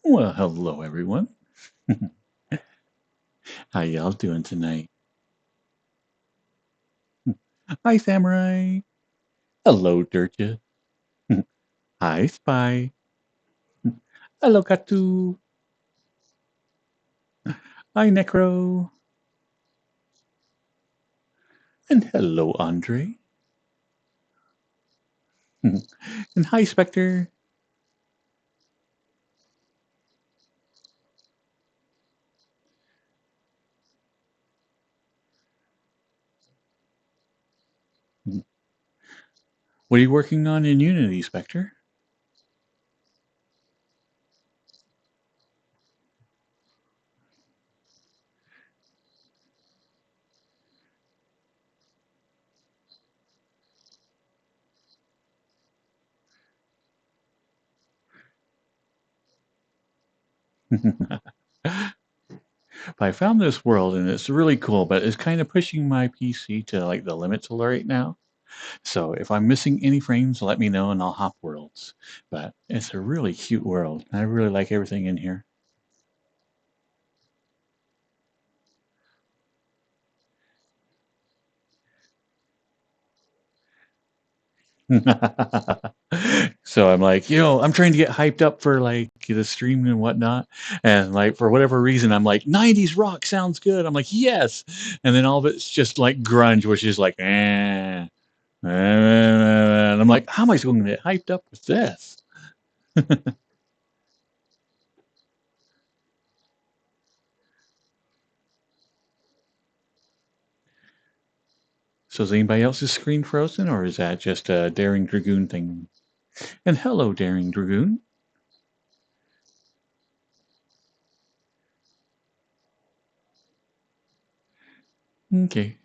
Well, hello everyone. How y'all doing tonight? Hi, Samurai. Hello, Dirtja. Hi, Spy. Hello, Katu. Hi, Necro. And hello, Andre. And hi, Spectre. What are you working on in Unity, Spectre? I found this world and it's really cool, but it's kind of pushing my PC to like the limits right now. So if I'm missing any frames, let me know and I'll hop worlds. But it's a really cute world. I really like everything in here. So I'm like, I'm trying to get hyped up for like the stream and whatnot. And like, for whatever reason, I'm like, 90s rock sounds good. I'm like, yes. And then all of it's just like grunge, which is like, And I'm like, how am I going to get hyped up with this? So is anybody else's screen frozen or is that just a Daring Dragoon thing? And hello, Daring Dragoon. Okay.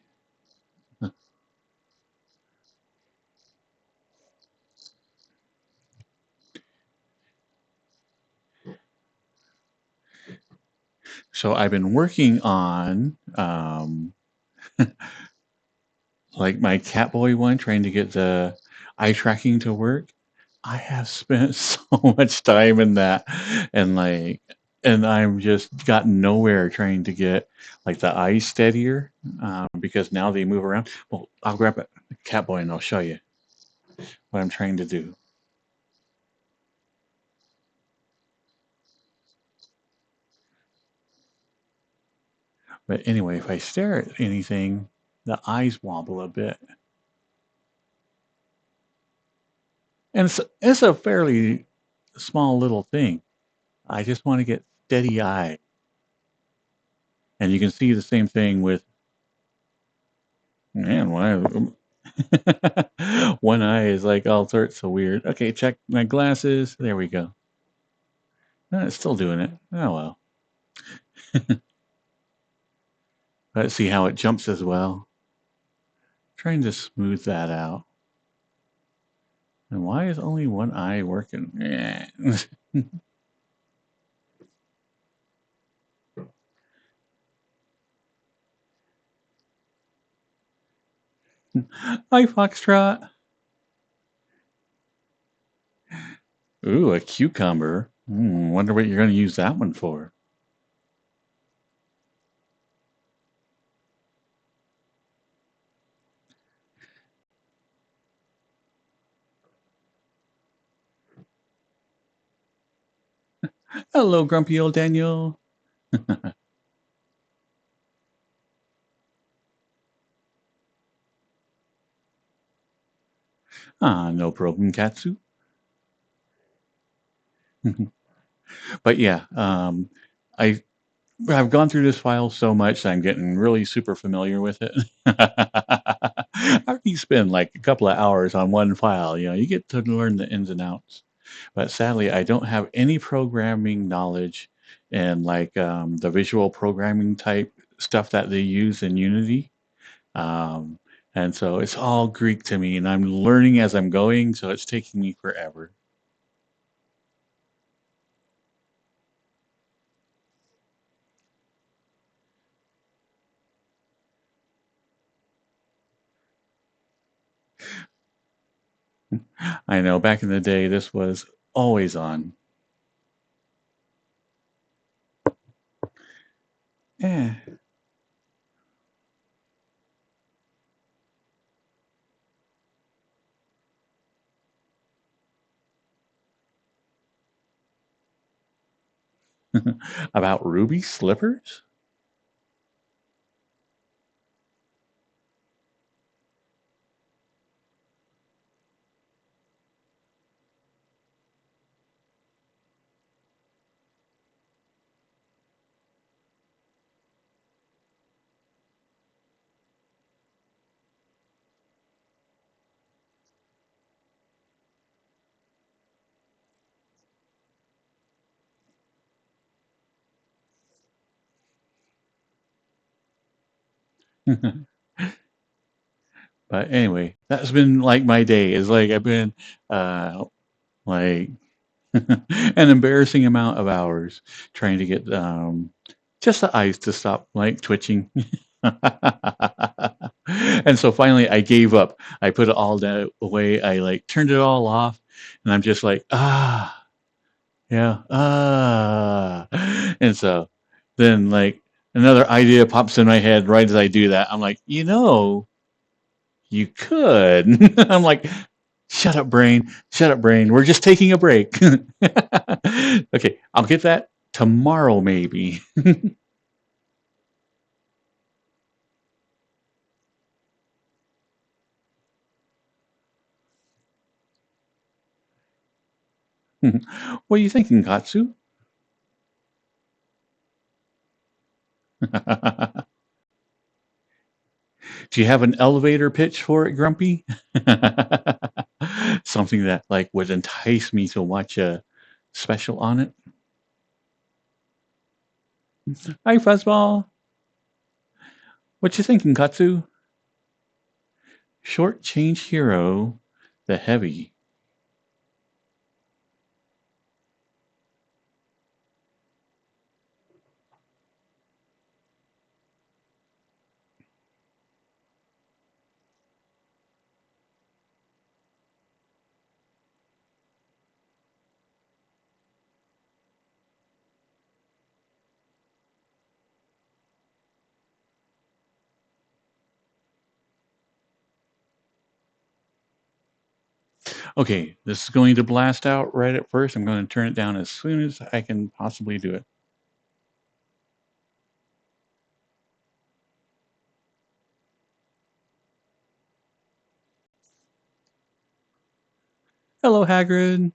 So I've been working on like my Catboy one, trying to get the eye tracking to work. I have spent so much time in that, and like, and I'm just gotten nowhere trying to get like the eyes steadier because now they move around. Well, I'll grab a Catboy and I'll show you what I'm trying to do. But anyway, if I stare at anything, the eyes wobble a bit, and it's a fairly small little thing. I just want to get steady eye. And you can see the same thing with, man, why one eye is like all sorts of weird. Okay, check my glasses. There we go. No, it's still doing it. Oh well. Let's see how it jumps as well. Trying to smooth that out. And why is only one eye working? Hi, Foxtrot. Ooh, a cucumber. Wonder what you're going to use that one for. Hello, grumpy old Daniel. No problem, Katsu. But yeah, I I've gone through this file so much that I'm getting really super familiar with it. After you spend like a couple of hours on one file, you get to learn the ins and outs. But sadly, I don't have any programming knowledge and like the visual programming type stuff that they use in Unity. Um, and so it's all Greek to me, and I'm learning as I'm going, so it's taking me forever. I know back in the day, this was always on. Yeah. About ruby slippers? But anyway, that's been like my day. Is like I've been like an embarrassing amount of hours trying to get just the eyes to stop like twitching. And so finally I gave up. I put it all away. I like turned it all off and I'm just like, yeah, And so then like another idea pops in my head right as I do that. I'm like, you could. I'm like, shut up, brain. Shut up, brain. We're just taking a break. Okay, I'll get that tomorrow, maybe. What are you thinking, Katsu? Do you have an elevator pitch for it, Grumpy? Something that like would entice me to watch a special on it. Hi, Fuzzball. What you thinking, Katsu? Short change hero, the heavy. Okay, this is going to blast out right at first. I'm going to turn it down as soon as I can possibly do it. Hello, Hagrid.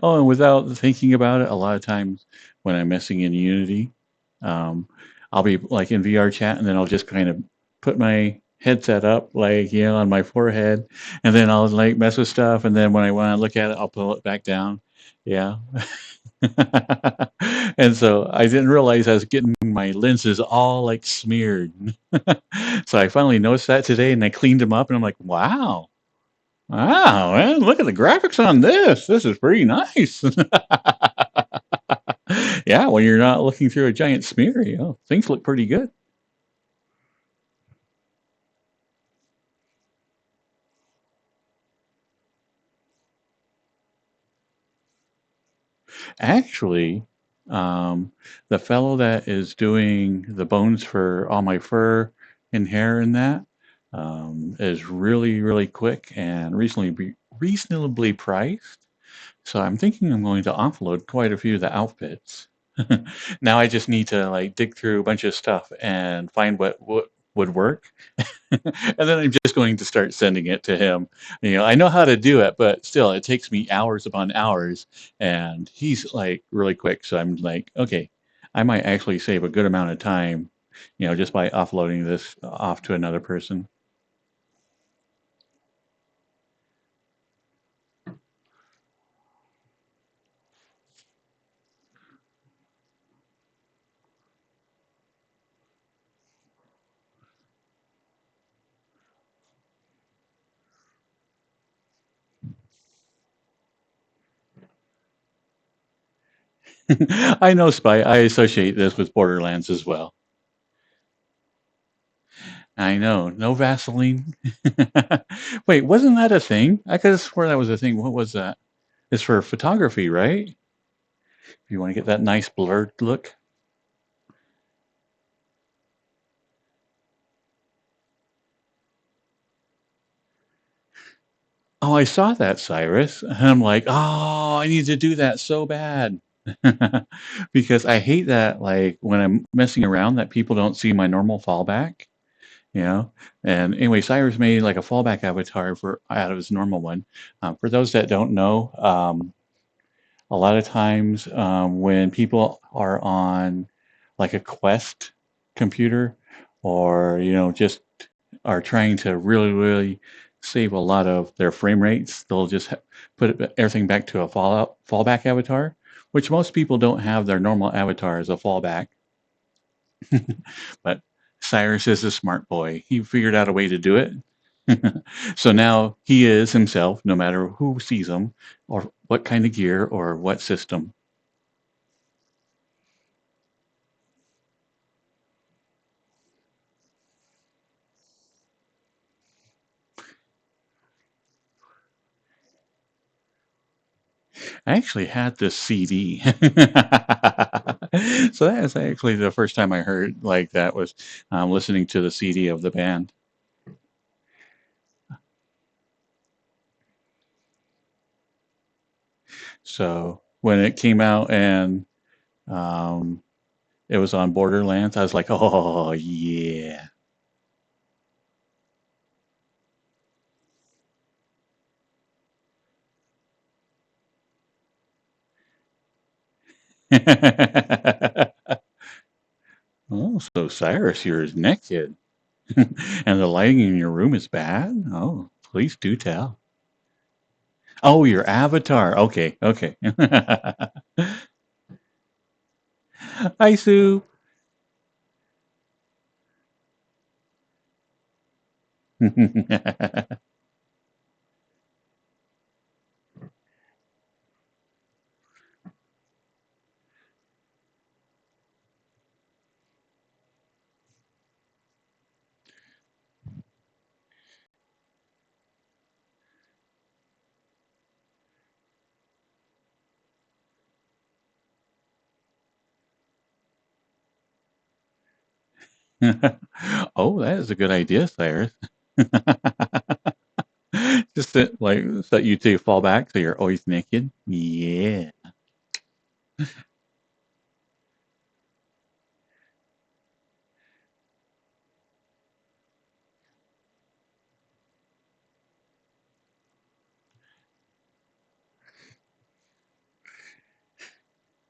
Oh, and without thinking about it, a lot of times when I'm messing in Unity, um, I'll be like in VR chat, and then I'll just kind of put my headset up, like on my forehead, and then I'll like mess with stuff, and then when I want to look at it, I'll pull it back down. Yeah. And so I didn't realize I was getting my lenses all like smeared. So I finally noticed that today, and I cleaned them up, and I'm like, wow. Wow, man, look at the graphics on this. This is pretty nice. Yeah, when you're not looking through a giant smear, things look pretty good. Actually, um, the fellow that is doing the bones for all my fur and hair and that is really, really quick and reasonably priced. So I'm thinking I'm going to offload quite a few of the outfits. Now I just need to like dig through a bunch of stuff and find what would work. And then I'm just going to start sending it to him. I know how to do it, but still it takes me hours upon hours and he's like really quick. So I'm like, okay, I might actually save a good amount of time, just by offloading this off to another person. I know, Spy. I associate this with Borderlands as well. I know. No Vaseline. Wait, wasn't that a thing? I could have sworn that was a thing. What was that? It's for photography, right? If you want to get that nice blurred look. Oh, I saw that, Cyrus. And I'm like, oh, I need to do that so bad. Because I hate that, like, when I'm messing around, that people don't see my normal fallback, you know? And anyway, Cyrus made like a fallback avatar for out of his normal one. For those that don't know, a lot of times when people are on like a Quest computer or, just are trying to really, really save a lot of their frame rates, they'll just put everything back to a fallback avatar, which most people don't have their normal avatar as a fallback. But Cyrus is a smart boy. He figured out a way to do it. So now he is himself, no matter who sees him or what kind of gear or what system. I actually had this CD. So that is actually the first time I heard like that was listening to the CD of the band. So when it came out and um, it was on Borderlands, I was like, oh, yeah. Oh, so Cyrus, you're naked. And the lighting in your room is bad? Oh, please do tell. Oh, your avatar. Okay, okay. Hi, Sue. Oh, that is a good idea, Cyrus. Just that, like, so that you two fall back so you're always naked. Yeah.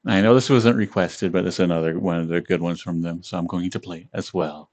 I know this wasn't requested, but it's another one of the good ones from them, so I'm going to play as well.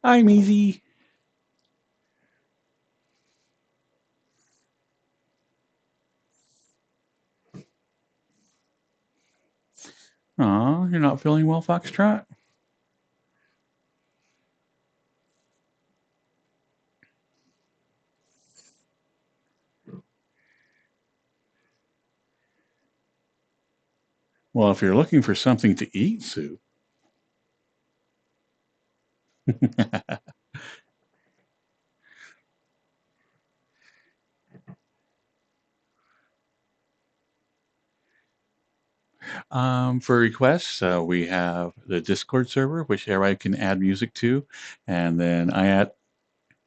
I'm easy. Aw, you're not feeling well, Foxtrot? Well, if you're looking for something to eat, Sue. For requests, we have the Discord server, which everybody can add music to, and then I add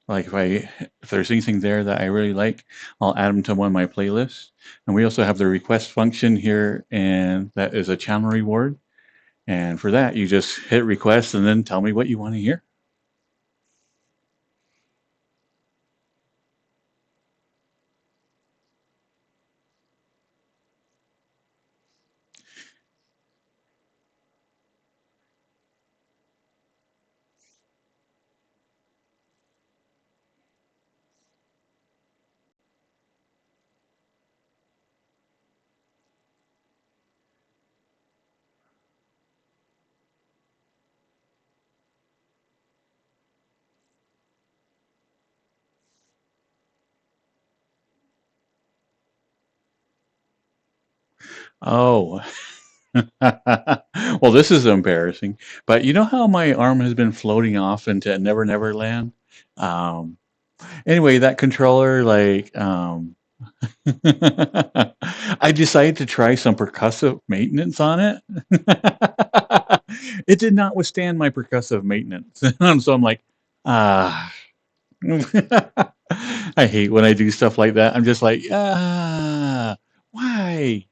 like if there's anything there that I really like, I'll add them to one of my playlists. And we also have the request function here, and that is a channel reward. And for that, you just hit request and then tell me what you want to hear. Oh. Well, this is embarrassing, but you know how my arm has been floating off into Never Never Land? Um, anyway, that controller, like, I decided to try some percussive maintenance on it. It did not withstand my percussive maintenance. So I'm like, ah. I hate when I do stuff like that. I'm just like, ah, why?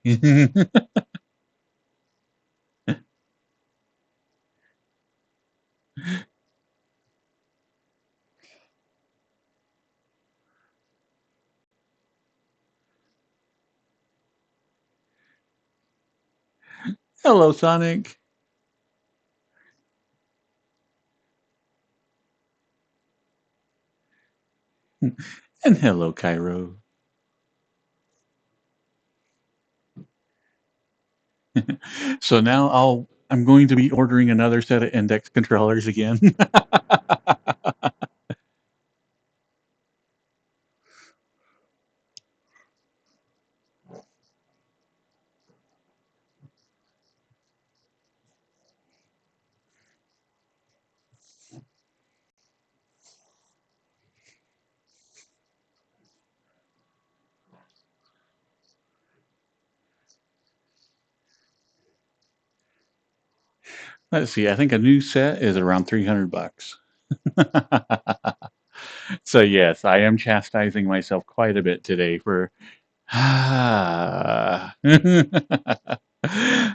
Hello, Sonic. And hello, Cairo. So now I'm going to be ordering another set of index controllers again. Let's see. I think a new set is around 300 bucks. So yes, I am chastising myself quite a bit today for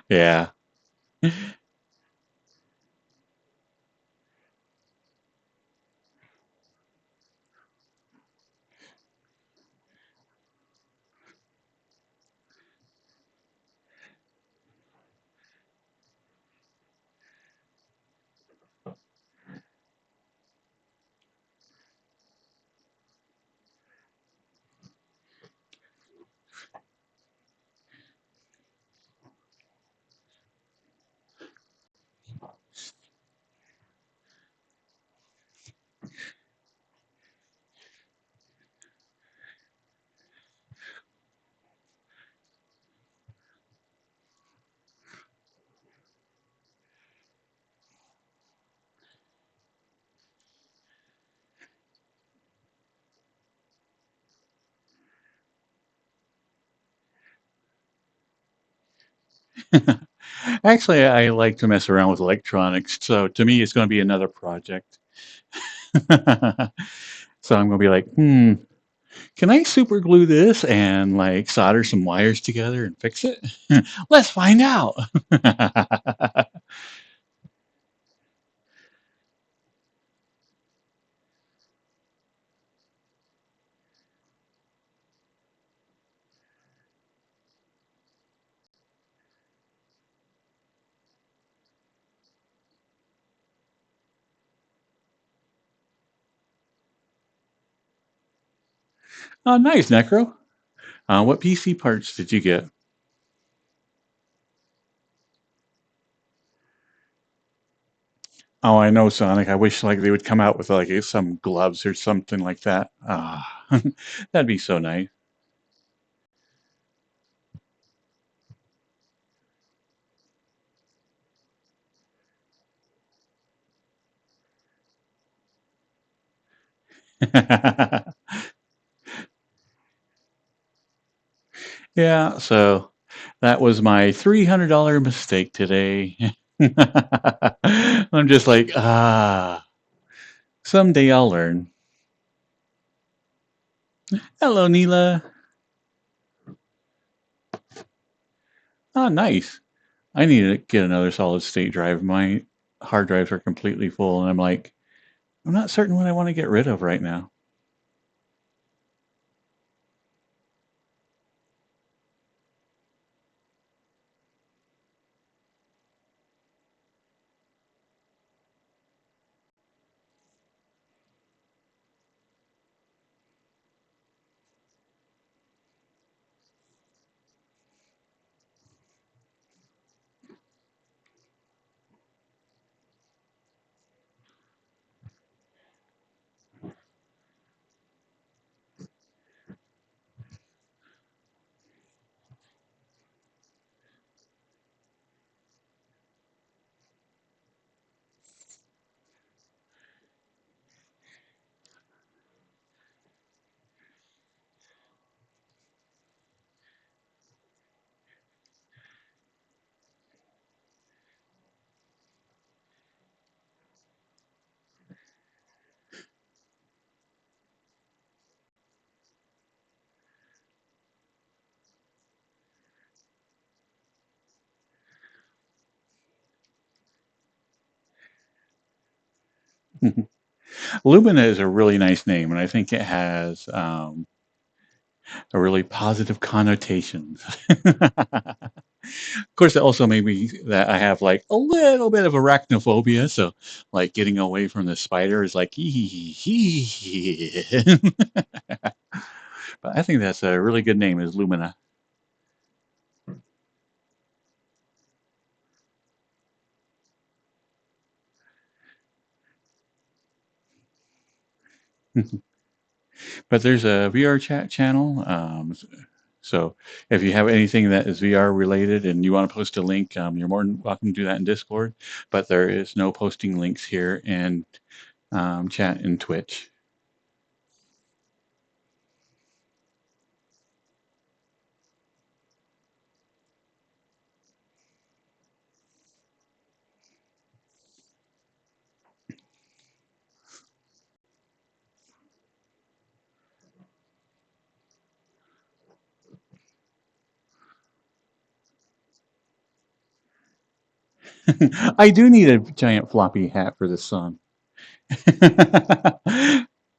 yeah. Actually, I like to mess around with electronics, so to me, it's going to be another project. So I'm going to be like, can I super glue this and like solder some wires together and fix it? Let's find out. Oh, nice, Necro. What PC parts did you get? Oh, I know, Sonic. I wish like they would come out with like some gloves or something like that. Ah, that'd be so nice. Yeah, so that was my $300 mistake today. I'm just like, someday I'll learn. Hello, Neela. Oh, nice. I need to get another solid state drive. My hard drives are completely full, and I'm like, I'm not certain what I want to get rid of right now. Lumina is a really nice name, and I think it has a really positive connotation. Of course, it also made me that I have like a little bit of arachnophobia, so like getting away from the spider is like, but I think that's a really good name, is Lumina. But there's a VR chat channel. So if you have anything that is VR related and you want to post a link, you're more than welcome to do that in Discord. But there is no posting links here in chat in Twitch. I do need a giant floppy hat for this song.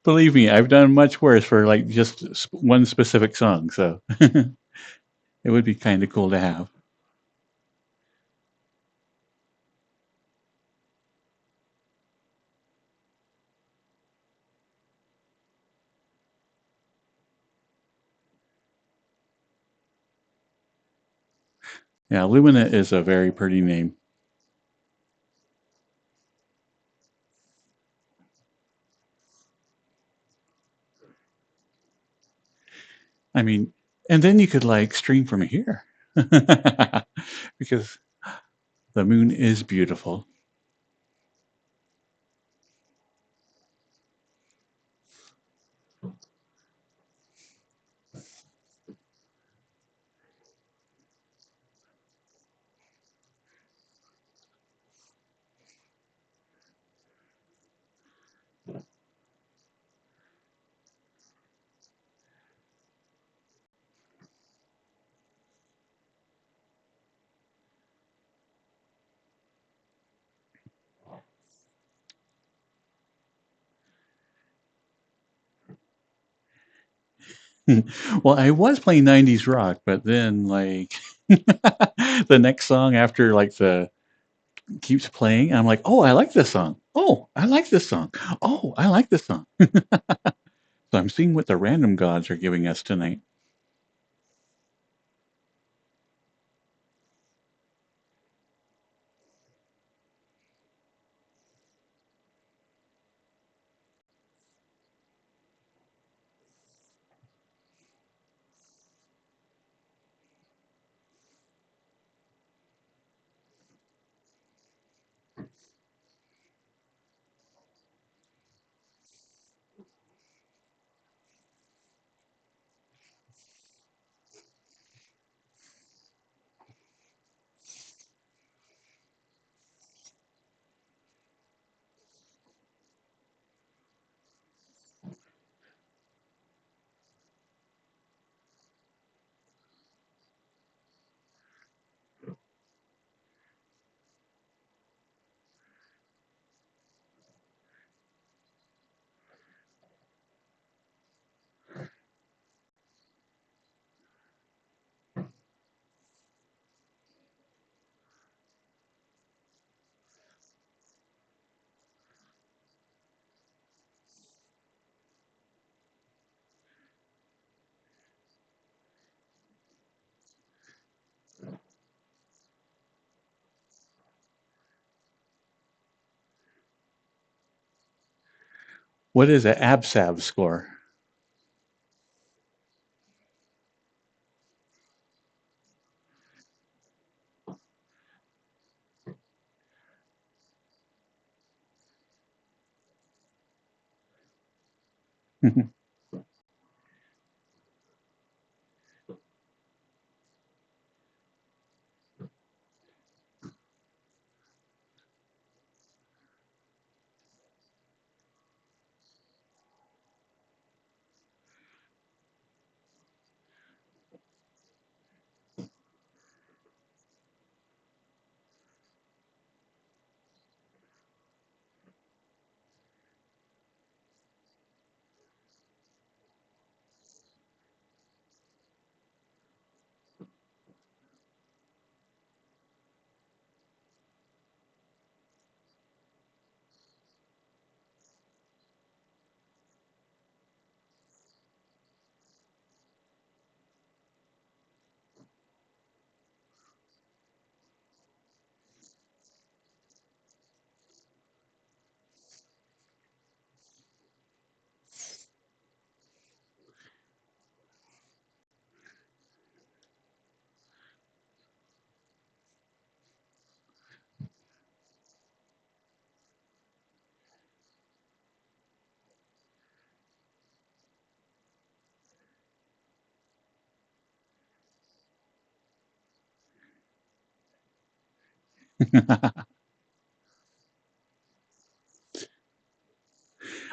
Believe me, I've done much worse for like just one specific song, so it would be kind of cool to have. Yeah, Lumina is a very pretty name. I mean, and then you could like stream from here because the moon is beautiful. Well, I was playing 90s rock, but then like the next song after like the keeps playing, I'm like, "Oh, I like this song. Oh, I like this song. Oh, I like this song." So I'm seeing what the random gods are giving us tonight. What is an ABSAB score?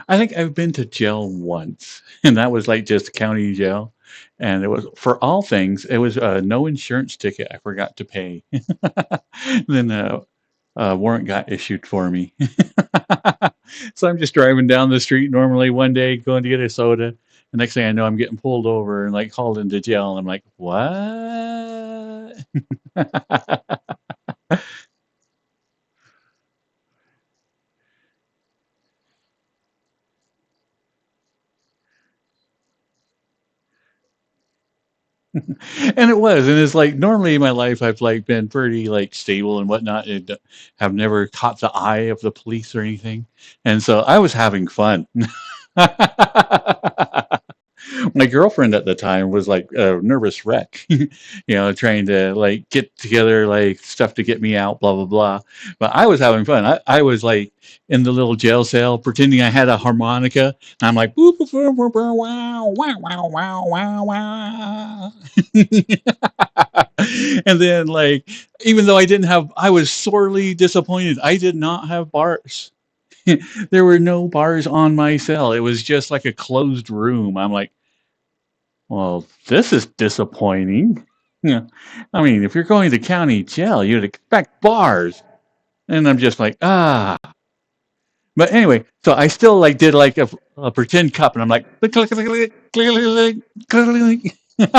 I think I've been to jail once, and that was like just county jail. And it was for all things, it was a no insurance ticket I forgot to pay. Then a warrant got issued for me. So I'm just driving down the street normally one day, going to get a soda. The next thing I know, I'm getting pulled over and like hauled into jail. And I'm like, what? And it was, and it's like normally in my life I've like been pretty like stable and whatnot, and have never caught the eye of the police or anything, and so I was having fun. My girlfriend at the time was like a nervous wreck, trying to like get together like stuff to get me out, blah blah blah. But I was having fun. I was like in the little jail cell pretending I had a harmonica. And I'm like, boop, boop, boop, boop, boop, wow, wow, wow, wow, wow, wow. And then like, even though I was sorely disappointed. I did not have bars. There were no bars on my cell. It was just like a closed room. I'm like, well, this is disappointing. Yeah. I mean, if you're going to county jail, you'd expect bars. And I'm just like, ah. But anyway, so I still like did like a pretend cup, and I'm like, click, click, click, click, click, click, click, click.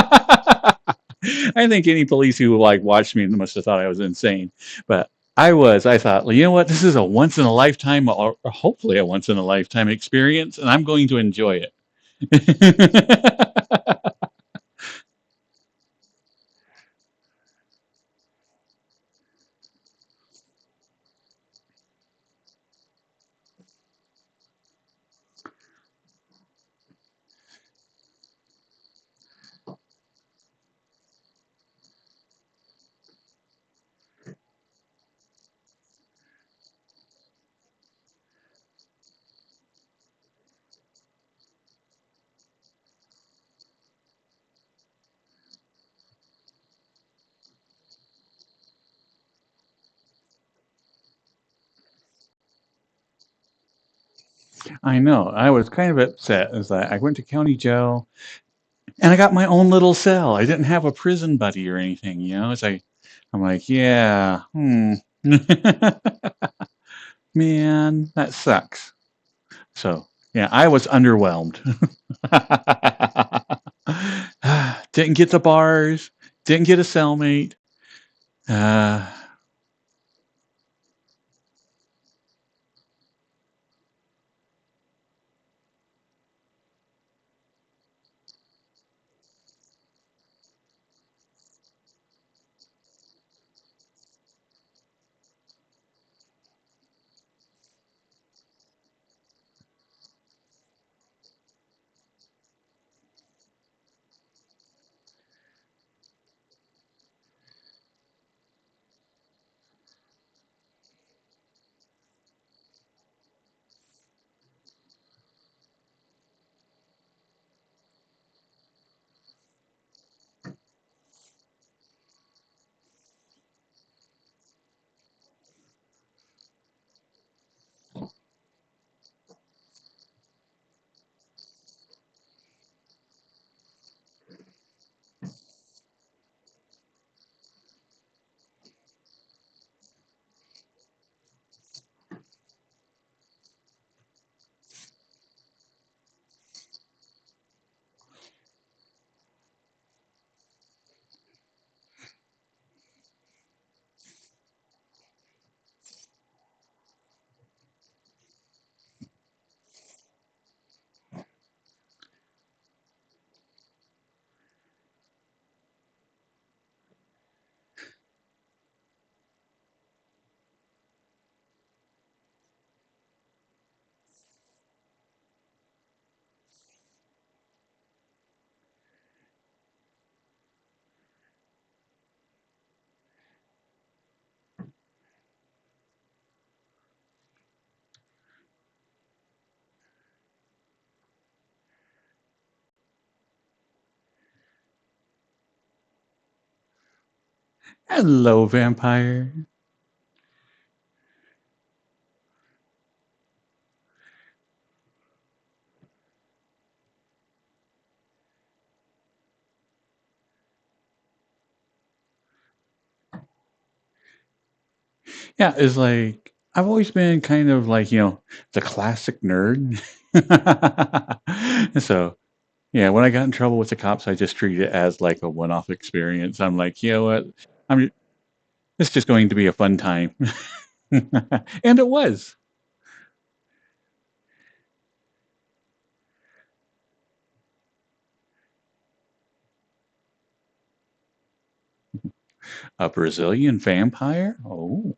I think any police who like watched me must have thought I was insane. But I thought, well, you know what? This is a once in a lifetime, or hopefully a once in a lifetime experience, and I'm going to enjoy it. I know. I was kind of upset as I went to county jail and I got my own little cell. I didn't have a prison buddy or anything. I'm like, yeah, man, that sucks. So yeah, I was underwhelmed. Didn't get the bars, didn't get a cellmate. Uh, Hello, vampire. Yeah, it's like I've always been kind of like, the classic nerd. So, yeah, when I got in trouble with the cops, I just treated it as like a one-off experience. I'm like, you know what? I'm It's just going to be a fun time. And it was. A Brazilian vampire? Oh.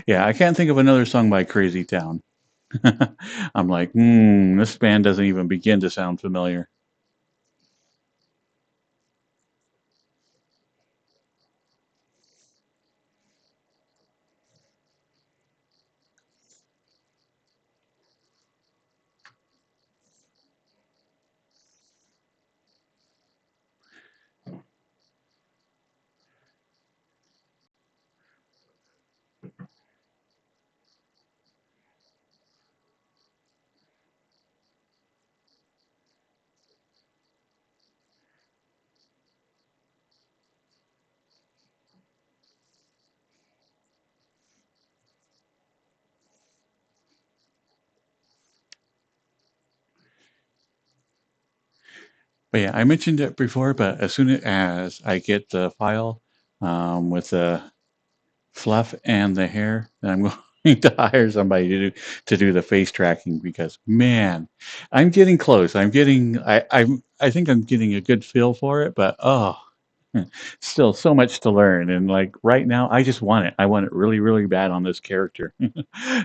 Yeah, I can't think of another song by Crazy Town. I'm like, this band doesn't even begin to sound familiar. But yeah, I mentioned it before, but as soon as I get the file with the fluff and the hair, then I'm going to hire somebody to do the face tracking because man, I'm getting close. I think I'm getting a good feel for it, but still so much to learn. And like right now, I just want it. I want it really, really bad on this character.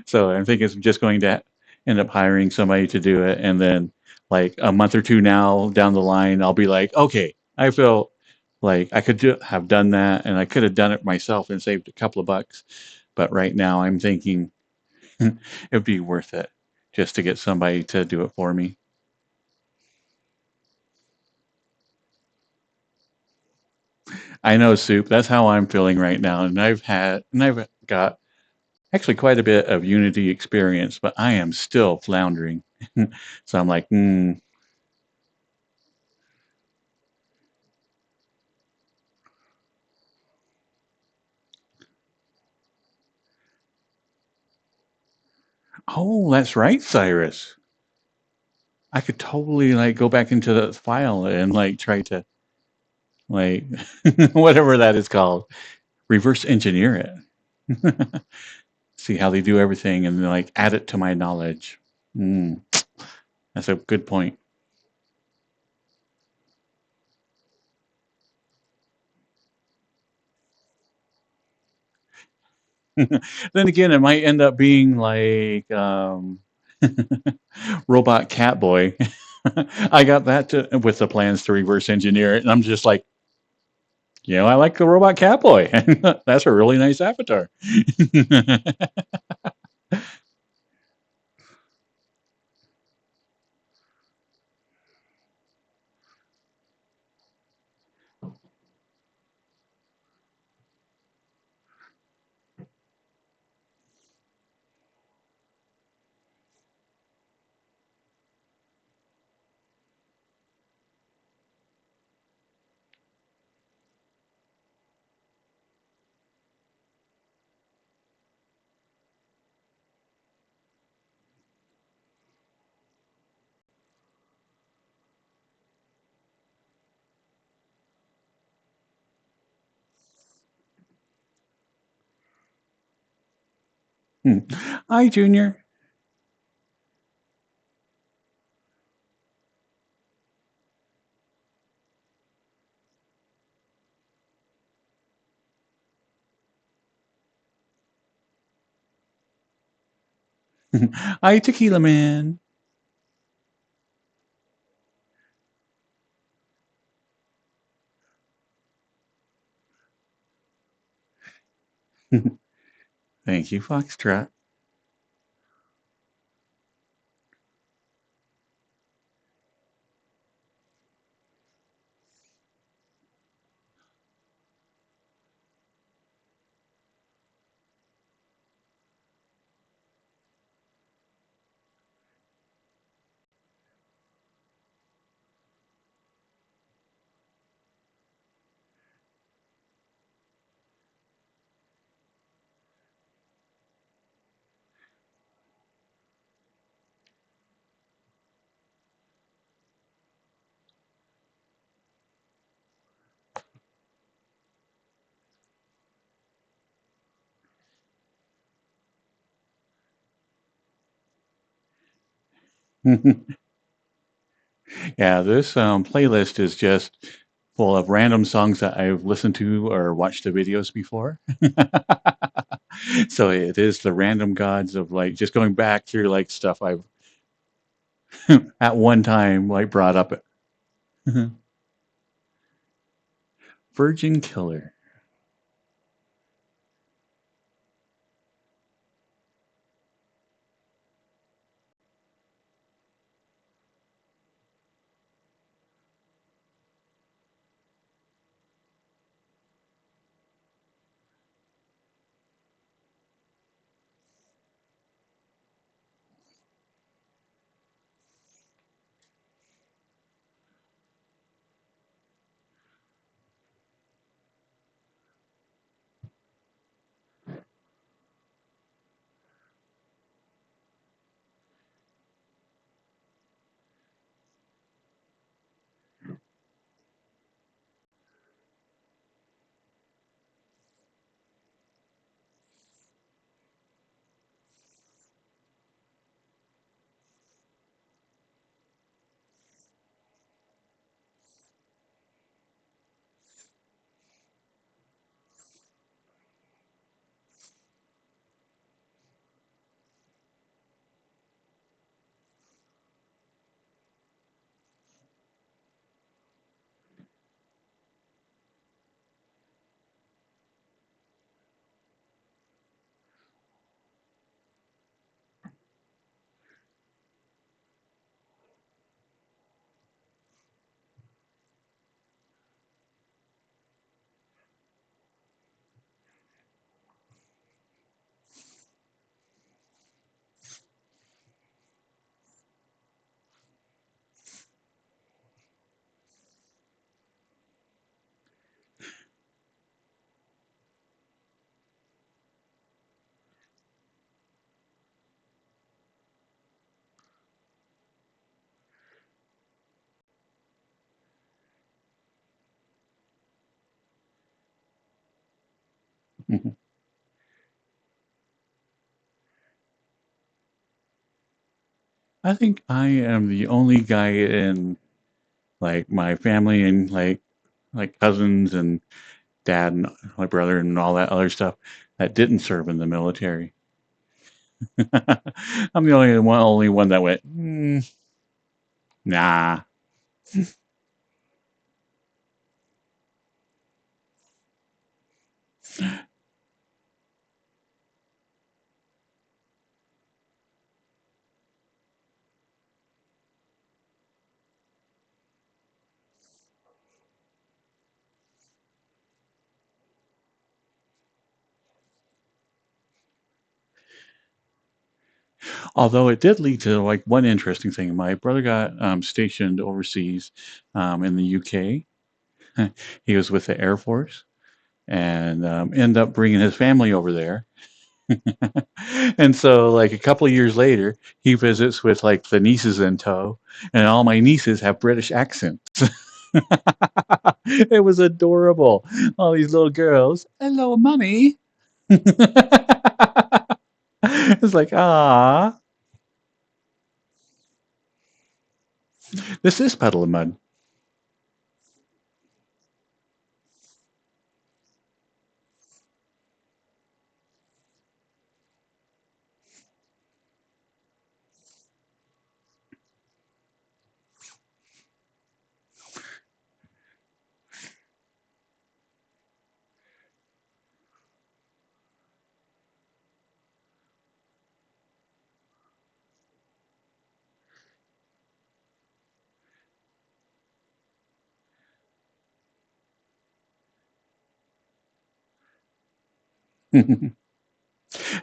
So I think it's just going to end up hiring somebody to do it, and then like a month or two now down the line, I'll be like, okay, I feel like I could have done that, and I could have done it myself and saved a couple of bucks. But right now, I'm thinking it'd be worth it just to get somebody to do it for me. I know, Soup. That's how I'm feeling right now, and I've got actually quite a bit of Unity experience, but I am still floundering. So I'm like, oh, that's right, Cyrus. I could totally like go back into the file and like try to like whatever that is called, reverse engineer it. See how they do everything and then like add it to my knowledge. Mm, that's a good point. Then again, it might end up being like Robot Catboy. I got that with the plans to reverse engineer it, and I'm just like, I like the Robot Catboy. That's a really nice avatar. Hi, Junior. Hi, Tequila Man. Thank you, Foxtrot. Yeah, this playlist is just full of random songs that I've listened to or watched the videos before. So it is the random gods of like just going back through like stuff I've at one time like brought up. Virgin Killer. I think I am the only guy in like my family and like cousins and dad and my brother and all that other stuff that didn't serve in the military. I'm the only one that went, nah. Although it did lead to like one interesting thing. My brother got stationed overseas in the UK. He was with the Air Force and ended up bringing his family over there. And so, like a couple of years later, he visits with like the nieces in tow, and all my nieces have British accents. It was adorable. All these little girls, hello, mommy. It's like, ah, this is Puddle of Mud.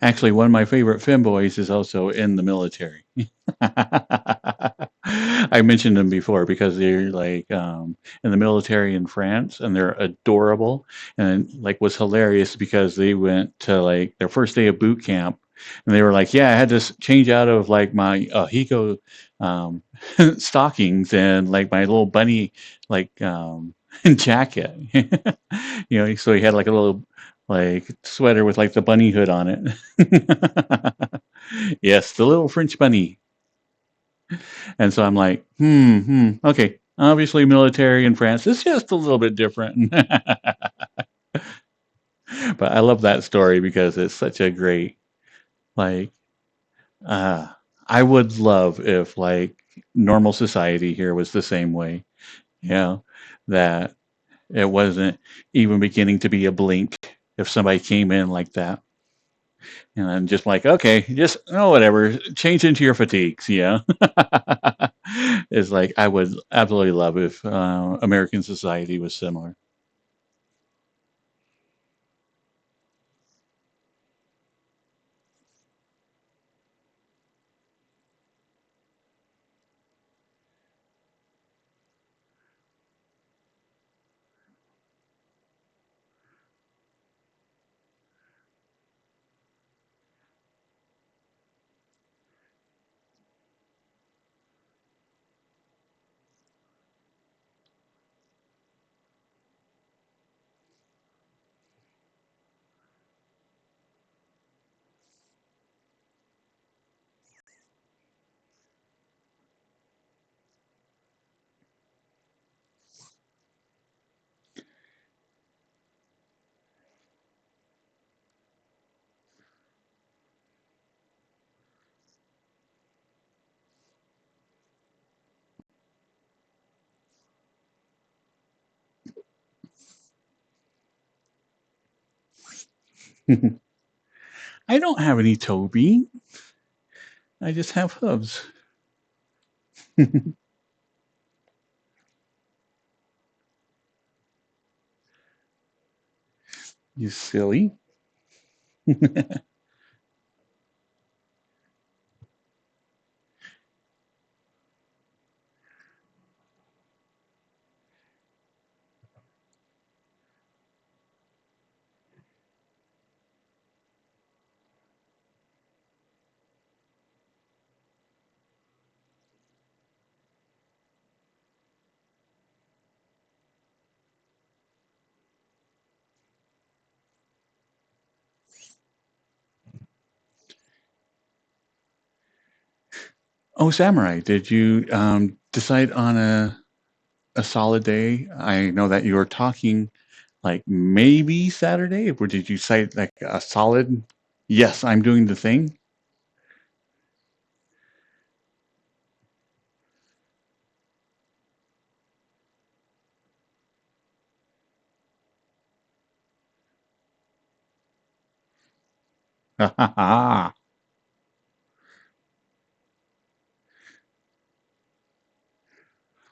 Actually, one of my favorite femboys is also in the military. I mentioned them before because they're like in the military in France and they're adorable and like was hilarious because they went to like their first day of boot camp and they were like, yeah, I had to change out of like my Hiko um, stockings and like my little bunny like jacket. So he had like a little like sweater with like the bunny hood on it. Yes, the little French bunny. And so I'm like, okay. Obviously, military in France is just a little bit different. But I love that story because it's such a great, like, uh, I would love if, like, normal society here was the same way, you know, that it wasn't even beginning to be a blink if somebody came in like that. And I'm just like, okay, just, oh, whatever, change into your fatigues, yeah. It's like, I would absolutely love if American society was similar. I don't have any Toby. I just have hubs. You silly. Oh, Samurai, did you decide on a solid day? I know that you were talking like maybe Saturday, or did you cite like a solid, yes, I'm doing the thing?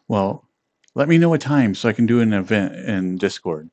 Well, let me know a time so I can do an event in Discord.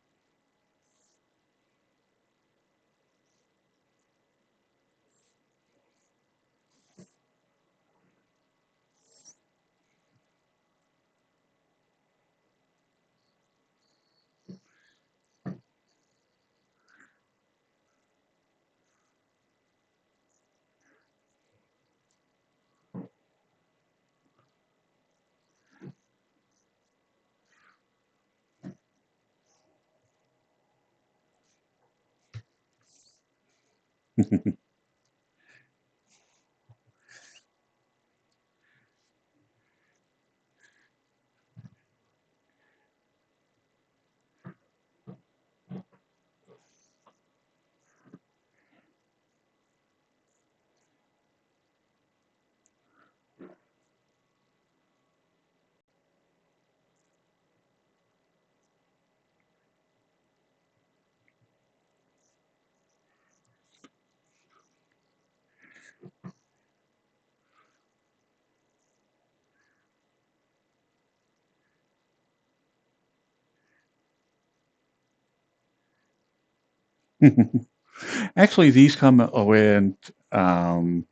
Actually, these come with um,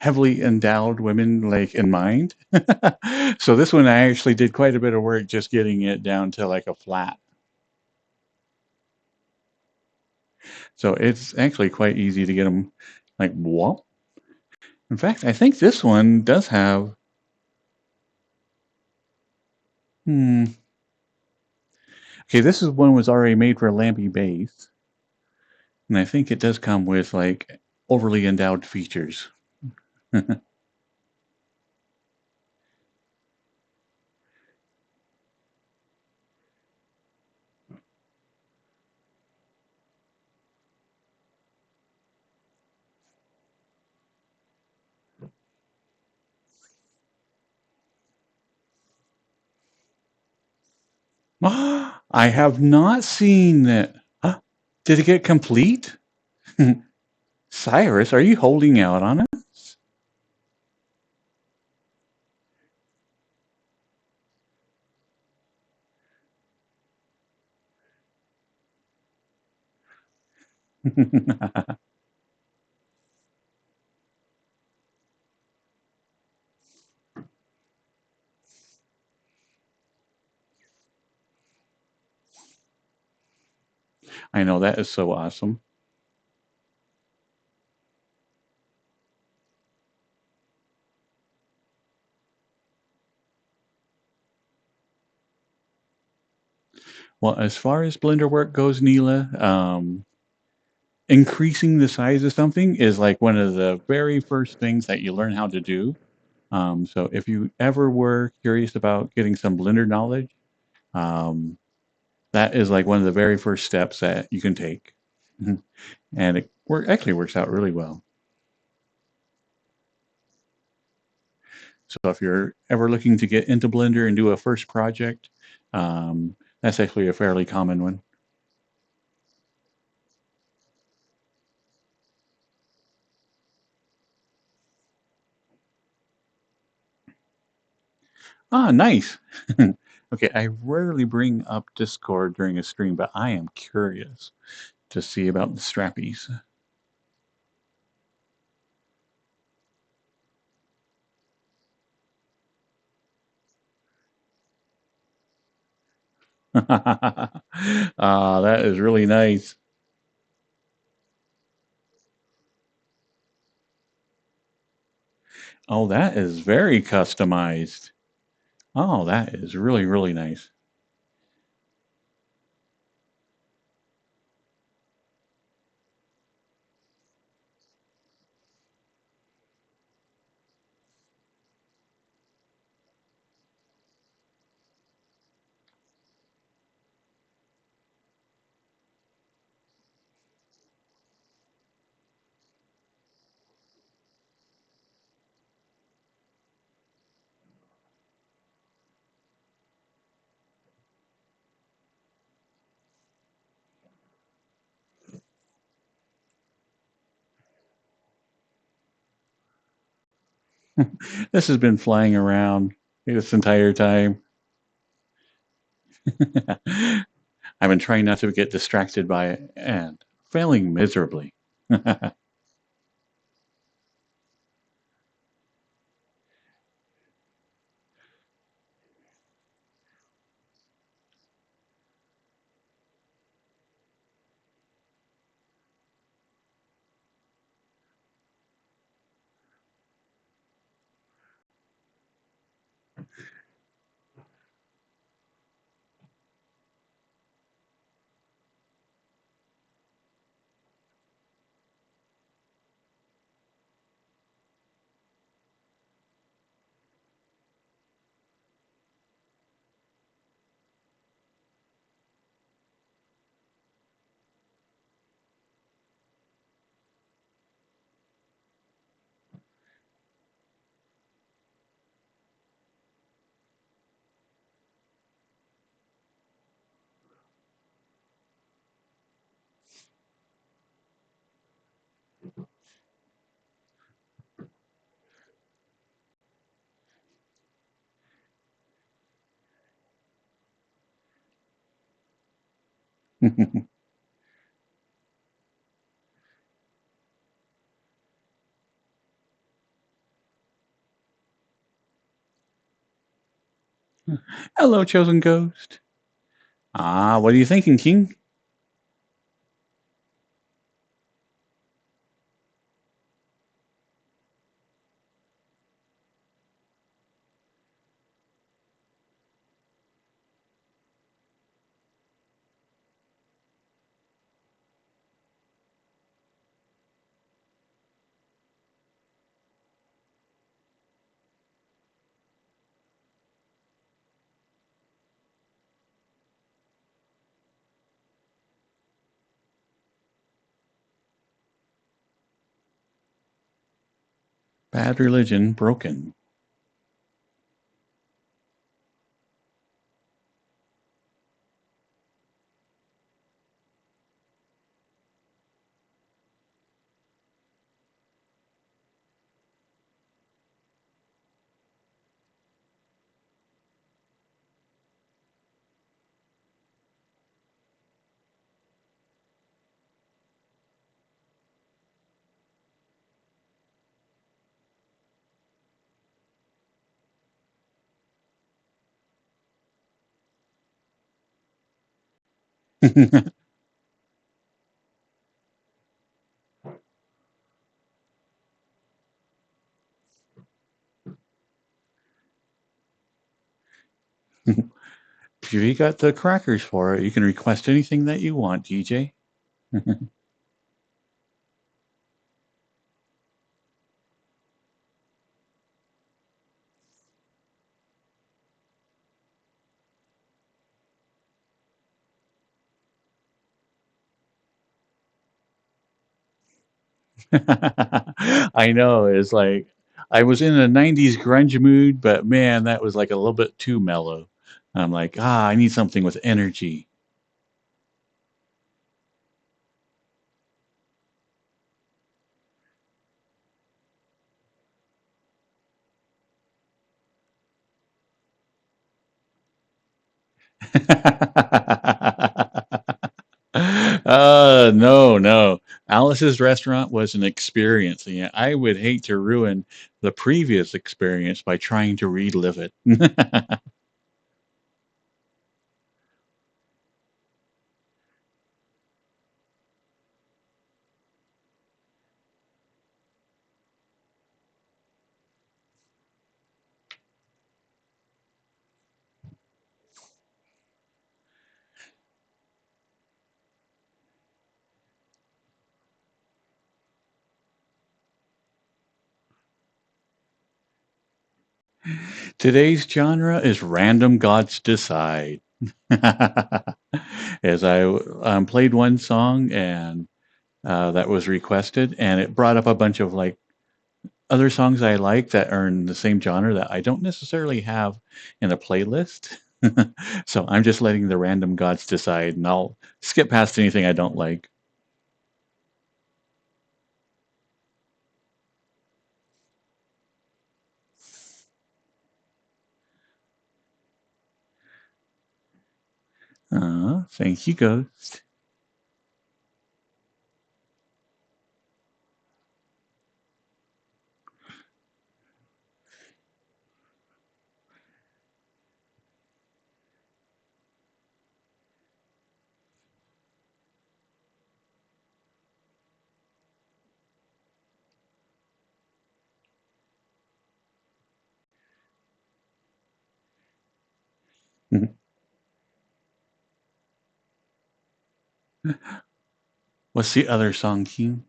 heavily endowed women like in mind. So this one I actually did quite a bit of work just getting it down to like a flat. So it's actually quite easy to get them like whoop. In fact, I think this one does have. Hmm. Okay, this is one was already made for a Lampy base, and I think it does come with like overly endowed features. I have not seen it. Did it get complete? Cyrus, are you holding out on us? I know that is so awesome. Well, as far as Blender work goes, Neela, increasing the size of something is like one of the very first things that you learn how to do. So if you ever were curious about getting some Blender knowledge, um, that is like one of the very first steps that you can take. Mhm. And it actually works out really well. So if you're ever looking to get into Blender and do a first project, that's actually a fairly common one. Ah, nice. Okay, I rarely bring up Discord during a stream, but I am curious to see about the strappies. Ah, that is really nice. Oh, that is very customized. Oh, that is really, really nice. This has been flying around this entire time. I've been trying not to get distracted by it and failing miserably. Hello, chosen ghost. Ah, what are you thinking, King? Bad religion broken. You got the crackers for it. You can request anything that you want, DJ. I know. It's like I was in a 90s grunge mood, but man, that was like a little bit too mellow. I'm like, I need something with energy. No, no. Alice's restaurant was an experience. Yeah, I would hate to ruin the previous experience by trying to relive it. Today's genre is random gods decide. As I played one song and that was requested, and it brought up a bunch of like other songs I like that are in the same genre that I don't necessarily have in a playlist. So I'm just letting the random gods decide, and I'll skip past anything I don't like. Thank you, Ghost. What's the other song, King?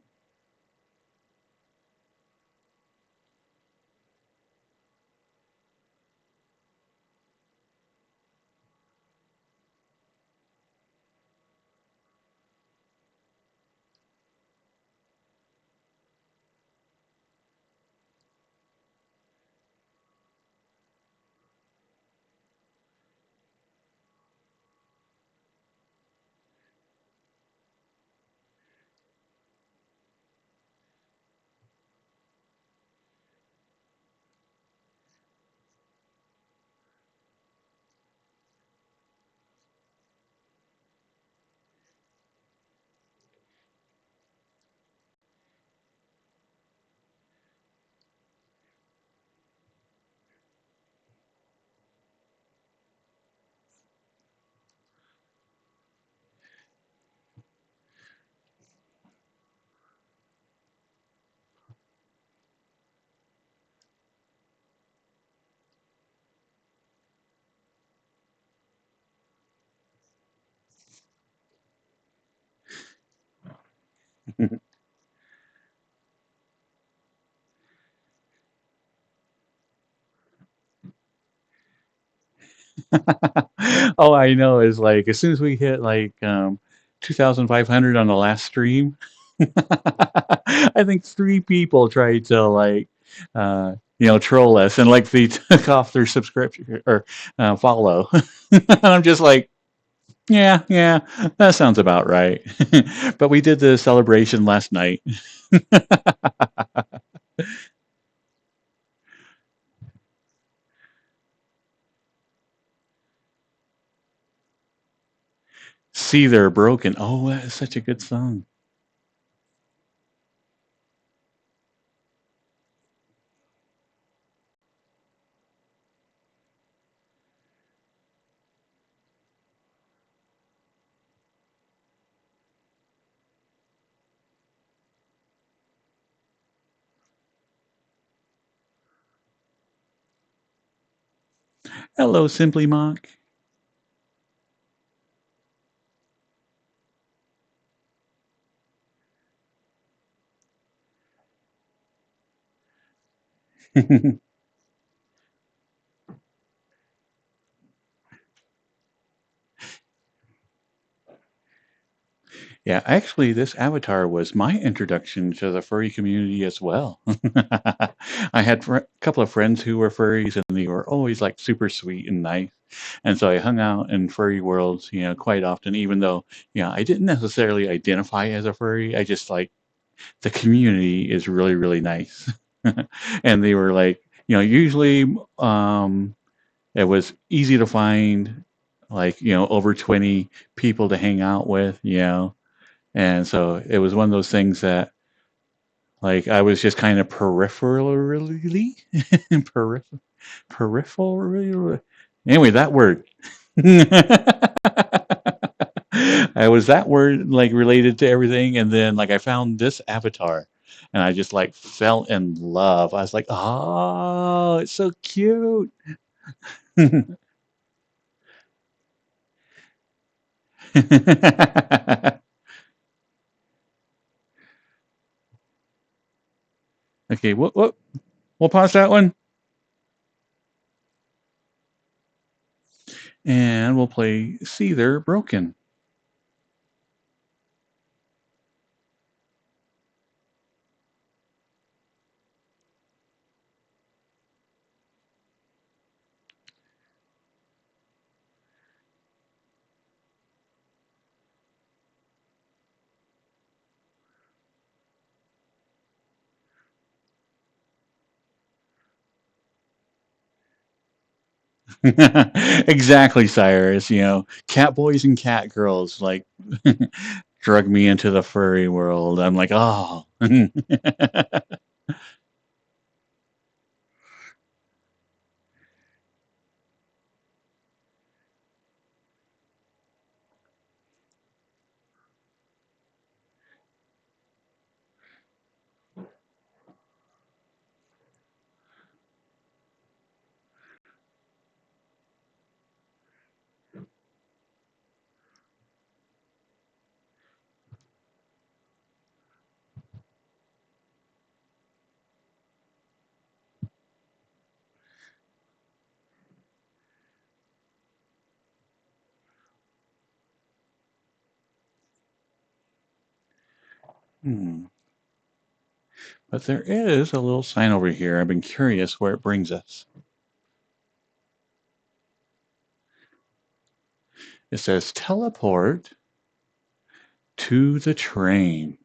Oh, I know. It's like as soon as we hit like 2,500 on the last stream, I think three people tried to like troll us, and like they took off their subscription or follow. And I'm just like, yeah, yeah, that sounds about right. But we did the celebration last night. See, they're broken. Oh, that is such a good song. Hello, Simply Monk. Yeah, actually, this avatar was my introduction to the furry community as well. I had a couple of friends who were furries, and they were always like super sweet and nice. And so I hung out in furry worlds, quite often, even though, I didn't necessarily identify as a furry. I just like the community is really, really nice. And they were like, usually it was easy to find, like, over 20 people to hang out with. And so it was one of those things that, like, I was just kind of peripherally, peripher- peripherally. Anyway, that word. I was that word like related to everything, and then like I found this avatar, and I just like fell in love. I was like, oh, it's so cute. Okay, we'll pause that one, and we'll play "See They're Broken." Exactly, Cyrus. Cat boys and cat girls like drug me into the furry world. I'm like, oh. Hmm. But there is a little sign over here. I've been curious where it brings us. It says teleport to the train.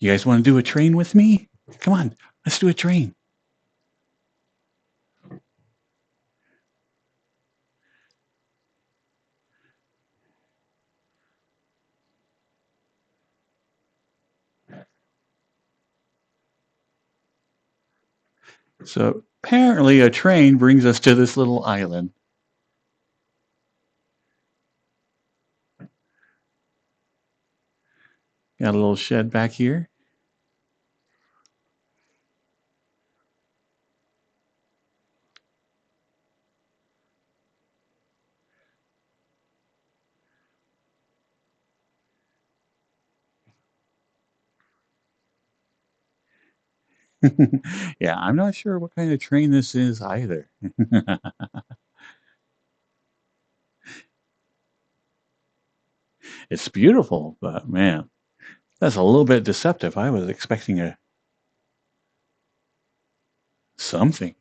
You guys want to do a train with me? Come on, let's do a train. So apparently, a train brings us to this little island. Got a little shed back here. Yeah, I'm not sure what kind of train this is either. It's beautiful, but man, that's a little bit deceptive. I was expecting a something.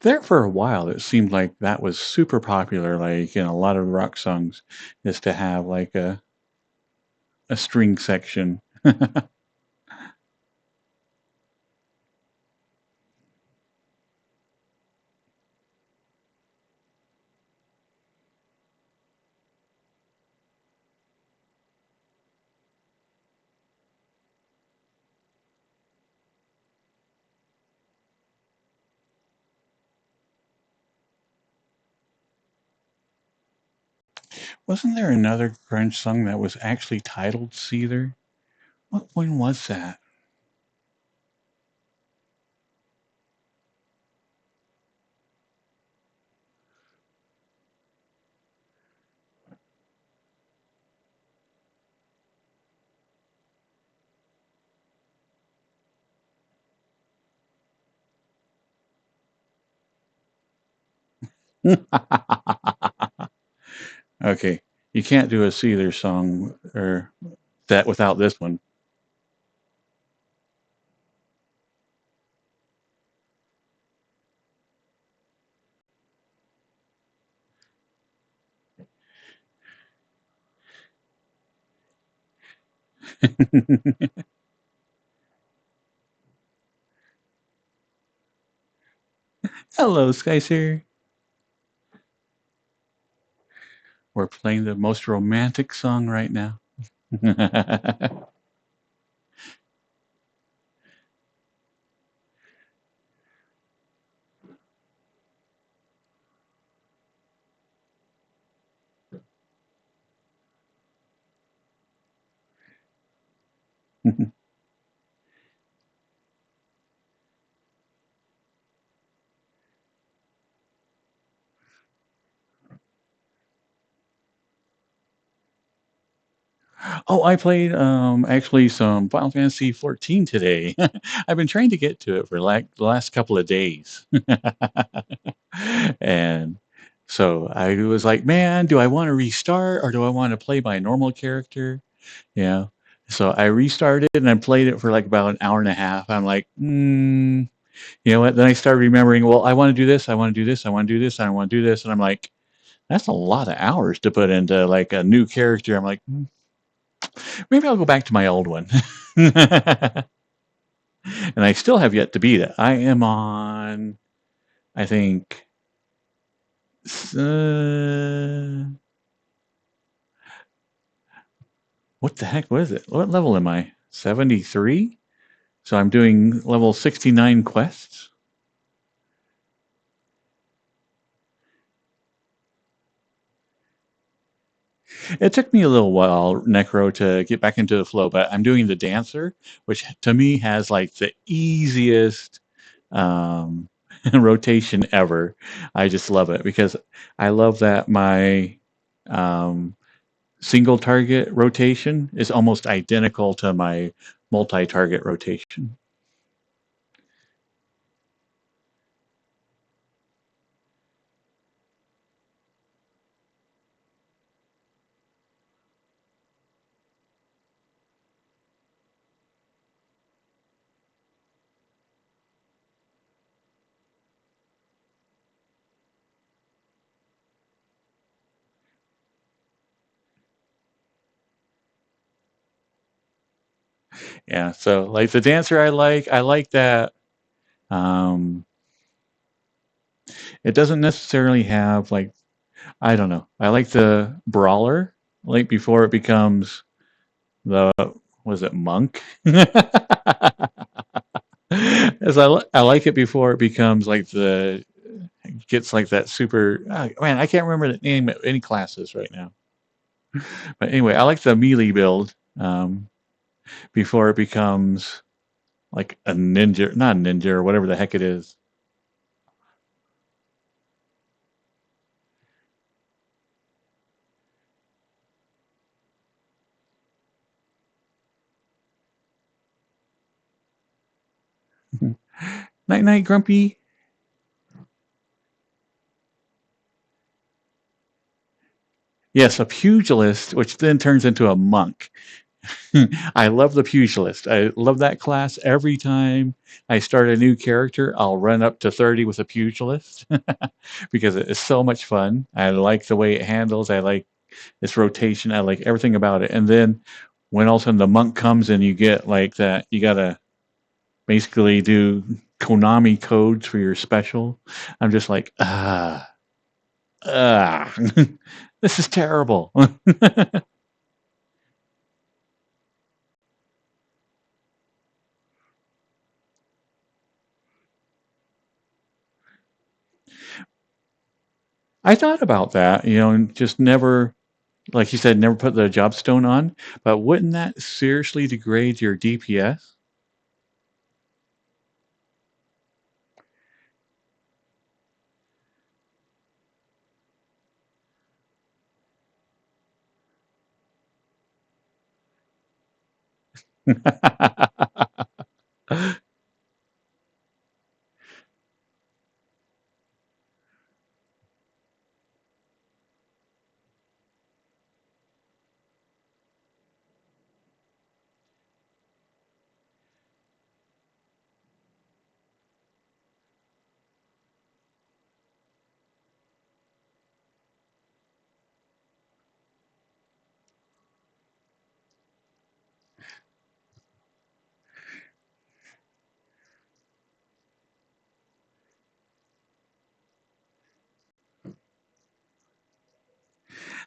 There for a while, it seemed like that was super popular, like in a lot of rock songs, is to have like a string section. Wasn't there another grunge song that was actually titled Seether? What one was that? Okay, you can't do a Seether song or that without this one. Hello, Skyser. We're playing the most romantic song right now. Oh, I played actually some Final Fantasy 14 today. I've been trying to get to it for like the last couple of days. And so I was like, man, do I want to restart or do I want to play my normal character? Yeah. So I restarted and I played it for like about an hour and a half. I'm like, you know what? Then I started remembering, well, I want to do this, I want to do this, I want to do this, I want to do this. And I'm like, that's a lot of hours to put into like a new character. I'm like, maybe I'll go back to my old one. And I still have yet to beat it. I am on, I think, uh, what the heck was it? What level am I? 73? So I'm doing level 69 quests. It took me a little while, Necro, to get back into the flow, but I'm doing the Dancer, which to me has like the easiest um, rotation ever. I just love it because I love that my um, single target rotation is almost identical to my multi-target rotation. Yeah, so like the Dancer, I like that. Um, it doesn't necessarily have like I don't know. I like the Brawler, like before it becomes the was it Monk? As I like it before it becomes like the gets like that super man. I can't remember the name of any classes right now. But anyway, I like the melee build before it becomes like a ninja, not a ninja or whatever the heck it is. Night night, Grumpy. Yes, a pugilist, which then turns into a monk. I love the pugilist. I love that class. Every time I start a new character, I'll run up to 30 with a pugilist because it is so much fun. I like the way it handles. I like its rotation. I like everything about it. And then when all of a sudden the monk comes and you get like that, you gotta basically do Konami codes for your special. I'm just like, this is terrible. I thought about that, and just never, like you said, never put the job stone on. But wouldn't that seriously degrade your DPS?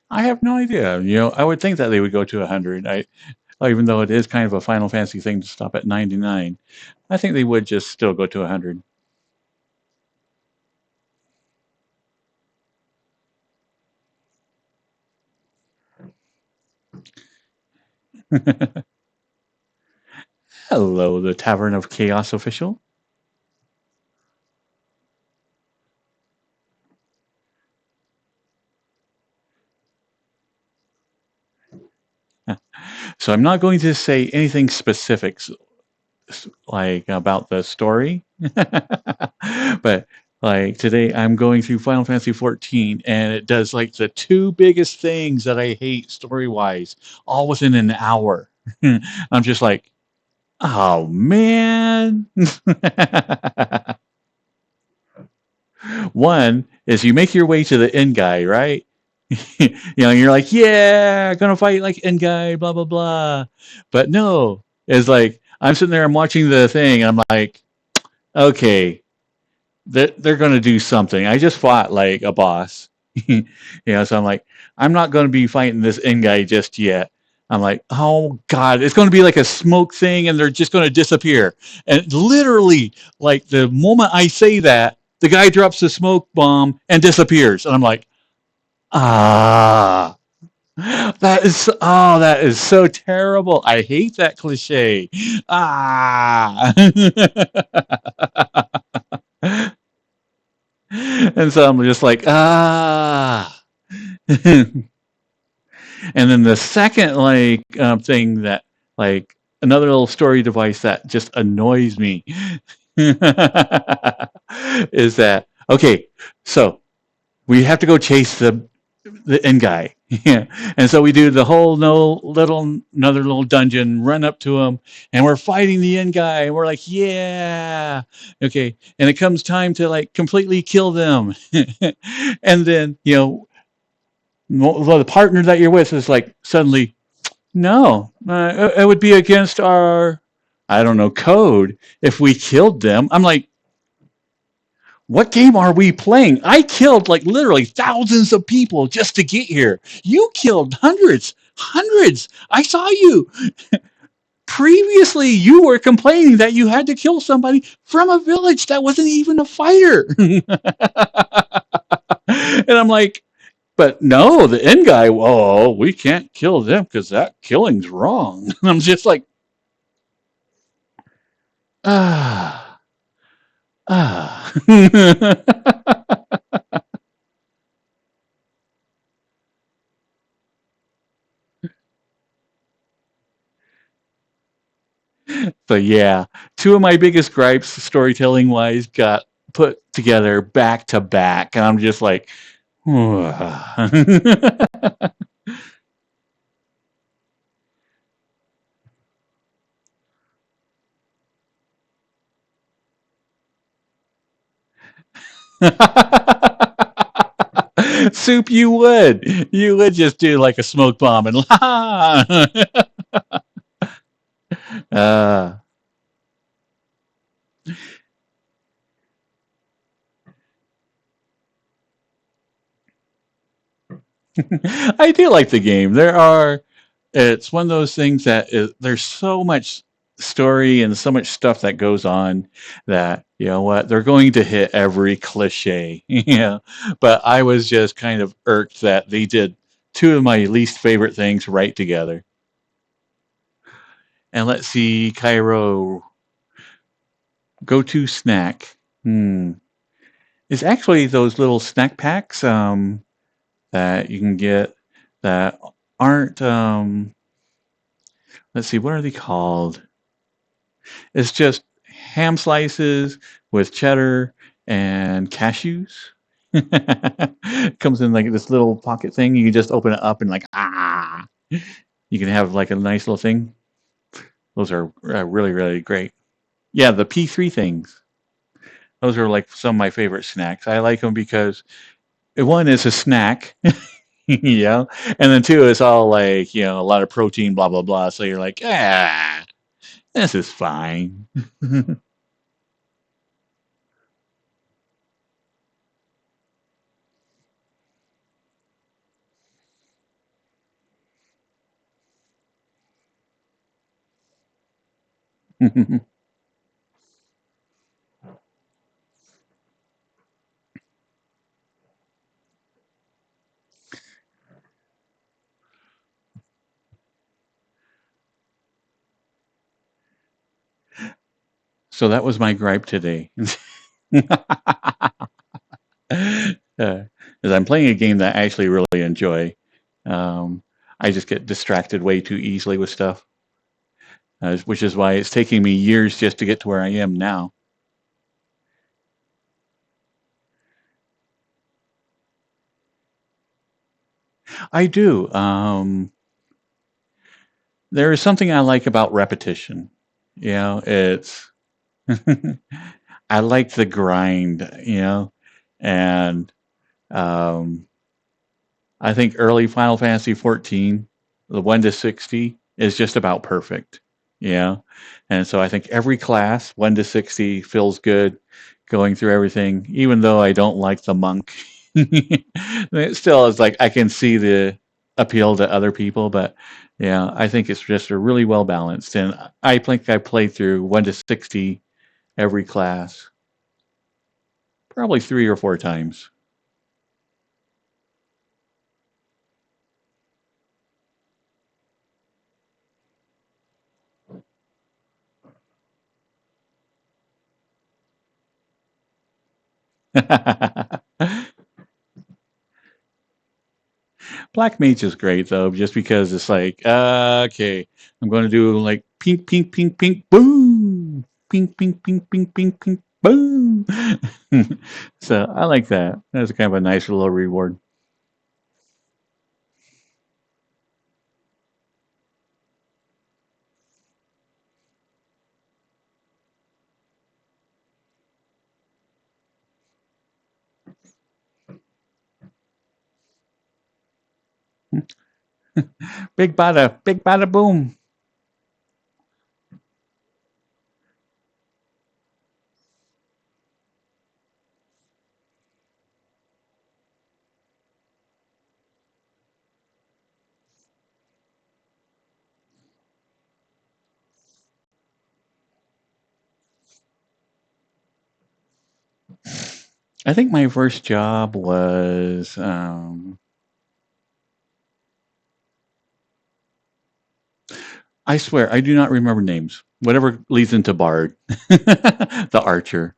I have no idea. I would think that they would go to 100. Even though it is kind of a Final Fantasy thing to stop at 99, I think they would just still go to 100. Hello, the Tavern of Chaos official. So I'm not going to say anything specifics like about the story, but like today I'm going through Final Fantasy 14 and it does like the two biggest things that I hate story wise all within an hour. I'm just like, oh man. One is you make your way to the end guy, right? You're like, yeah, gonna fight like end guy, blah blah blah. But no, it's like I'm sitting there, I'm watching the thing, and I'm like, okay, they're gonna do something. I just fought like a boss, so I'm like, I'm not gonna be fighting this end guy just yet. I'm like, oh god, it's gonna be like a smoke thing, and they're just gonna disappear. And literally, like the moment I say that, the guy drops the smoke bomb and disappears, and I'm like, ah. That is so terrible. I hate that cliche. Ah. And so I'm just like, ah. And then the second thing that like another little story device that just annoys me is that okay, so we have to go chase the end guy. Yeah. And so we do the whole another little dungeon, run up to him, and we're fighting the end guy, and we're like, yeah. Okay. And it comes time to like completely kill them. And then, the partner that you're with is like suddenly, no, it would be against our, I don't know, code if we killed them. I'm like, what game are we playing? I killed like literally thousands of people just to get here. You killed hundreds, hundreds. I saw you. Previously, you were complaining that you had to kill somebody from a village that wasn't even a fighter. And I'm like, but no, the end guy, oh, we can't kill them because that killing's wrong. And I'm just like, ah, ah. So yeah, two of my biggest gripes, storytelling wise, got put together back to back, and I'm just like, Soup, you would. You would just do like a smoke bomb and uh, I do like the game. It's one of those things that there's so much story and so much stuff that goes on that, you know what, they're going to hit every cliche, you know. But I was just kind of irked that they did two of my least favorite things right together. And let's see, Cairo, go-to snack. Hmm. It's actually those little snack packs that you can get that aren't, let's see, what are they called? It's just ham slices with cheddar and cashews. It comes in like this little pocket thing. You can just open it up and like, you can have like a nice little thing. Those are really, really great. Yeah, the P3 things. Those are like some of my favorite snacks. I like them because one is a snack, you know, and then two is all like, you know, a lot of protein, blah, blah, blah. So you're like, this is fine. So that was my gripe today. As I'm playing a game that I actually really enjoy, um, I just get distracted way too easily with stuff, which is why it's taking me years just to get to where I am now. I do. There is something I like about repetition. You know, it's I like the grind. You know, and um, I think early Final Fantasy 14, the 1 to 60, is just about perfect. You know? And so I think every class, 1 to 60, feels good going through everything, even though I don't like the monk. It still is like I can see the appeal to other people, but yeah, I think it's just a really well balanced. And I think I played through 1 to 60 every class, probably 3 or 4 times. Black Mage is great though, just because it's like, okay, I'm going to do like pink, pink, pink, pink, boom, pink, pink, pink, pink, pink, pink, boom. So I like that. That's kind of a nice little reward. Big bada boom. I think my first job was, I swear, I do not remember names. Whatever leads into Bard, the archer.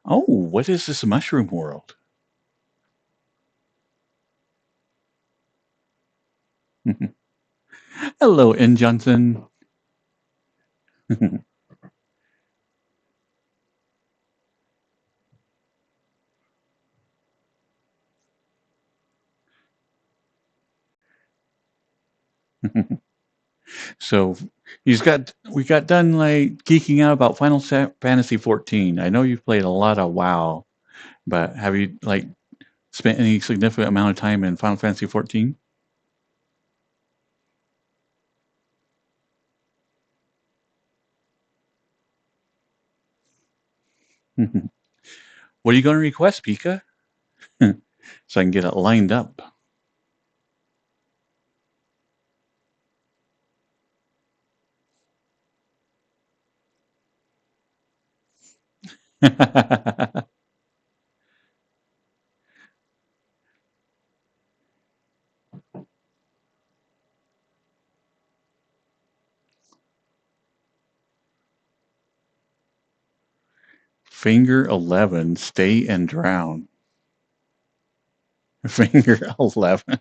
Oh, what is this mushroom world? Hello, N. Johnson. So we got done like geeking out about Final Fantasy 14. I know you've played a lot of WoW, but have you like spent any significant amount of time in Final Fantasy 14? What are you going to request, Pika? So I can get it lined up. Finger 11, stay and drown. Finger 11.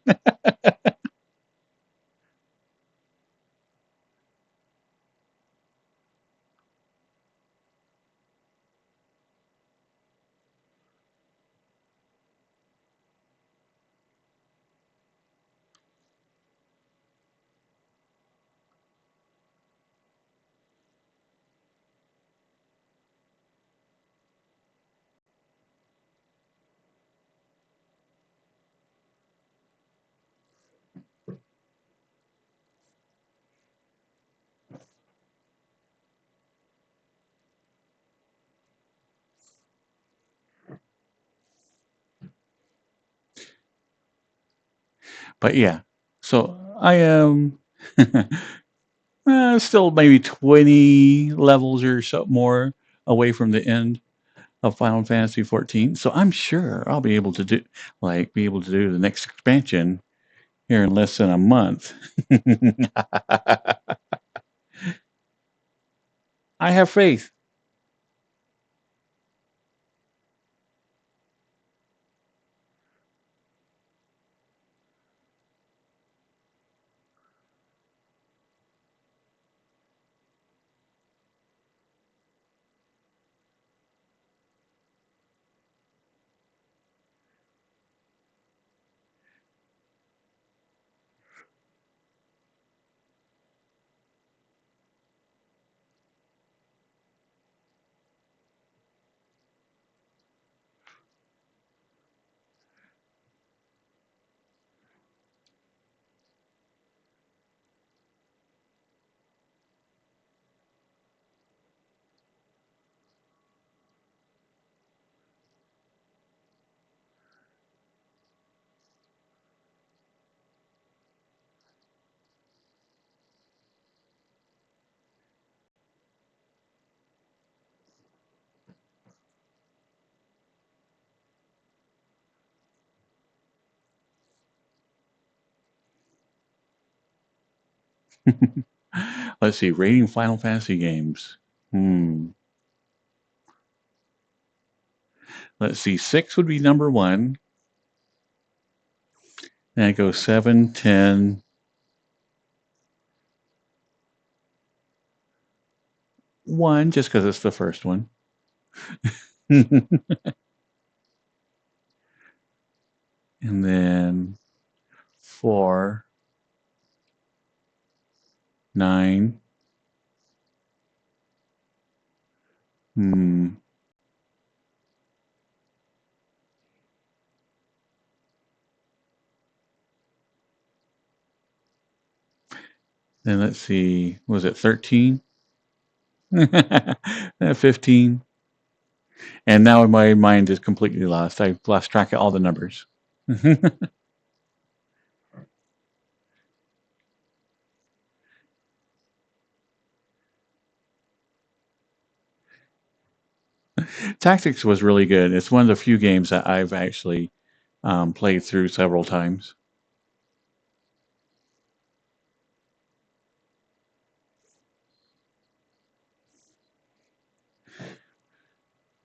But yeah, so I am still maybe 20 levels or so more away from the end of Final Fantasy 14. So I'm sure I'll be able to do the next expansion here in less than a month. I have faith. Let's see, rating Final Fantasy games. Hmm. Let's see, 6 would be number 1. Then I go 7, 10, 1, just because it's the first one. And then 4, 9. Hmm. Then let's see, was it 13? 15. And now my mind is completely lost. I've lost track of all the numbers. Tactics was really good. It's one of the few games that I've actually played through several times.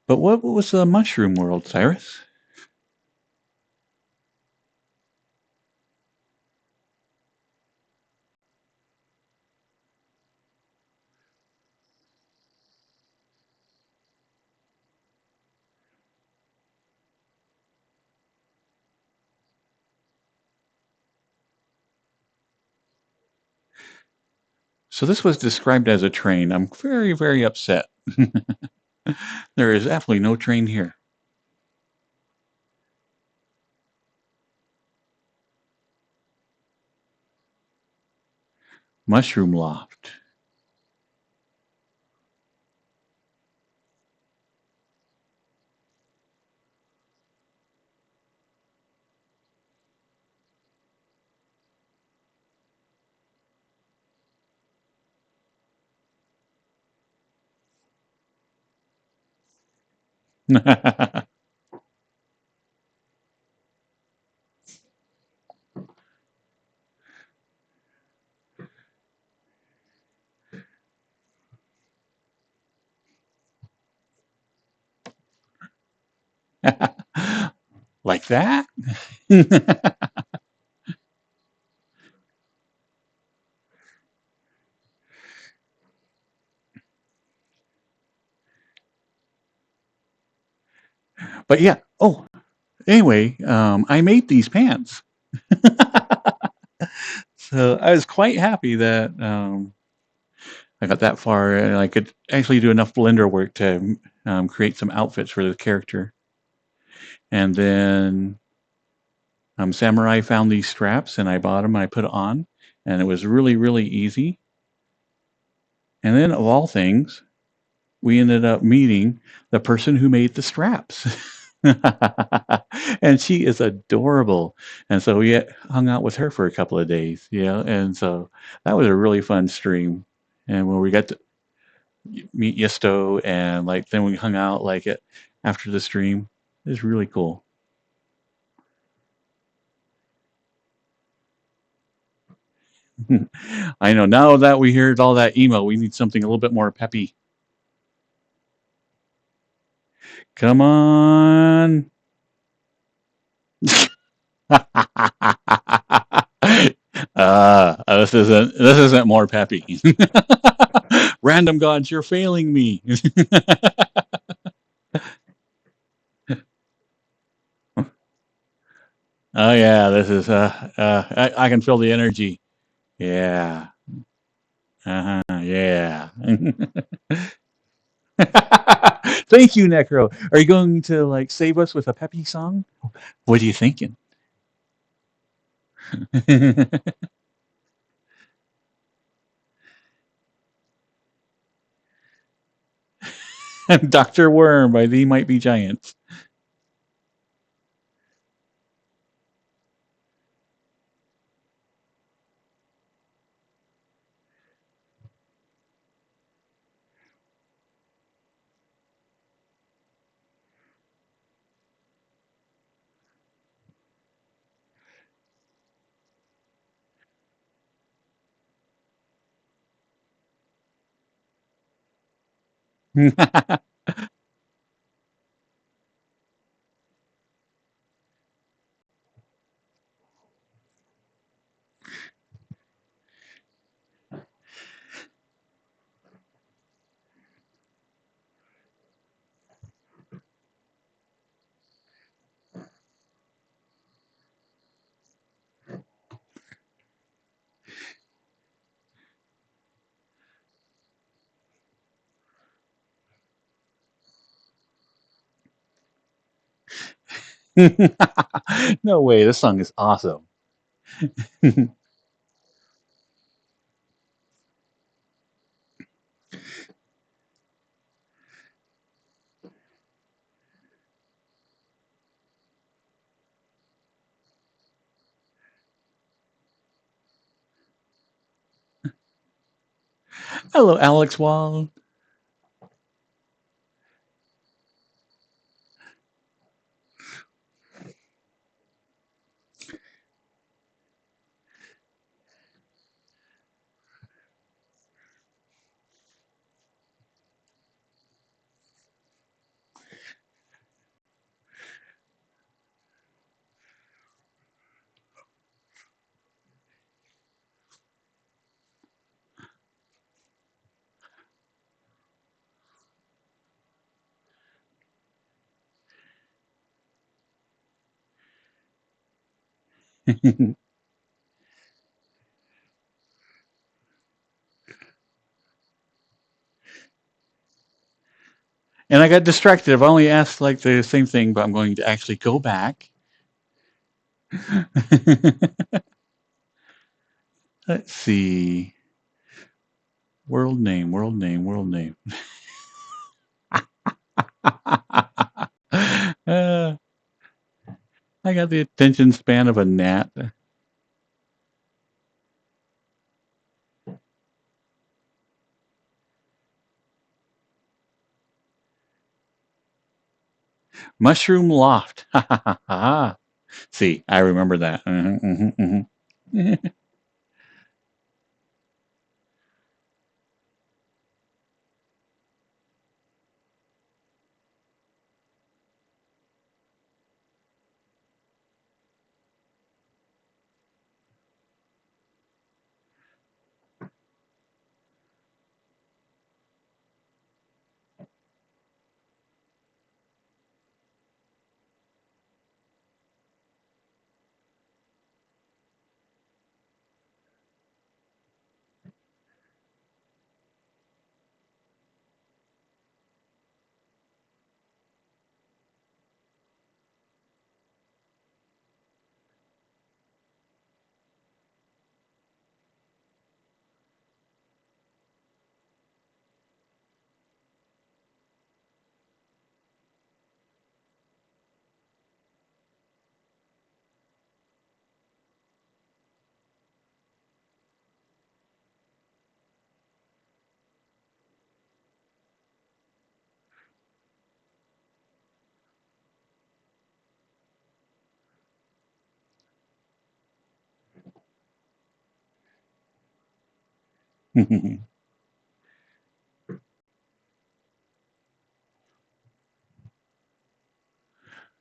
But what was the Mushroom World, Cyrus? So this was described as a train. I'm very, very upset. There is absolutely no train here. Mushroom Loft. Like that? But yeah. Oh, anyway, I made these pants. So I was quite happy that I got that far and I could actually do enough Blender work to create some outfits for the character. And then Samurai found these straps and I bought them. I put it on, and it was really, really easy. And then, of all things, we ended up meeting the person who made the straps. And she is adorable. And so we hung out with her for a couple of days, yeah. And so that was a really fun stream. And when we got to meet Yesto and like then we hung out like it after the stream, it was really cool. I know now that we heard all that emo, we need something a little bit more peppy. Come on. This isn't more peppy. Random gods, you're failing me. Oh yeah, this is I can feel the energy. Yeah. Uh-huh. Yeah. Thank you, Necro. Are you going to like save us with a peppy song? What are you thinking? Dr. Worm by Thee Might Be Giants. No way, this song is awesome. Hello, Alex Wall. And I got distracted. I've only asked like the same thing, but I'm going to actually go back. Let's see. World name, world name, world name. I got the attention span of a gnat. Mushroom Loft. See, I remember that.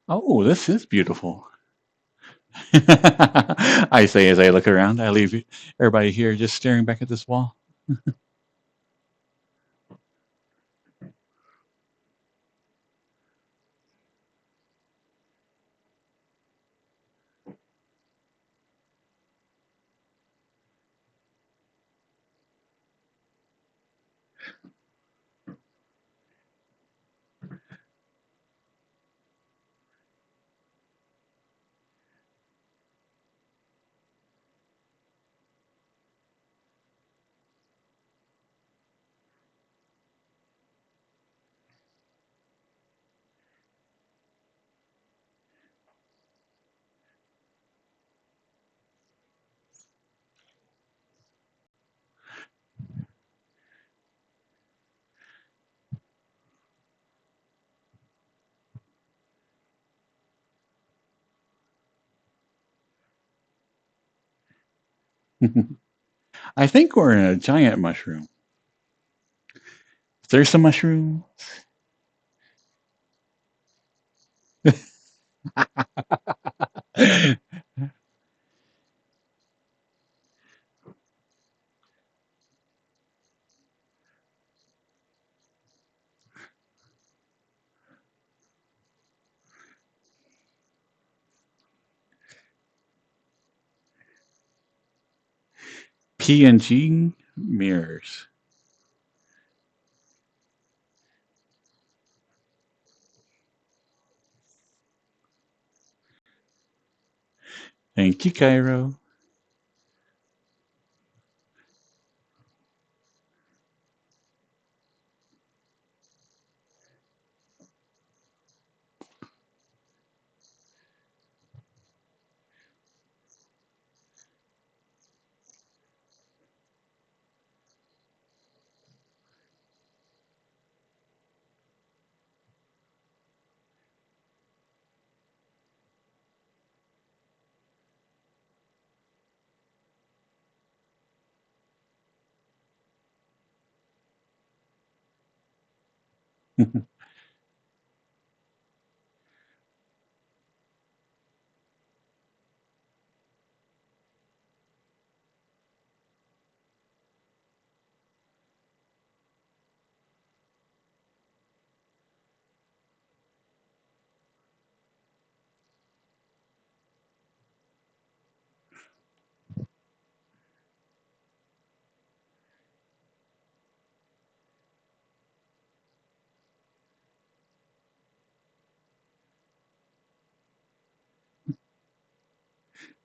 Oh, this is beautiful. I say as I look around, I leave everybody here just staring back at this wall. I think we're in a giant mushroom. There's some mushroom. PNG mirrors. Thank you, Cairo.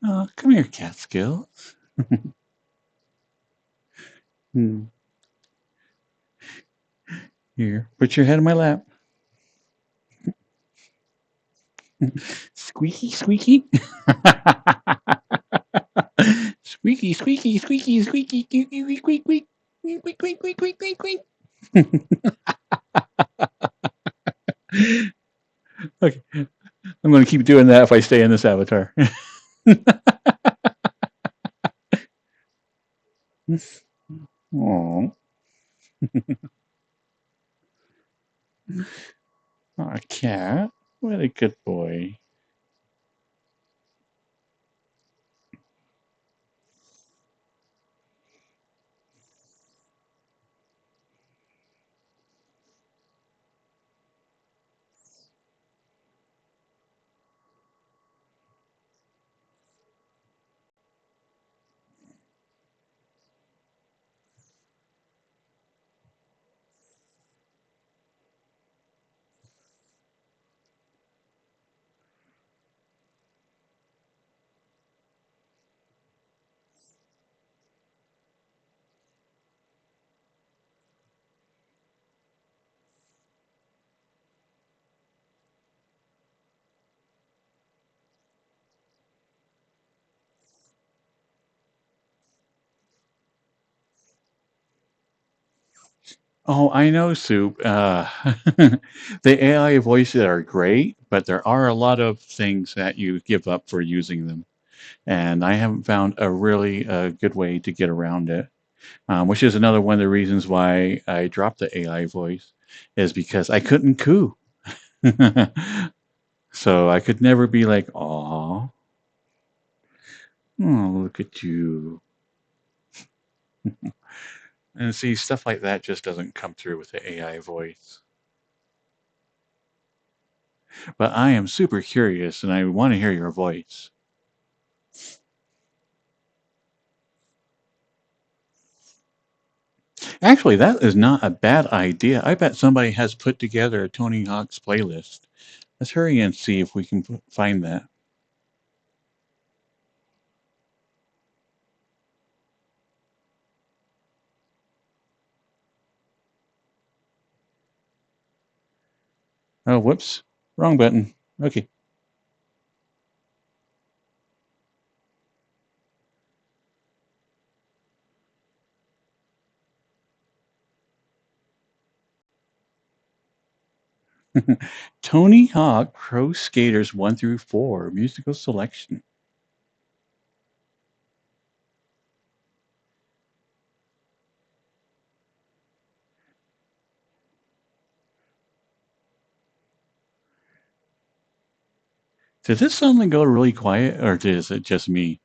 Oh, come here, Catskill. Hmm. Here, put your head in my lap. Squeaky, squeaky. Squeaky, squeaky, squeaky, squeaky, squeaky, squeaky, squeaky, squeaky, squeaky, squeaky, squeaky. Okay, I'm going to keep doing that if I stay in this avatar. Aww. Aw, cat. What a good boy. Oh, I know, Soup. The AI voices are great, but there are a lot of things that you give up for using them. And I haven't found a really good way to get around it, which is another one of the reasons why I dropped the AI voice, is because I couldn't coo. So I could never be like, "Aw, oh, look at you." And see, stuff like that just doesn't come through with the AI voice. But I am super curious and I want to hear your voice. Actually, that is not a bad idea. I bet somebody has put together a Tony Hawk's playlist. Let's hurry and see if we can find that. Oh, whoops. Wrong button. Okay. Tony Hawk Pro Skaters 1 through 4 musical selection. Did this suddenly go really quiet or is it just me?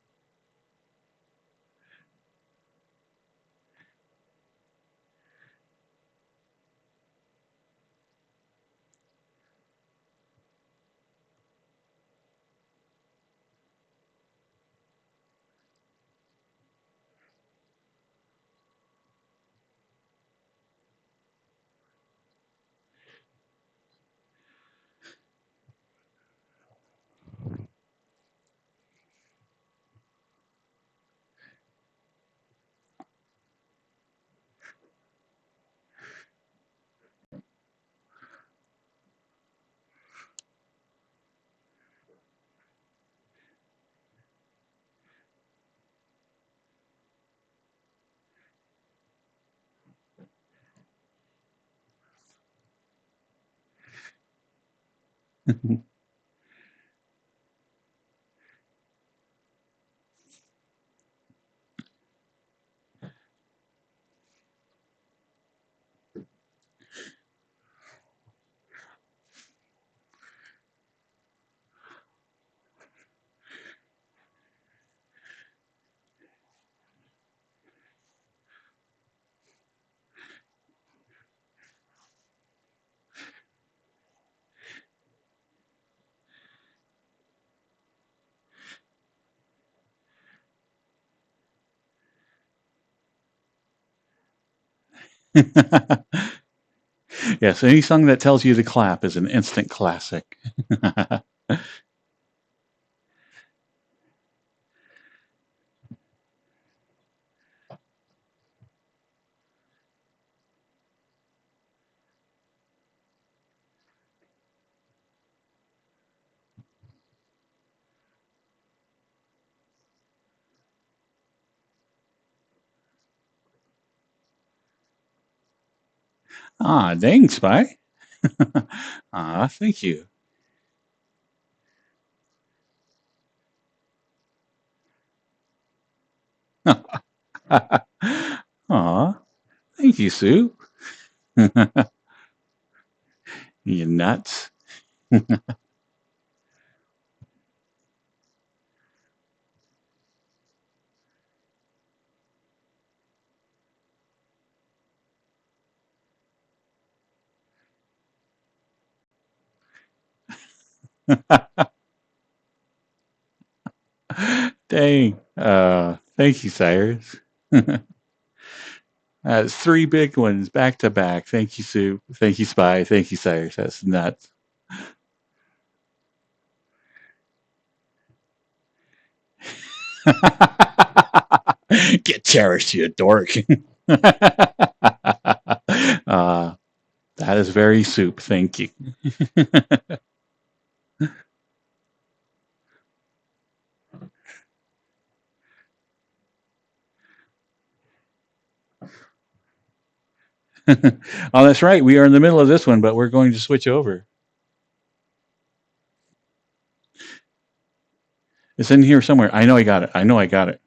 Yes, any song that tells you to clap is an instant classic. Ah, dang, Spy. Ah, thank you. Aw, thank you, Sue. You nuts. Dang. Thank you, Cyrus. That's three big ones back to back. Thank you, Sue. Thank you, Spy. Thank you, Cyrus. That's nuts. Get cherished, you dork. uh, that is very soup. Thank you. Oh, that's right. We are in the middle of this one, but we're going to switch over. It's in here somewhere. I know I got it. I know I got it.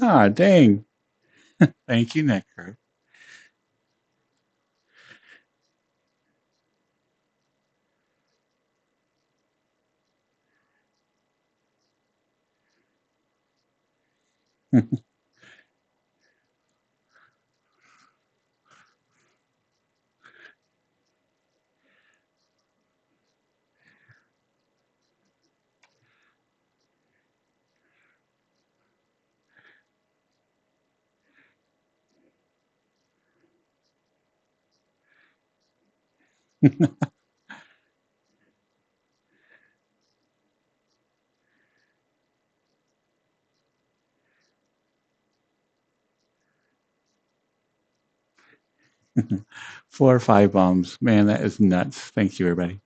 Ah, dang. Thank you, Necro. 4 or 5 bombs. Man, that is nuts. Thank you, everybody.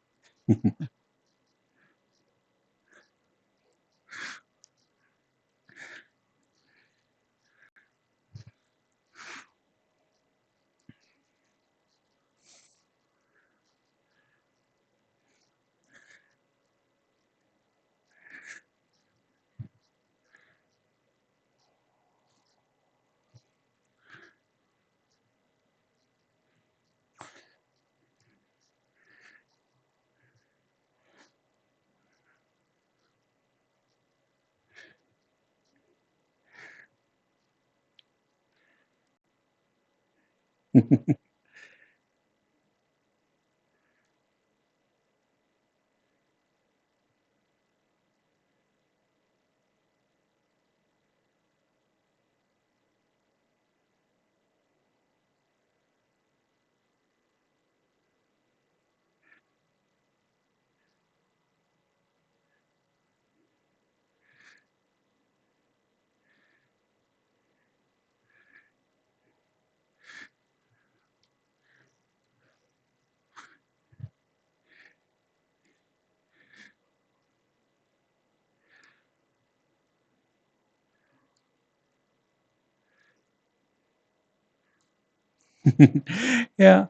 Yeah,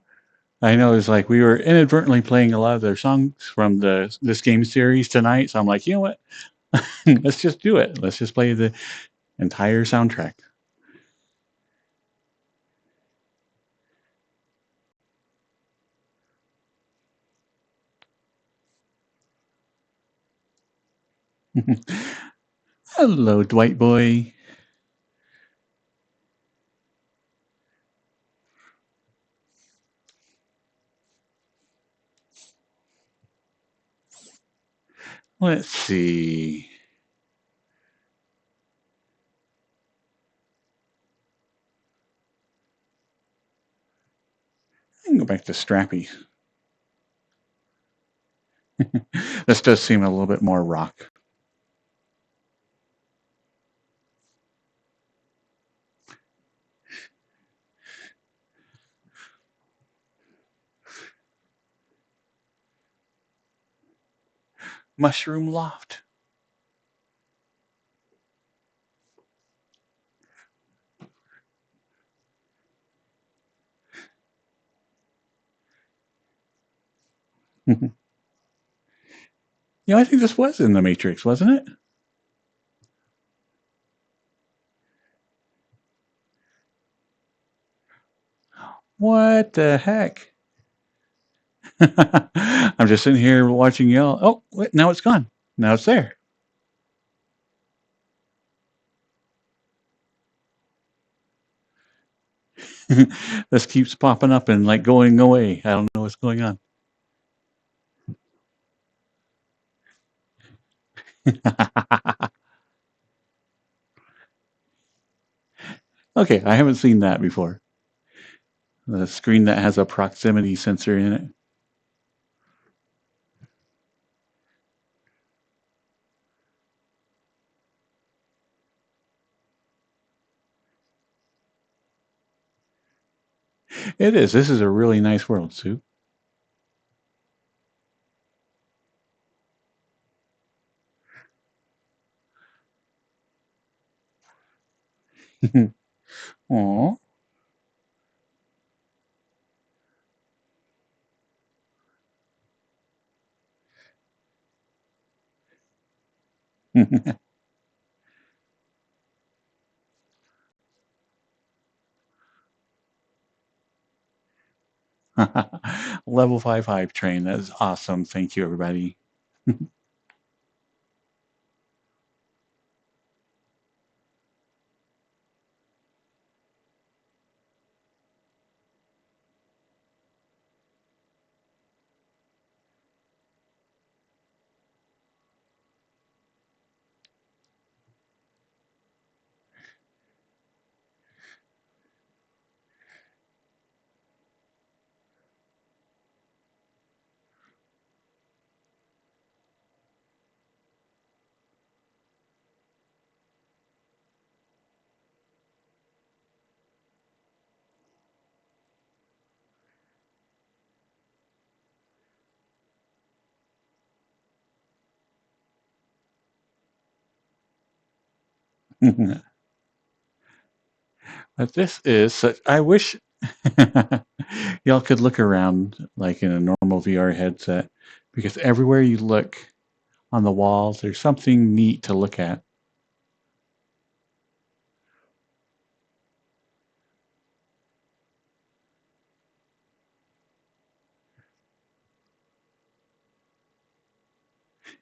I know. It's like we were inadvertently playing a lot of their songs from this game series tonight. So I'm like, you know what? Let's just do it. Let's just play the entire soundtrack. Hello, Dwight boy. Let's see. I can go back to Strappy. This does seem a little bit more rock. Mushroom Loft. I think this was in the Matrix, wasn't it? What the heck? I'm just sitting here watching y'all. Oh, wait, now it's gone. Now it's there. This keeps popping up and like going away. I don't know what's going on. Okay, I haven't seen that before. The screen that has a proximity sensor in it. It is. This is a really nice world, Sue. Aw. Level 5 hype train. That is awesome. Thank you, everybody. But this is such. I wish y'all could look around like in a normal VR headset because everywhere you look on the walls, there's something neat to look at.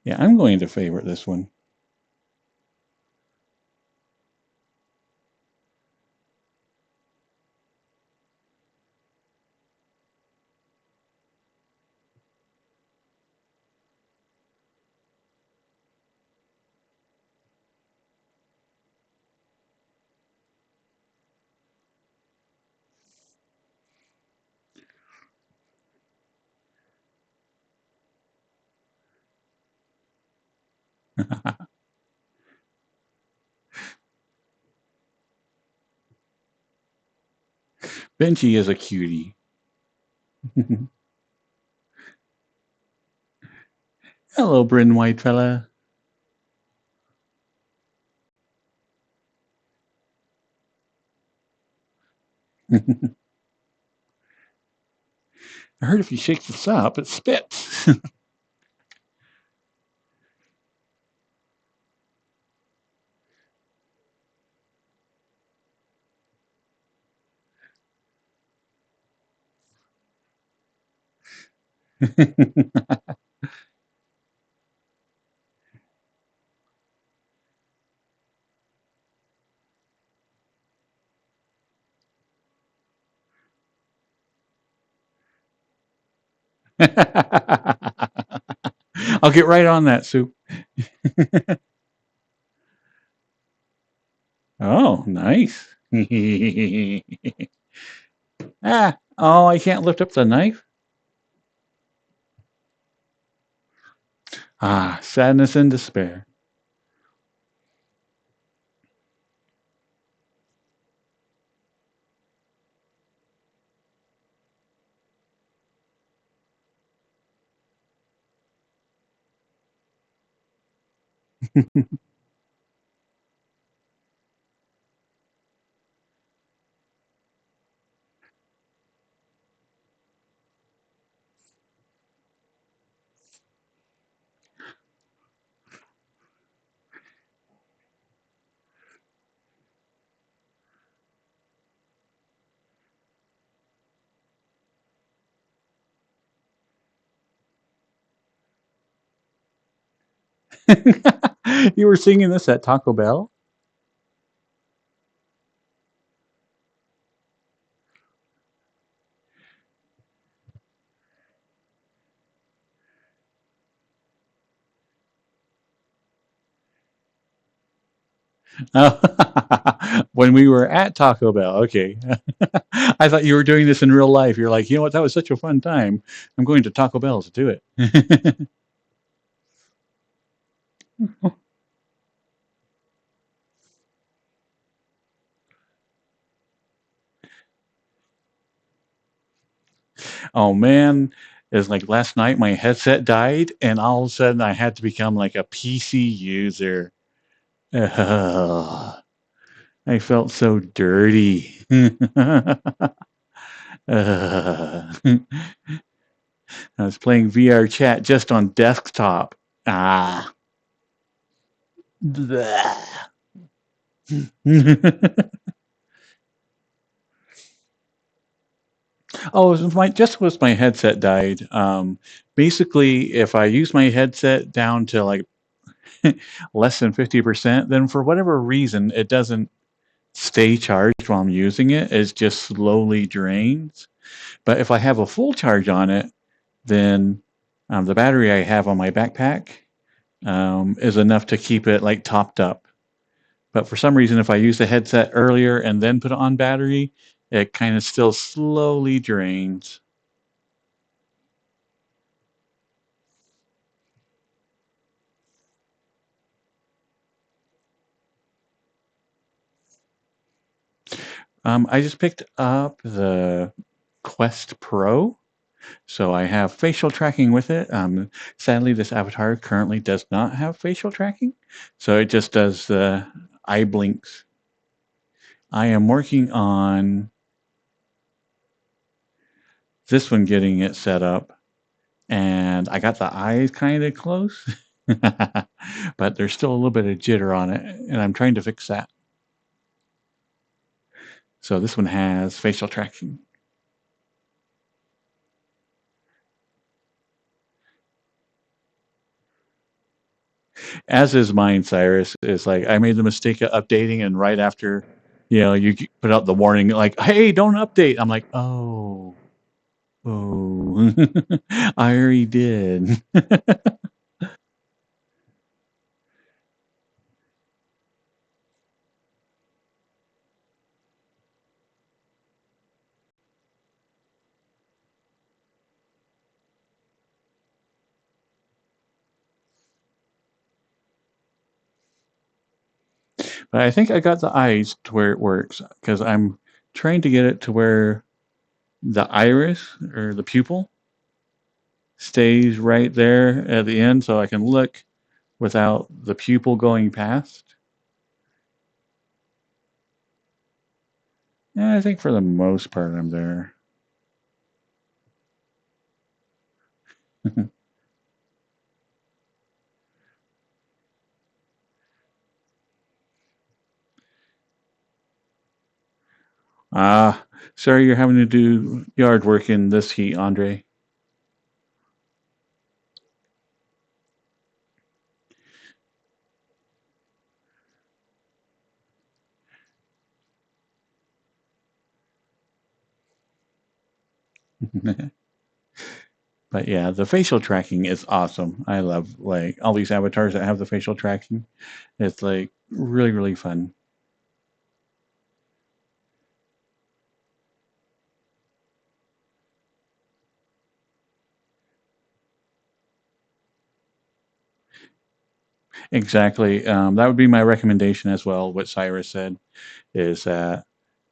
Yeah, I'm going to favorite this one. Benji is a cutie. Hello, Bryn White fella. I heard if you shake this up, it spits. I'll get right on that, Sue. Oh, nice. Oh, I can't lift up the knife. Ah, sadness and despair. You were singing this at Taco Bell? Oh, when we were at Taco Bell. Okay. I thought you were doing this in real life. You're like, you know what? That was such a fun time. I'm going to Taco Bell to do it. Oh man, it's like last night my headset died, and all of a sudden I had to become like a PC user. Ugh, I felt so dirty. Ugh. I was playing VRChat just on desktop. Ah. Bleh. Oh, it was my headset died. Basically, if I use my headset down to like less than 50%, then for whatever reason, it doesn't stay charged while I'm using it. It just slowly drains. But if I have a full charge on it, then the battery I have on my backpack is enough to keep it like topped up. But for some reason, if I use the headset earlier and then put it on battery, it kind of still slowly drains. I just picked up the Quest Pro, so I have facial tracking with it. Sadly, this avatar currently does not have facial tracking, so it just does the eye blinks. I am working on this one getting it set up, and I got the eyes kind of close, but there's still a little bit of jitter on it, and I'm trying to fix that. So this one has facial tracking. As is mine, Cyrus. Is like I made the mistake of updating, and right after, you put out the warning like, "Hey, don't update." I'm like, "Oh, oh, I already did." But I think I got the eyes to where it works because I'm trying to get it to where the iris or the pupil stays right there at the end so I can look without the pupil going past. Yeah, I think for the most part I'm there. Ah, sorry you're having to do yard work in this heat, Andre. But yeah, the facial tracking is awesome. I love like all these avatars that have the facial tracking. It's like really, really fun. Exactly. That would be my recommendation as well. What Cyrus said is that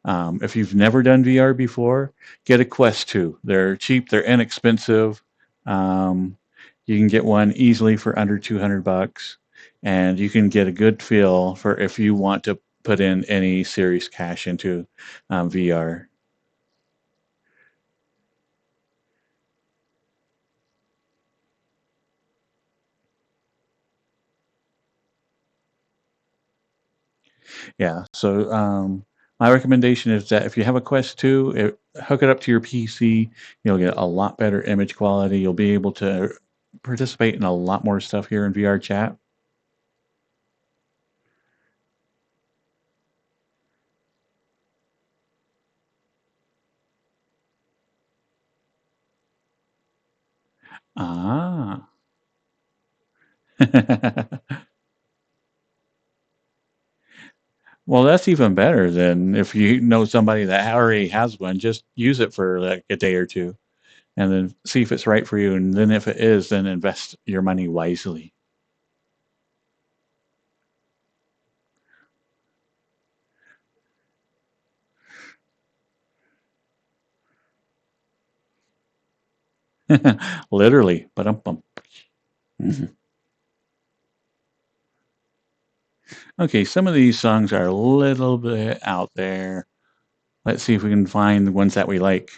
if you've never done VR before, get a Quest 2. They're cheap, they're inexpensive. Um, you can get one easily for under 200 bucks, and you can get a good feel for if you want to put in any serious cash into VR. Yeah. So my recommendation is that if you have a Quest 2, hook it up to your PC. You'll get a lot better image quality. You'll be able to participate in a lot more stuff here in VR chat. Ah. Well, that's even better than if you know somebody that already has one, just use it for like a day or two and then see if it's right for you. And then if it is, then invest your money wisely. Literally. But okay, some of these songs are a little bit out there. Let's see if we can find the ones that we like.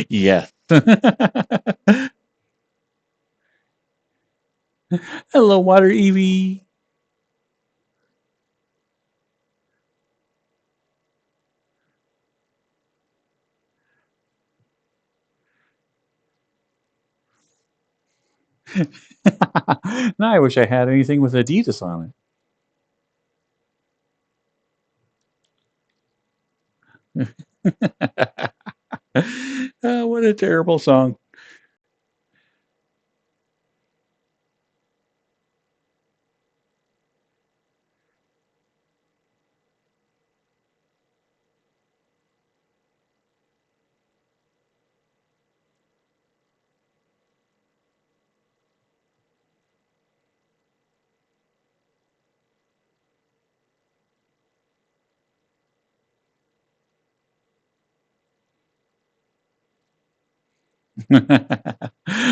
Yes. Hello, Water Evie. Now I wish I had anything with Adidas on it. What a terrible song.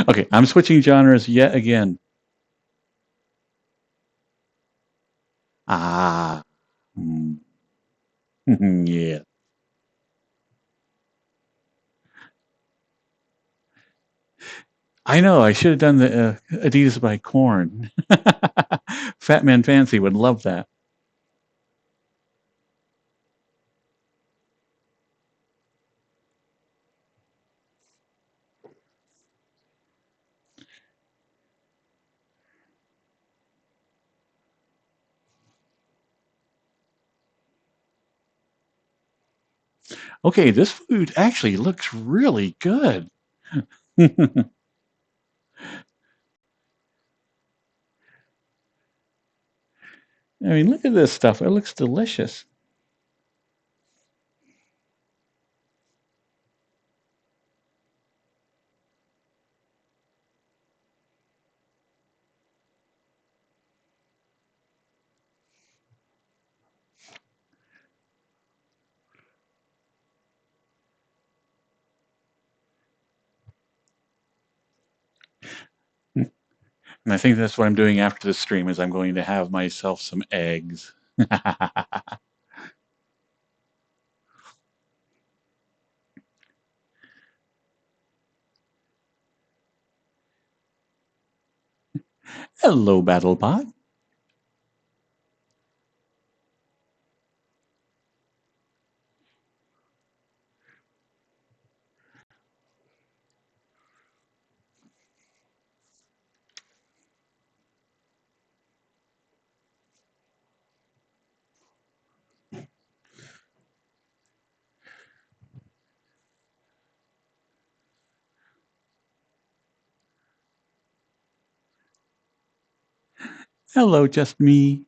Okay, I'm switching genres yet again. Ah, mm, yeah. I know. I should have done the Adidas by Corn. Fat Man Fancy would love that. Okay, this food actually looks really good. I mean, look at this stuff. It looks delicious. And I think that's what I'm doing after the stream is I'm going to have myself some eggs. Hello, BattleBot. Hello, just me.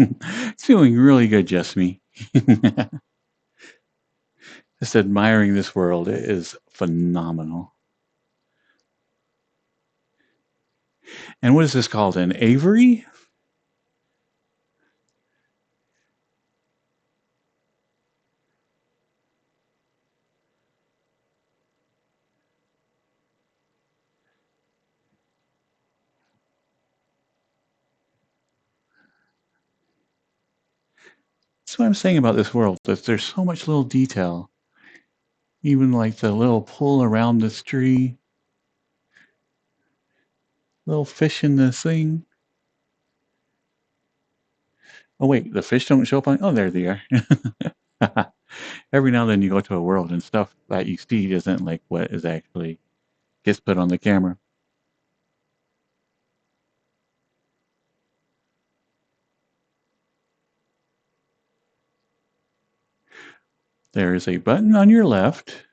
It's doing really good, just me. Just admiring this world is phenomenal. And what is this called? An aviary? That's what I'm saying about this world. That there's so much little detail. Even like the little pull around this tree, little fish in this thing. Oh wait, the fish don't show up on. Oh, there they are. Every now and then you go to a world and stuff that you see isn't like what is actually gets put on the camera. There is a button on your left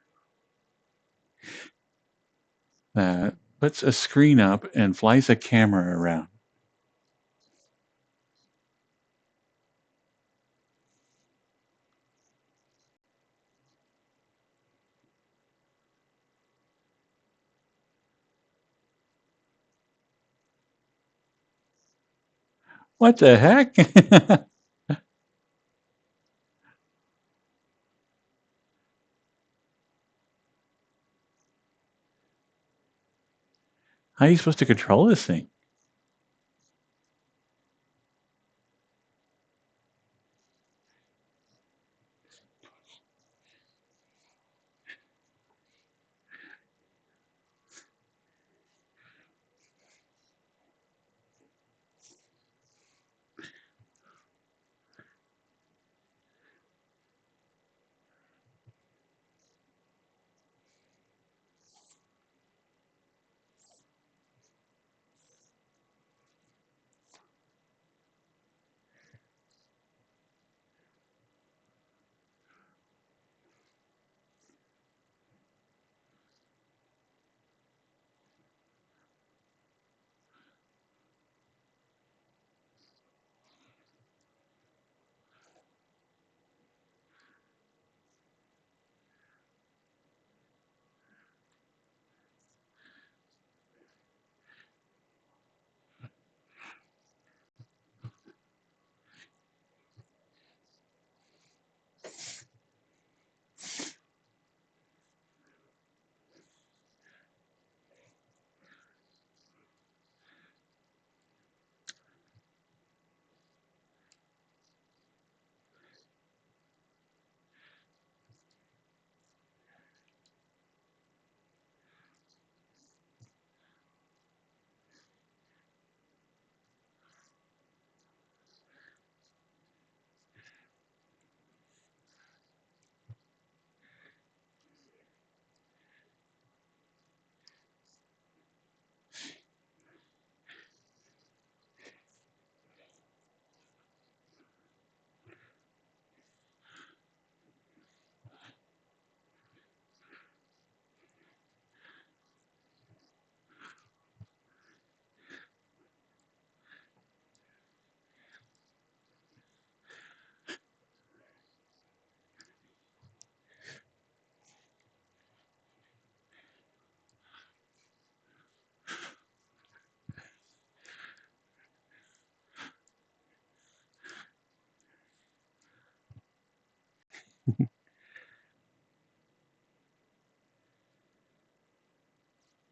that puts a screen up and flies a camera around. What the heck? How are you supposed to control this thing?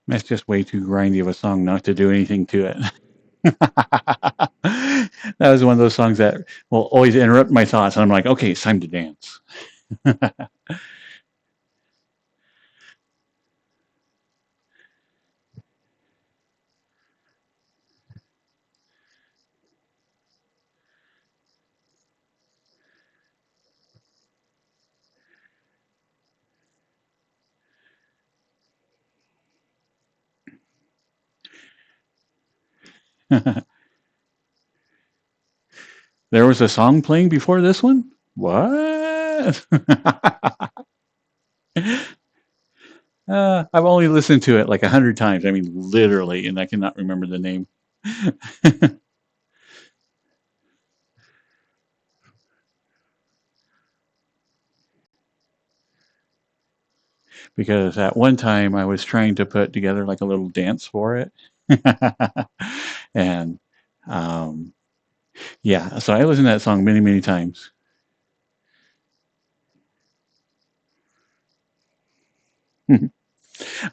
That's just way too grindy of a song not to do anything to it. That was one of those songs that will always interrupt my thoughts, and I'm like, okay, it's time to dance. There was a song playing before this one? What? I've only listened to it like 100 times. I mean, literally, and I cannot remember the name. Because at one time I was trying to put together like a little dance for it. And um, yeah, so I listened to that song many, many times.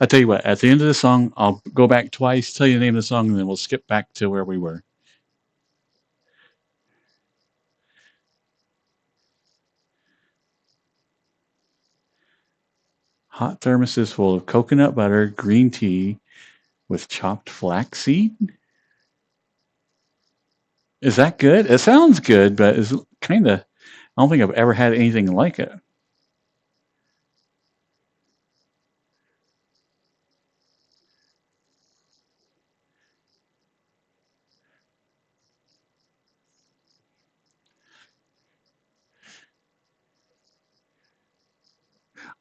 I'll tell you what, at the end of the song, I'll go back twice, tell you the name of the song, and then we'll skip back to where we were. Hot thermoses full of coconut butter, green tea with chopped flaxseed. Is that good? It sounds good, but it's kind of, I don't think I've ever had anything like it.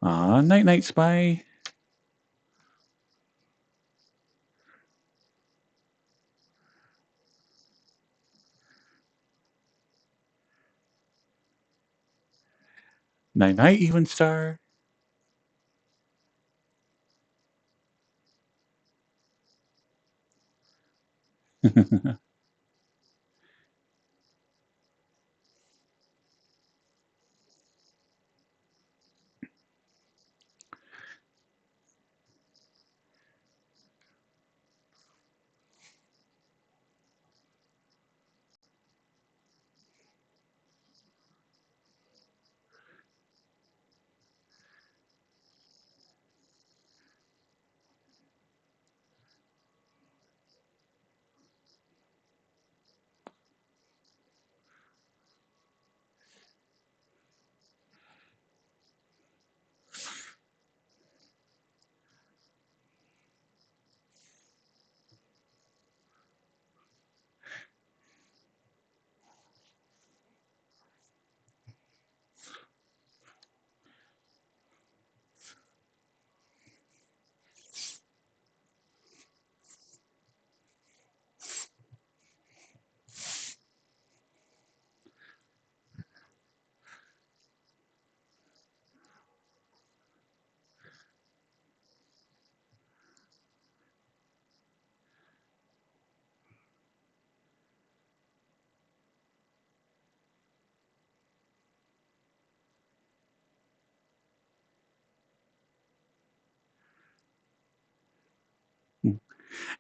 Night Night Spy. Night Night Even Star.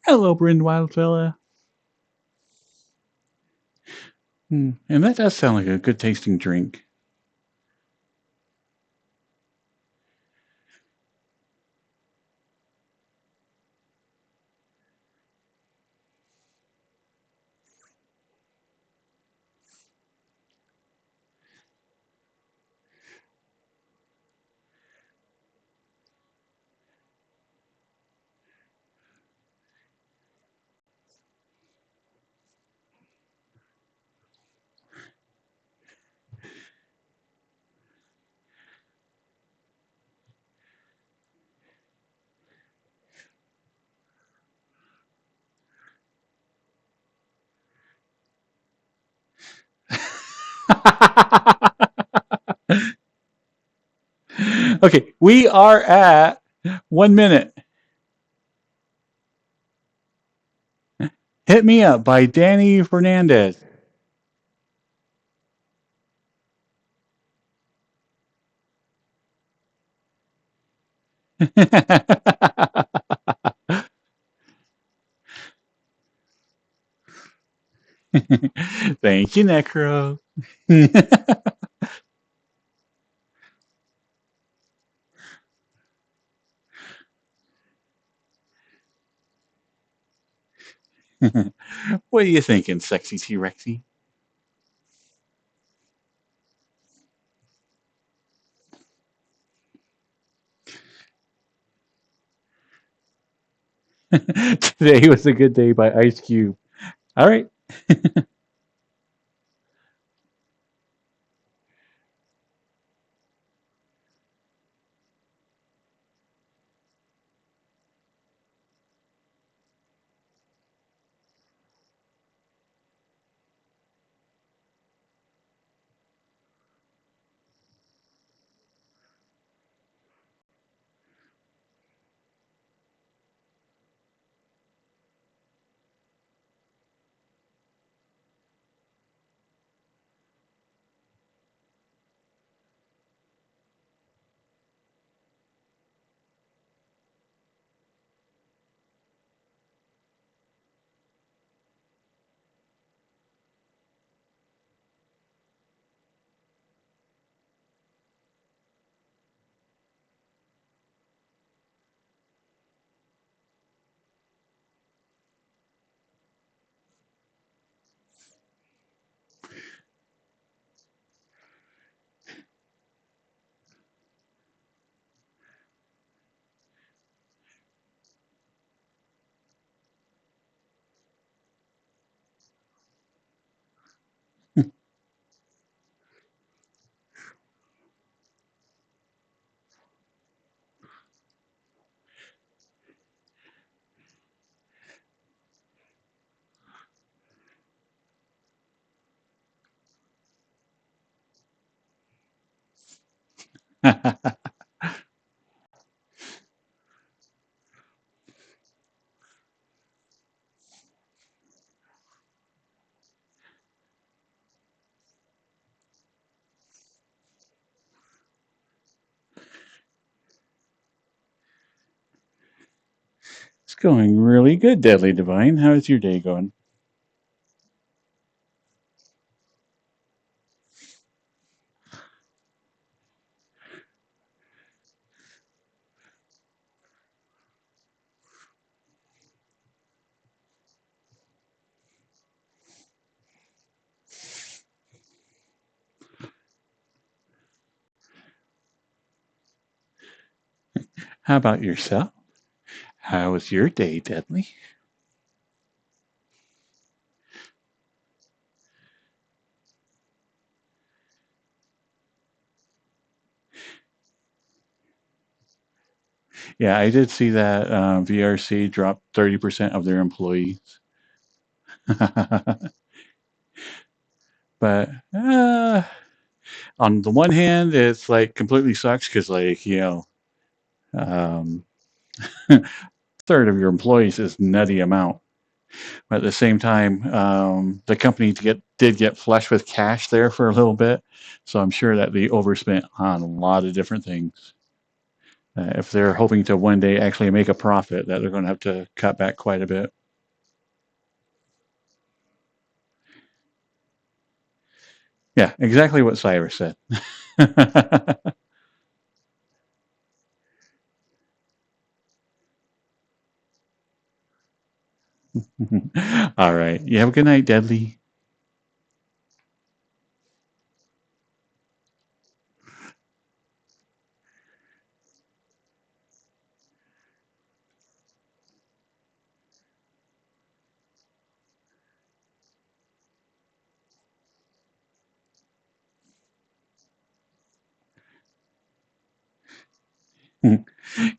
Hello, Bryn Wildfella. And that does sound like a good tasting drink. Okay, we are at 1 minute. Hit Me Up by Danny Fernandez. Thank you, Necro. What are you thinking, sexy T-Rexy? Today was a good day by Ice Cube. All right. It's going really good, Deadly Divine. How's your day going? How about yourself? How was your day, Deadly? Yeah, I did see that VRC dropped 30% of their employees. But on the one hand, it's like completely sucks because, like, um, third of your employees is nutty amount. But at the same time, the company did get flush with cash there for a little bit, so I'm sure that they overspent on a lot of different things. If they're hoping to one day actually make a profit, that they're going to have to cut back quite a bit. Yeah, exactly what Cyrus said. All right. You have a good night, Deadly.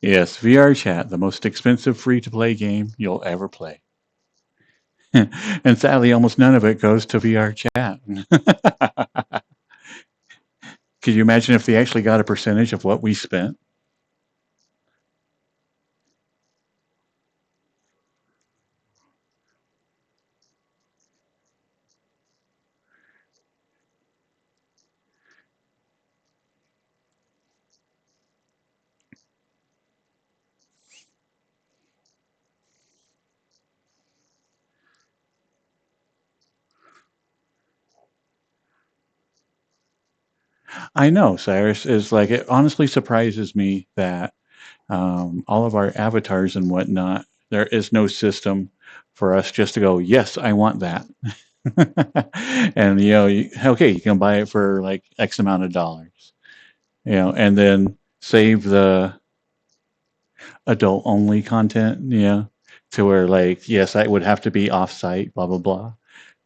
Yes, VR Chat, the most expensive free to play game you'll ever play. And sadly, almost none of it goes to VR Chat. Could you imagine if they actually got a percentage of what we spent? I know, Cyrus, is like it honestly surprises me that all of our avatars and whatnot, there is no system for us just to go, yes, I want that. And okay, you can buy it for like X amount of dollars, and then save the adult only content, to where like, yes, I would have to be off site, blah blah blah.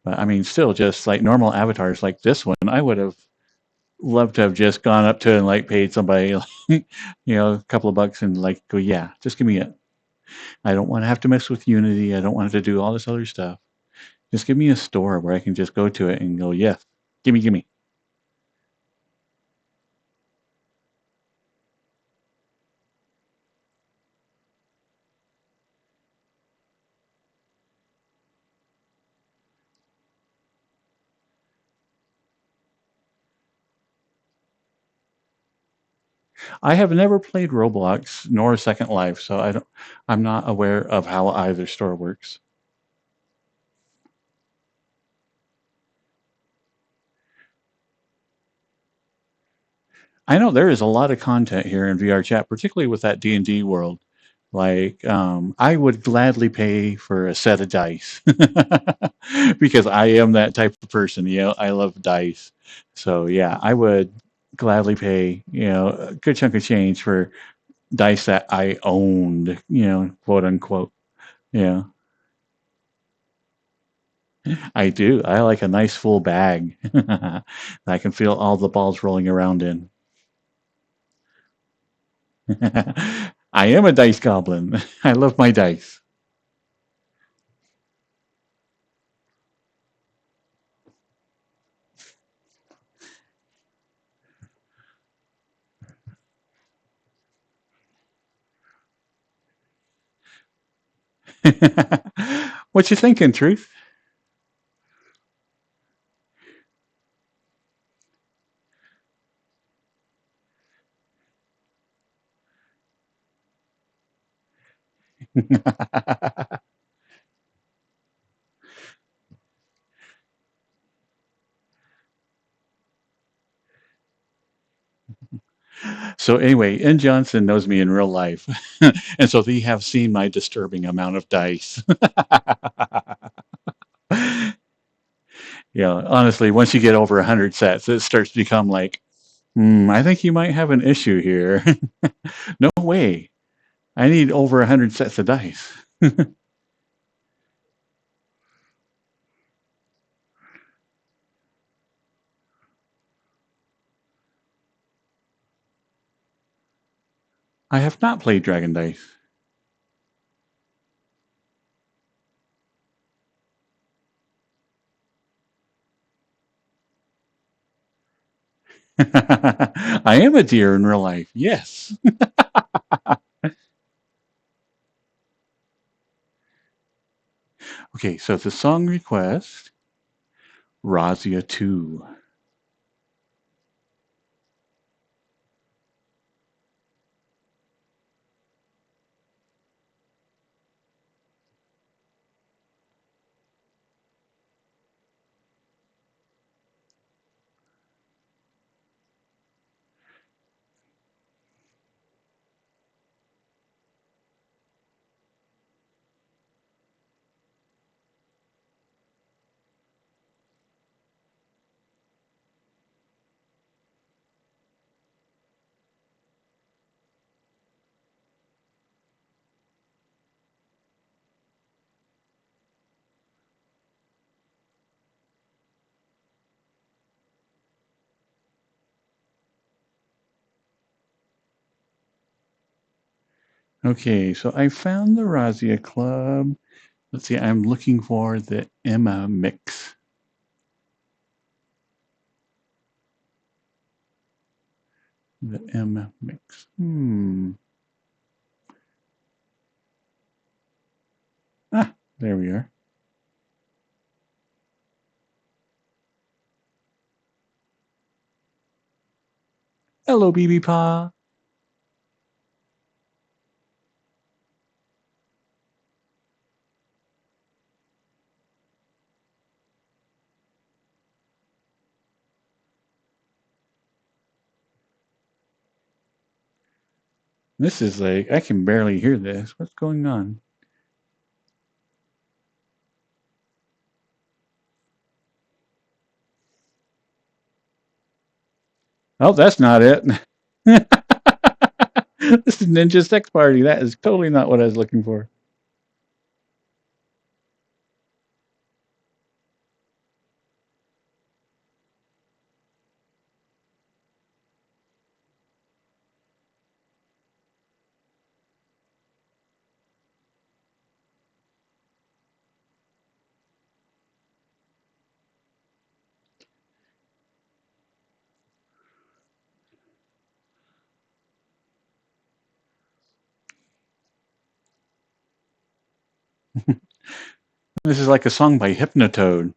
But I mean, still, just like normal avatars like this one, I would have loved to have just gone up to and like paid somebody, a couple of bucks and like go, yeah, just give me it. I don't want to have to mess with Unity. I don't want to do all this other stuff. Just give me a store where I can just go to it and go, yes, gimme, gimme. I have never played Roblox nor Second Life, so I'm not aware of how either store works. I know there is a lot of content here in VR chat, particularly with that D&D world. Like, I would gladly pay for a set of dice because I am that type of person. I love dice. So yeah, I would gladly pay, a good chunk of change for dice that I owned, quote unquote. Yeah, I do. I like a nice full bag that I can feel all the balls rolling around in. I am a dice goblin. I love my dice. What you thinking, Truth? So anyway, N. Johnson knows me in real life, and so they have seen my disturbing amount of dice. Honestly, once you get over 100 sets, it starts to become like, I think you might have an issue here. No way. I need over 100 sets of dice. I have not played Dragon Dice. I am a deer in real life. Yes. Okay, so the song request, Razia 2. Okay, so I found the Razia Club. Let's see, I'm looking for the Emma mix. The Emma mix. Ah, there we are. Hello, BB Pa. This is like, I can barely hear this. What's going on? Oh, that's not it. This is Ninja Sex Party. That is totally not what I was looking for. This is like a song by Hypnotoad.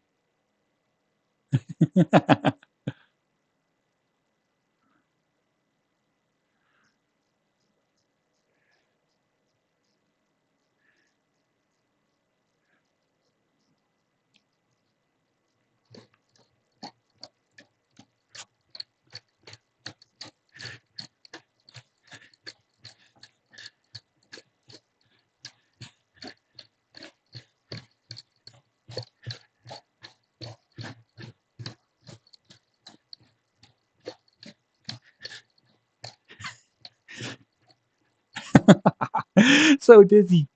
So dizzy.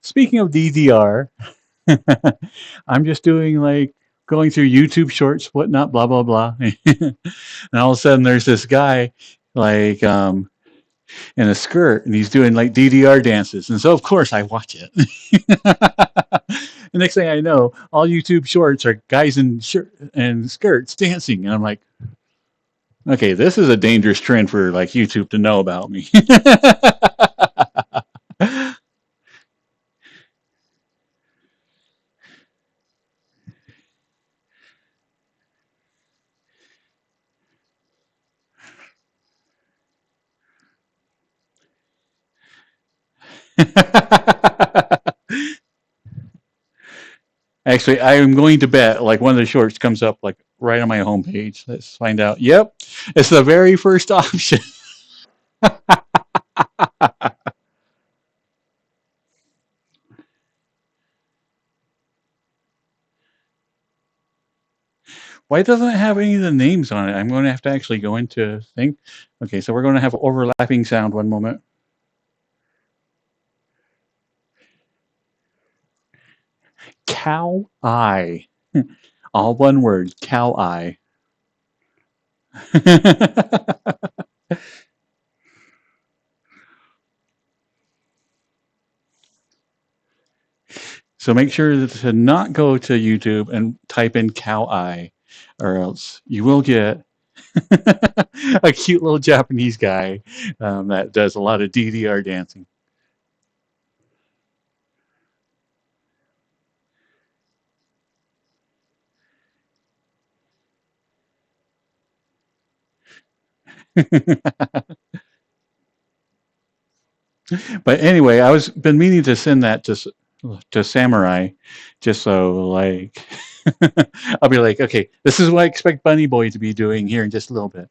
Speaking of DDR, I'm just doing like going through YouTube shorts, whatnot, blah blah blah, and all of a sudden there's this guy like in a skirt, and he's doing like DDR dances, and so of course I watch it. The next thing I know, all YouTube shorts are guys in shirt and skirts dancing, and I'm like, okay, this is a dangerous trend for like YouTube to know about me. Actually, I am going to bet like one of the shorts comes up like right on my homepage. Let's find out. Yep, it's the very first option. Why doesn't it have any of the names on it? I'm going to have to actually go into thing. Okay, so we're going to have overlapping sound. One moment. Cow eye. All one word. Cow eye. So make sure to not go to YouTube and type in cow eye, or else you will get a cute little Japanese guy that does a lot of DDR dancing. But anyway, I was been meaning to send that to Samurai, just so like I'll be like, okay, this is what I expect Bunny Boy to be doing here in just a little bit.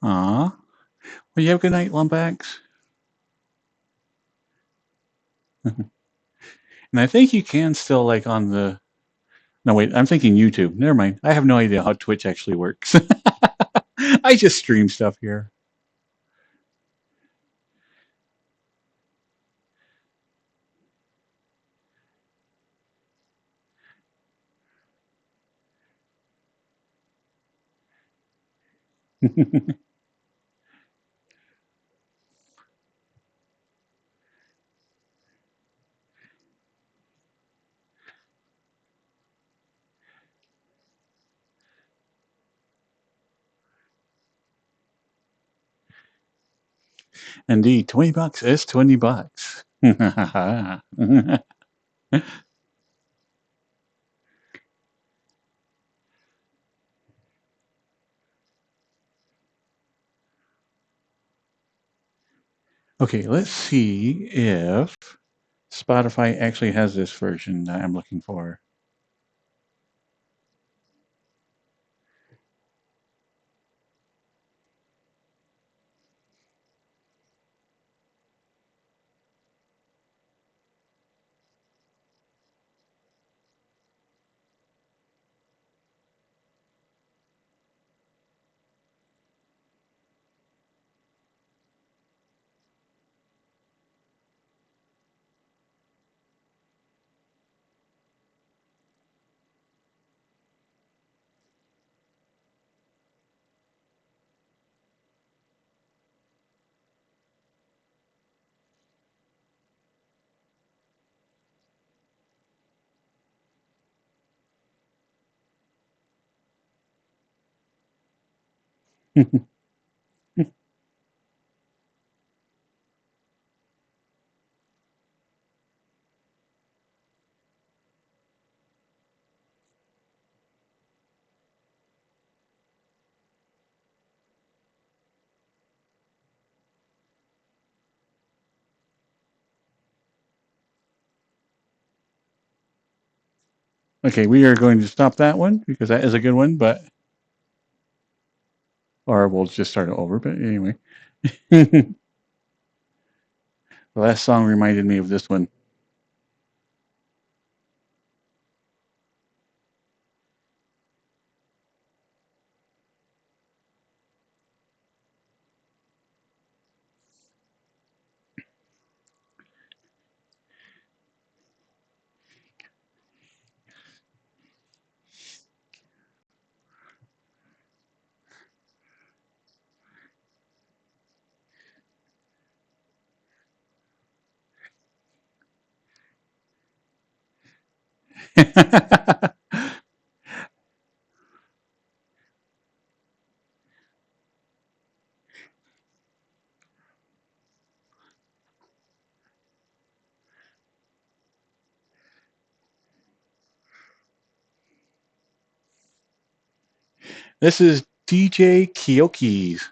Aw. Well, you have a good night, Lumbax. And I think you can still like on the. No, wait. I'm thinking YouTube. Never mind. I have no idea how Twitch actually works. I just stream stuff here. Indeed, $20 is $20. Okay, let's see if Spotify actually has this version that I'm looking for. Okay, we are going to stop that one because that is a good one, but or we'll just start it over. But anyway, the last song reminded me of this one. This is DJ Kyoki's.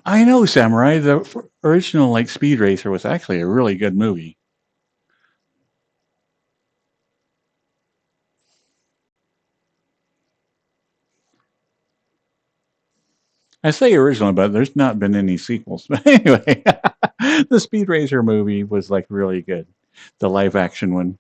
I know Samurai. The original like Speed Racer was actually a really good movie. I say original, but there's not been any sequels. But anyway, the Speed Racer movie was like really good. The live action one.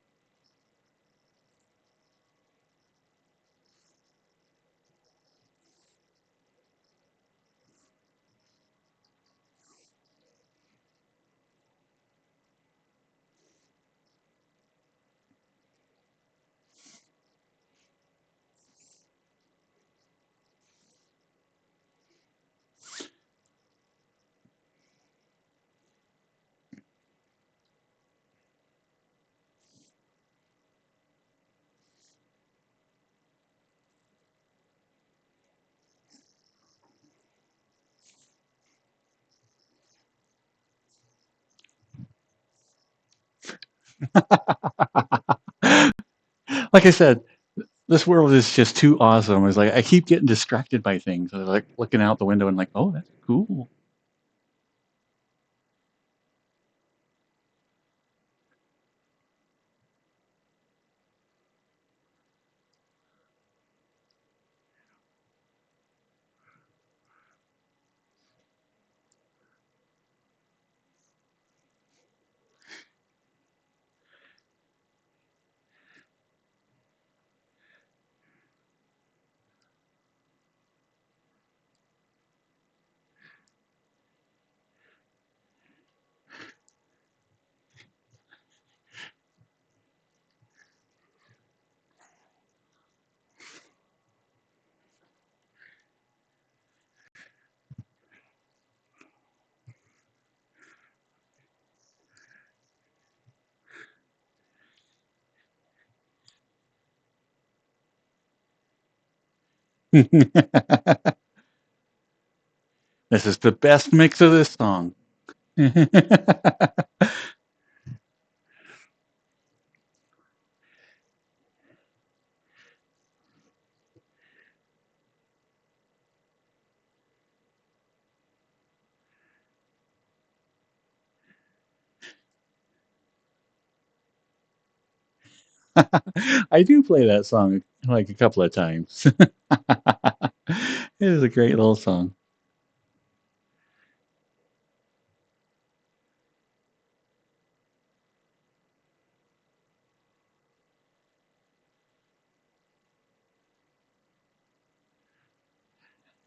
Like I said, this world is just too awesome. It's like I keep getting distracted by things. I like looking out the window and like, oh, that's cool. This is the best mix of this song. I do play that song like a couple of times. It is a great little song.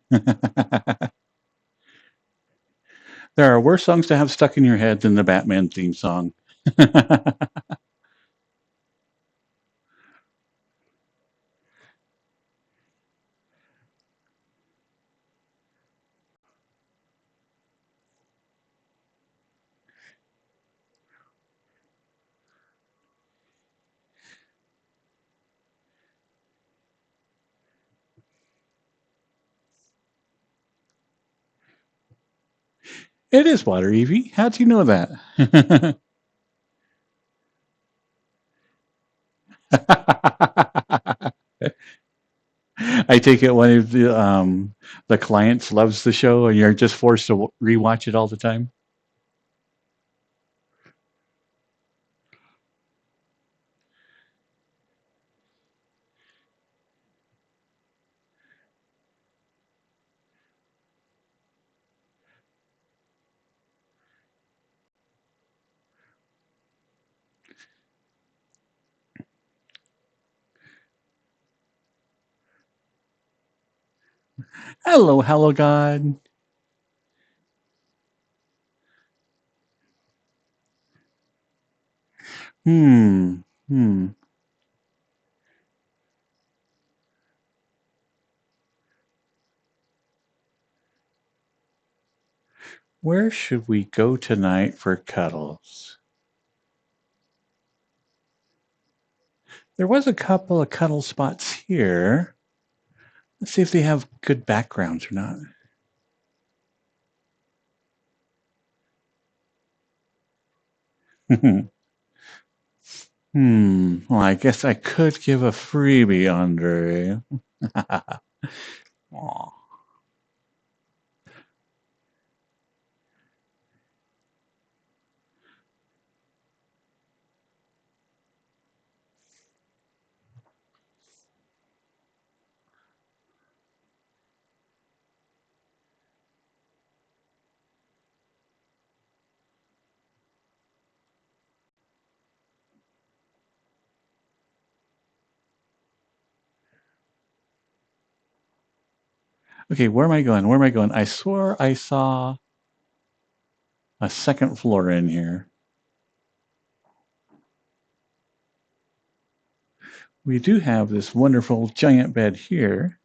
There are worse songs to have stuck in your head than the Batman theme song. It is water, Evie. How'd you know that? I take it one of the clients loves the show, and you're just forced to rewatch it all the time. Hello, hello, God. Hmm. Hmm. Where should we go tonight for cuddles? There was a couple of cuddle spots here. Let's see if they have good backgrounds or not. Well, I guess I could give a freebie, Andre. Aw. Okay, where am I going? Where am I going? I swore I saw a second floor in here. We do have this wonderful giant bed here.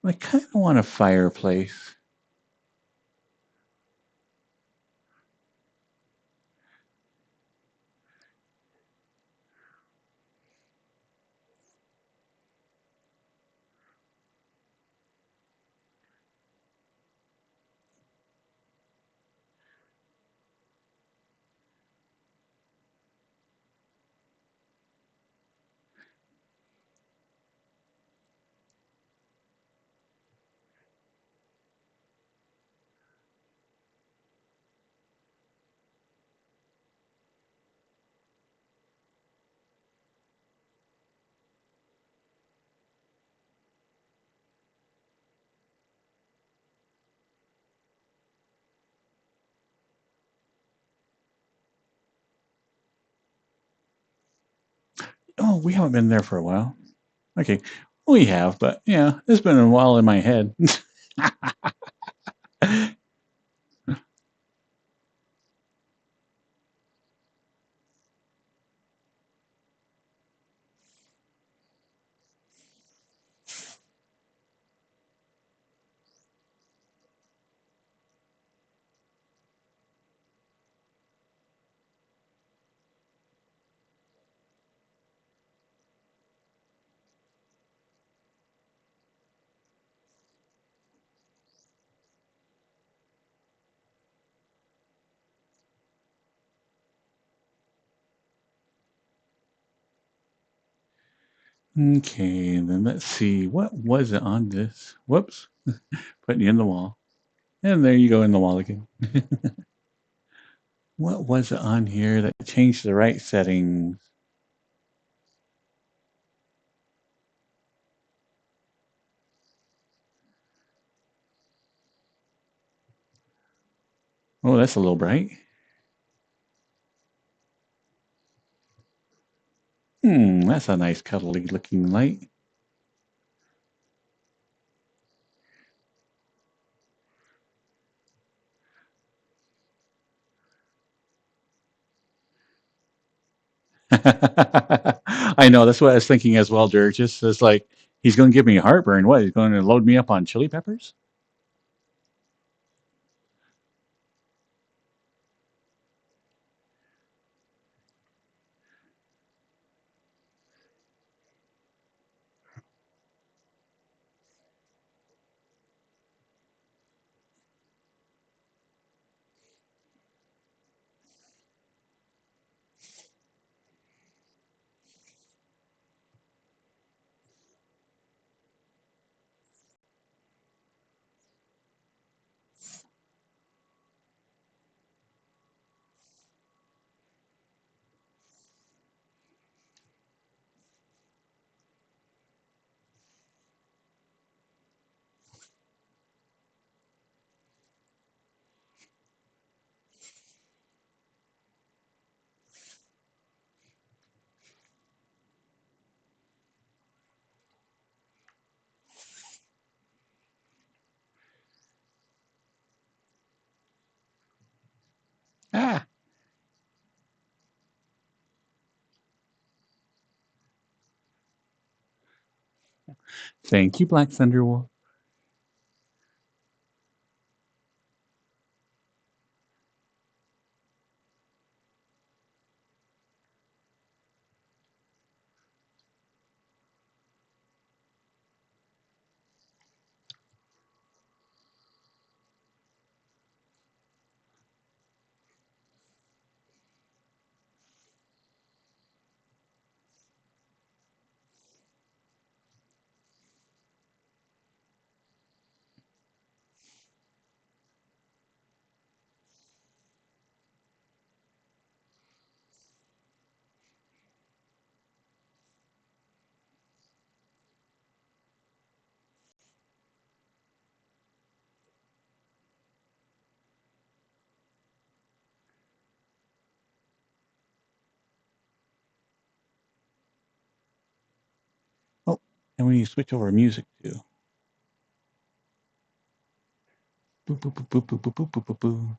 I kind of want a fireplace. Oh, we haven't been there for a while. Okay, we have, but yeah, it's been a while in my head. Okay, then let's see. What was it on this? Whoops. Putting you in the wall. And there you go in the wall again. What was it on here that changed the right settings? Oh, that's a little bright. That's a nice cuddly looking light. I know, that's what I was thinking as well, Dirk. Just it's like he's going to give me heartburn. What? He's going to load me up on chili peppers? Ah, thank you, Black Thunderwolf. Oh, and we switch over music too. Boop, boop, boop, boop, boop, boop, boop, boop, boop.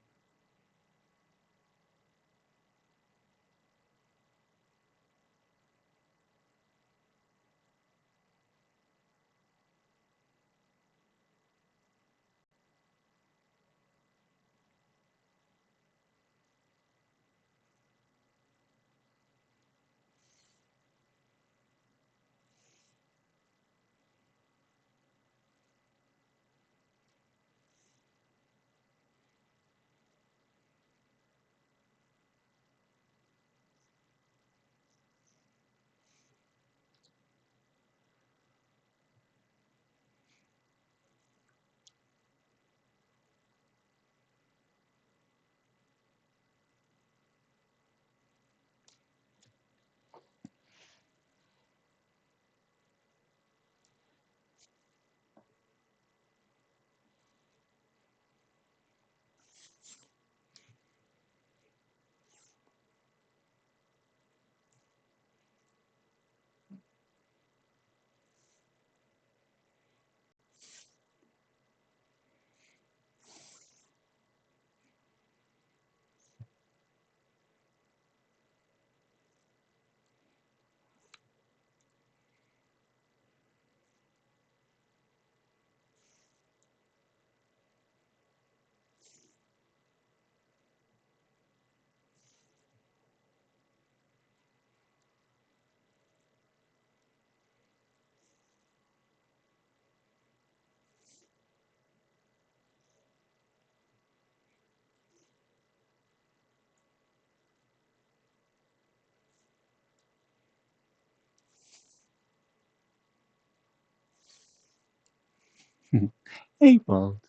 April.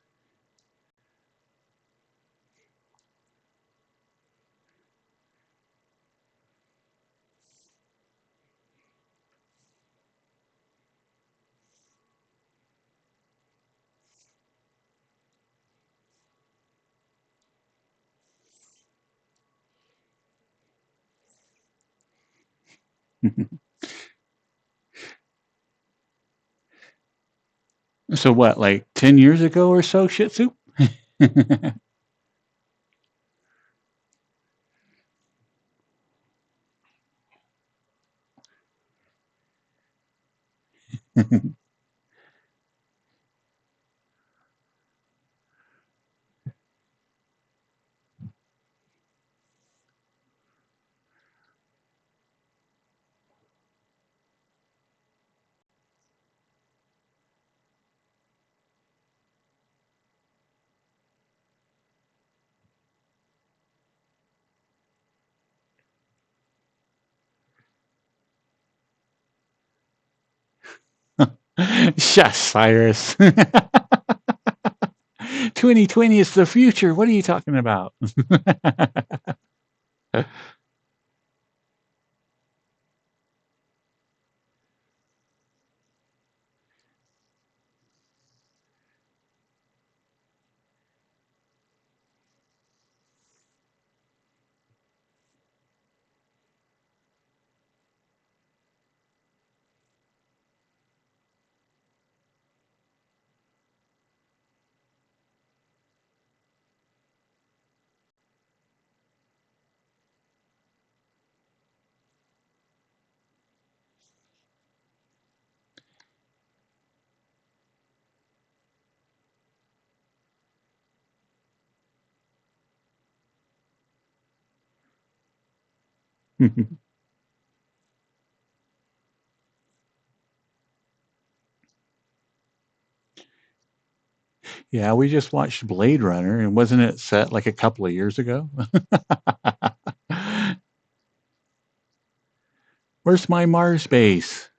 So what, like 10 years ago or so, Shih Tzu? Shush, Cyrus. 2020 is the future. What are you talking about? Yeah, we just watched Blade Runner, and wasn't it set like a couple of years ago? Where's my Mars base?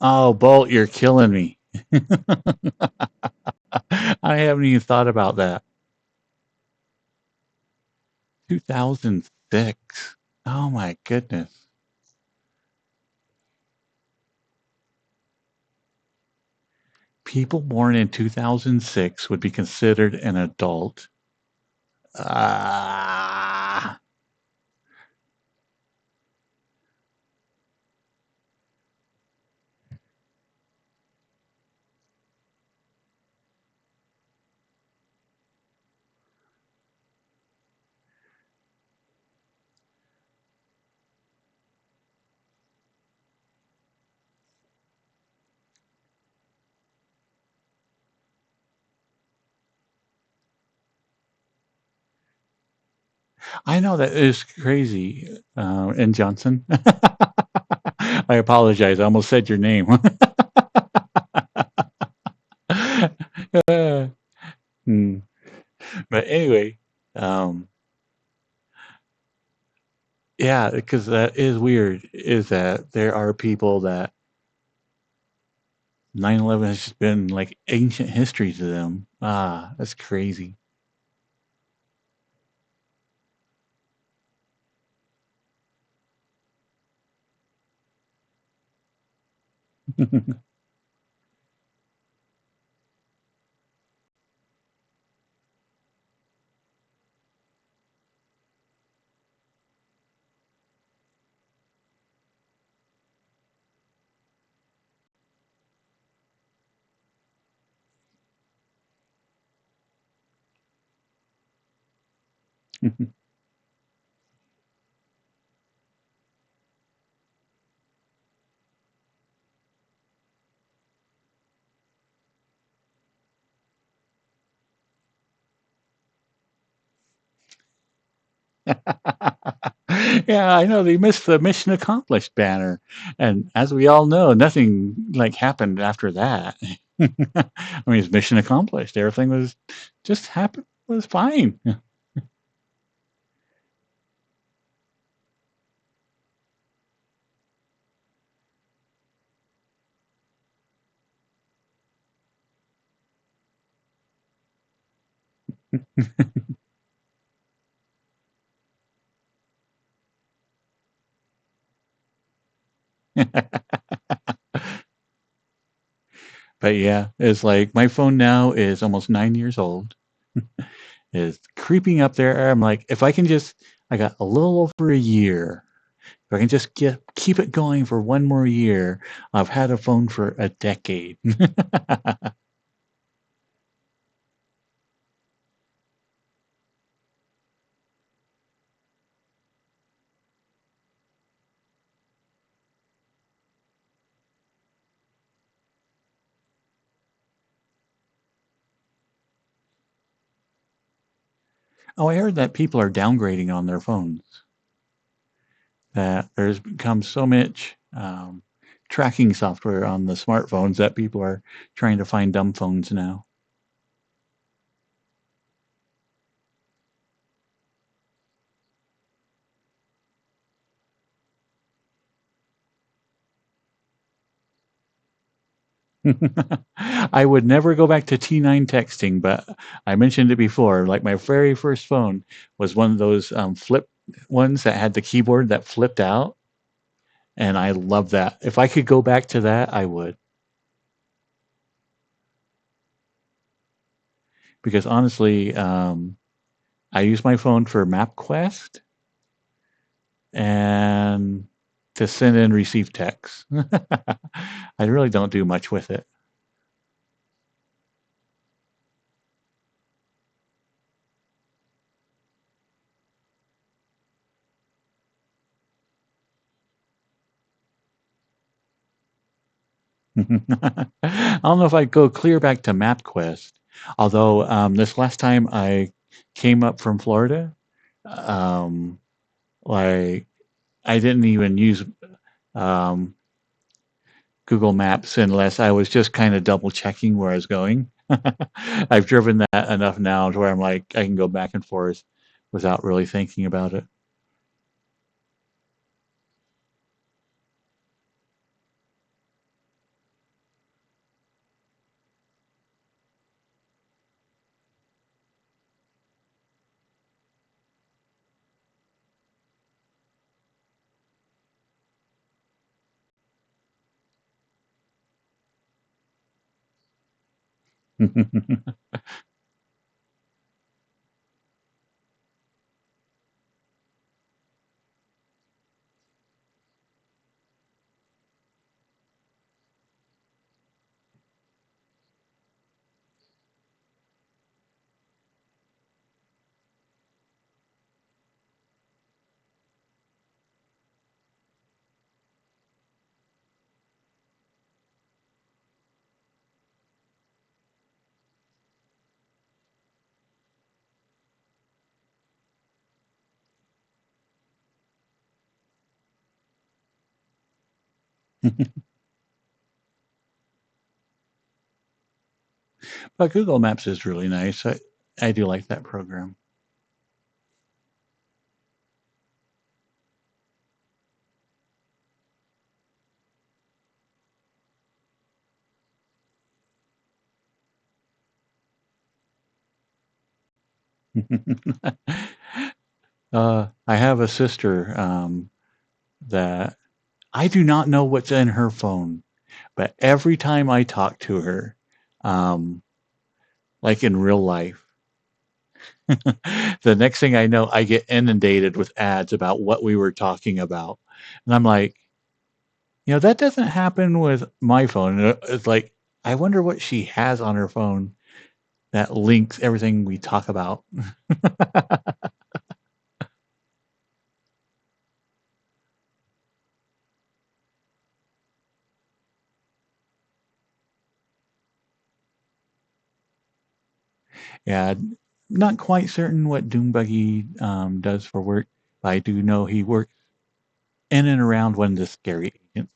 Oh, Bolt, you're killing me. I haven't even thought about that. 2006. Oh my goodness. People born in 2006 would be considered an adult. Ah, I know that is crazy. And Johnson. I apologize. I almost said your name. Uh, hmm. But anyway, um, yeah, because that is weird, is that there are people that 9/11 has just been like ancient history to them. Ah, that's crazy. Yeah, I know they missed the mission accomplished banner, and as we all know, nothing like happened after that. I mean, it's mission accomplished. Everything was just happened was fine. But yeah, it's like my phone now is almost 9 years old. Is creeping up there. I'm like, if I can just, I got a little over a year. If I can just keep it going for one more year, I've had a phone for a decade. Oh, I heard that people are downgrading on their phones. That there's become so much tracking software on the smartphones that people are trying to find dumb phones now. I would never go back to T9 texting, but I mentioned it before. Like my very first phone was one of those flip ones that had the keyboard that flipped out, and I love that. If I could go back to that, I would. Because honestly, I use my phone for MapQuest and to send and receive texts. I really don't do much with it. I don't know if I'd go clear back to MapQuest. Although this last time I came up from Florida, um, like I didn't even use um, Google Maps unless I was just kind of double checking where I was going. I've driven that enough now to where I'm like I can go back and forth without really thinking about it. But Google Maps is really nice. I do like that program. I have a sister that I do not know what's in her phone, but every time I talk to her, um, like in real life, the next thing I know, I get inundated with ads about what we were talking about. And I'm like, that doesn't happen with my phone. It's like, I wonder what she has on her phone that links everything we talk about. Yeah, not quite certain what Doombuggy does for work, but I do know he works in and around one of the scary agents.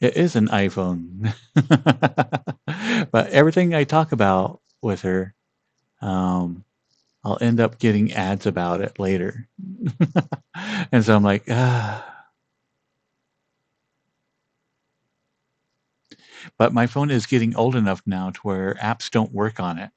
It is an iPhone. But everything I talk about with her, um, I'll end up getting ads about it later. And so I'm like, ah. But my phone is getting old enough now to where apps don't work on it.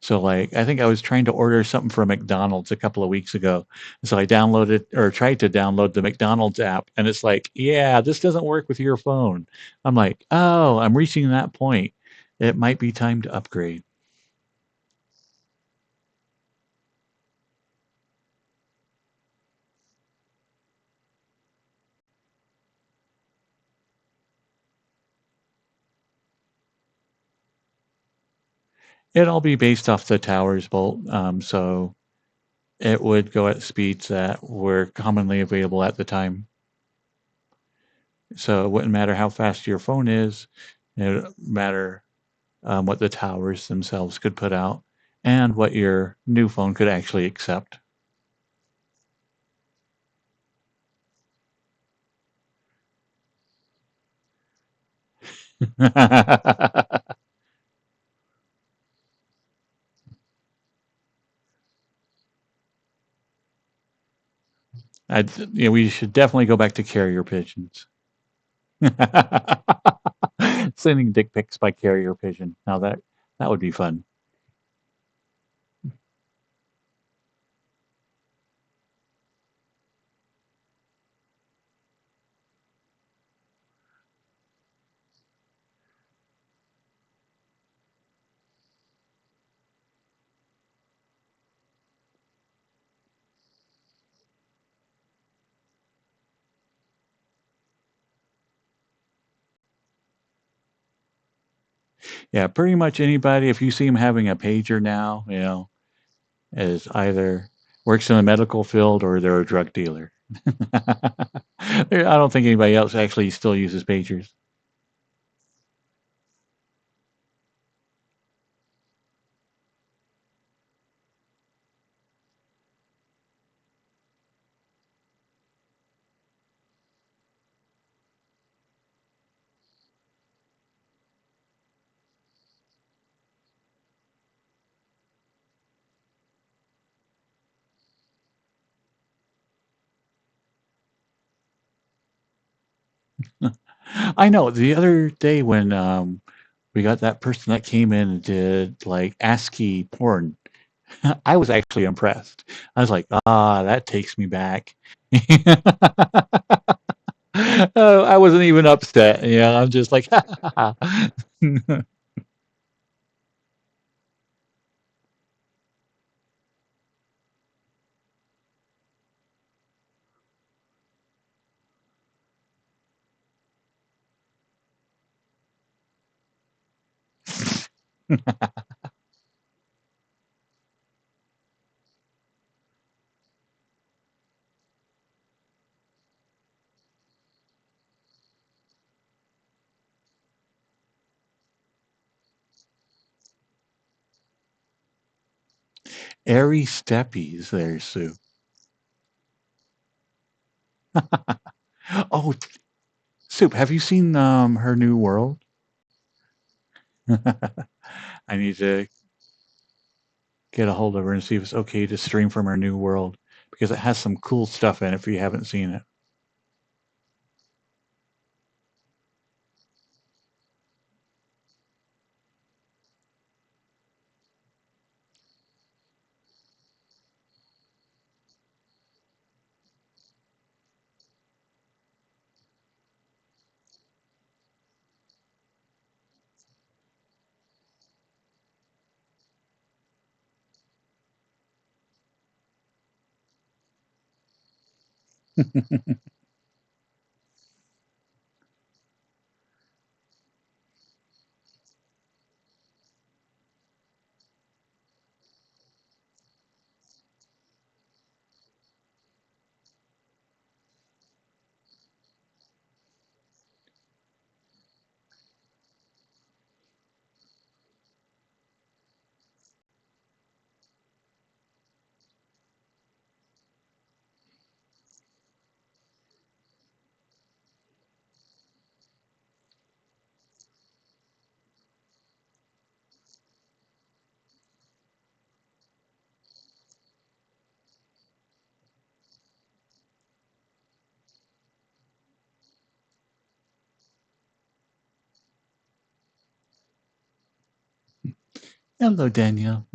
So like, I think I was trying to order something from McDonald's a couple of weeks ago. So I downloaded or tried to download the McDonald's app, and it's like, yeah, this doesn't work with your phone. I'm like, oh, I'm reaching that point. It might be time to upgrade. It'll be based off the tower's bolt. So it would go at speeds that were commonly available at the time. So it wouldn't matter how fast your phone is. It would matter what the towers themselves could put out and what your new phone could actually accept. We should definitely go back to carrier pigeons. Sending dick pics by carrier pigeon. Now that would be fun. Yeah, pretty much anybody. If you see him having a pager now, is either works in the medical field or they're a drug dealer. I don't think anybody else actually still uses pagers. I know. The other day when we got that person that came in and did like ASCII porn, I was actually impressed. I was like, that takes me back. I wasn't even upset. Yeah, I'm just like, airy steppies there, Sue. Oh, Soup, have you seen her new world? I need to get a hold of her and see if it's okay to stream from her new world because it has some cool stuff in it if you haven't seen it. Hello, Danielle.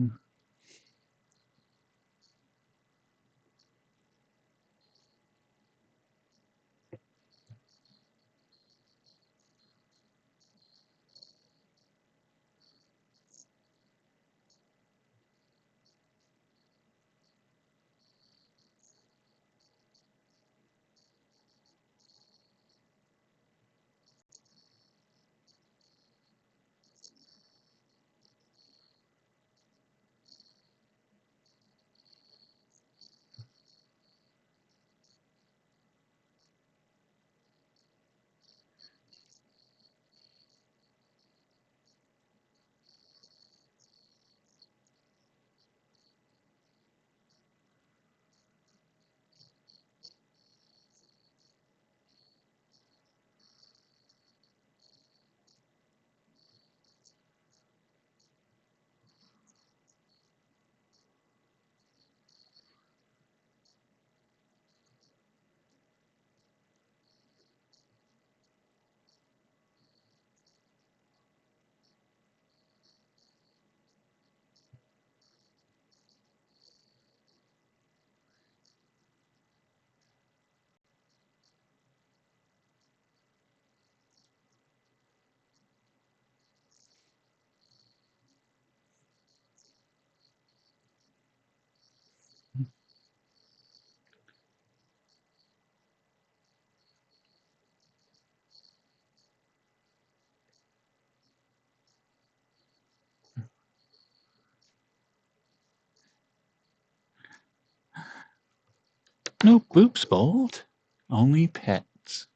No boops, Bolt. Only pets.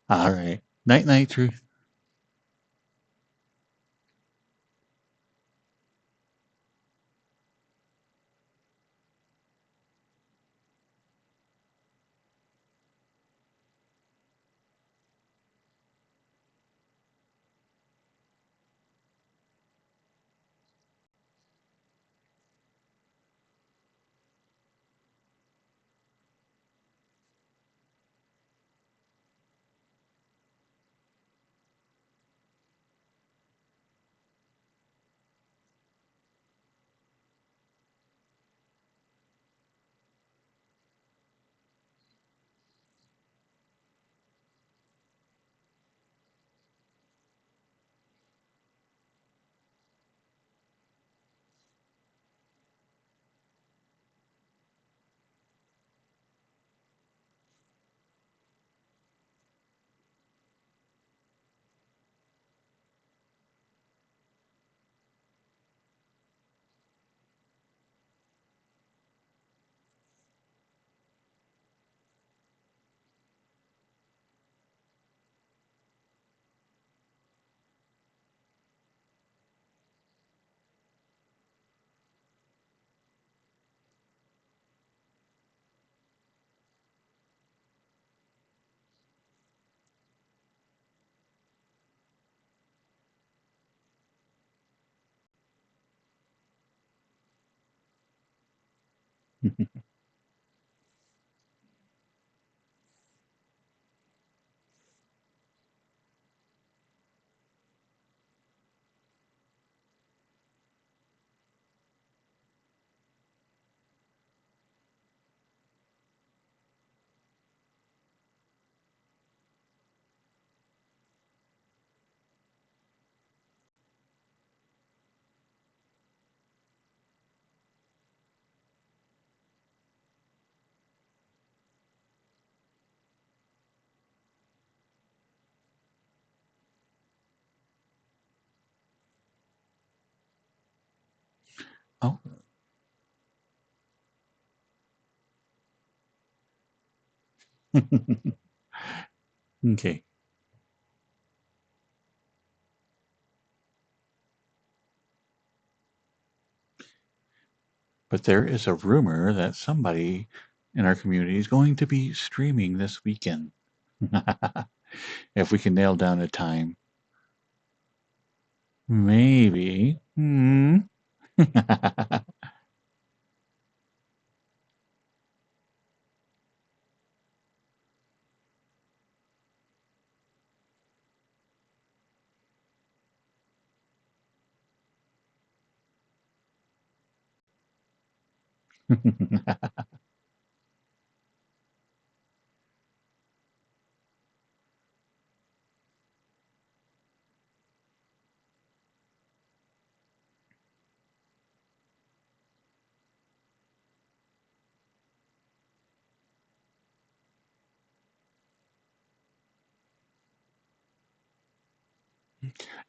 All right. Night, night, Truth. Oh, okay. But there is a rumor that somebody in our community is going to be streaming this weekend. If we can nail down a time. Maybe. Hmm.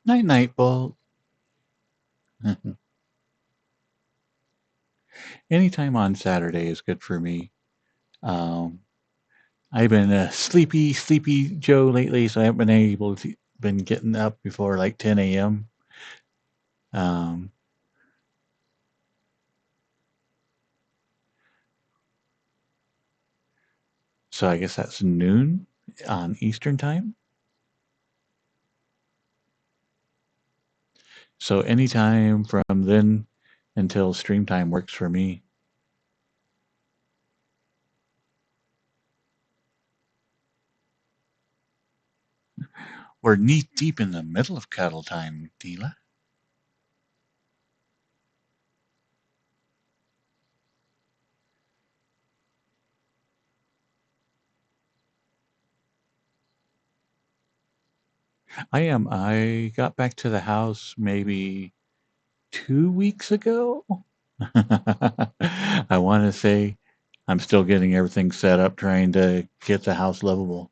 Night night, Bull. Anytime on Saturday is good for me. Um, I've been a sleepy Joe lately, so I haven't been able to been getting up before like 10 a.m. Um, so I guess that's noon on Eastern time. So anytime from then until stream time works for me. We're knee deep in the middle of cuddle time, Tila. I am. I got back to the house maybe 2 weeks ago. I want to say I'm still getting everything set up, trying to get the house livable.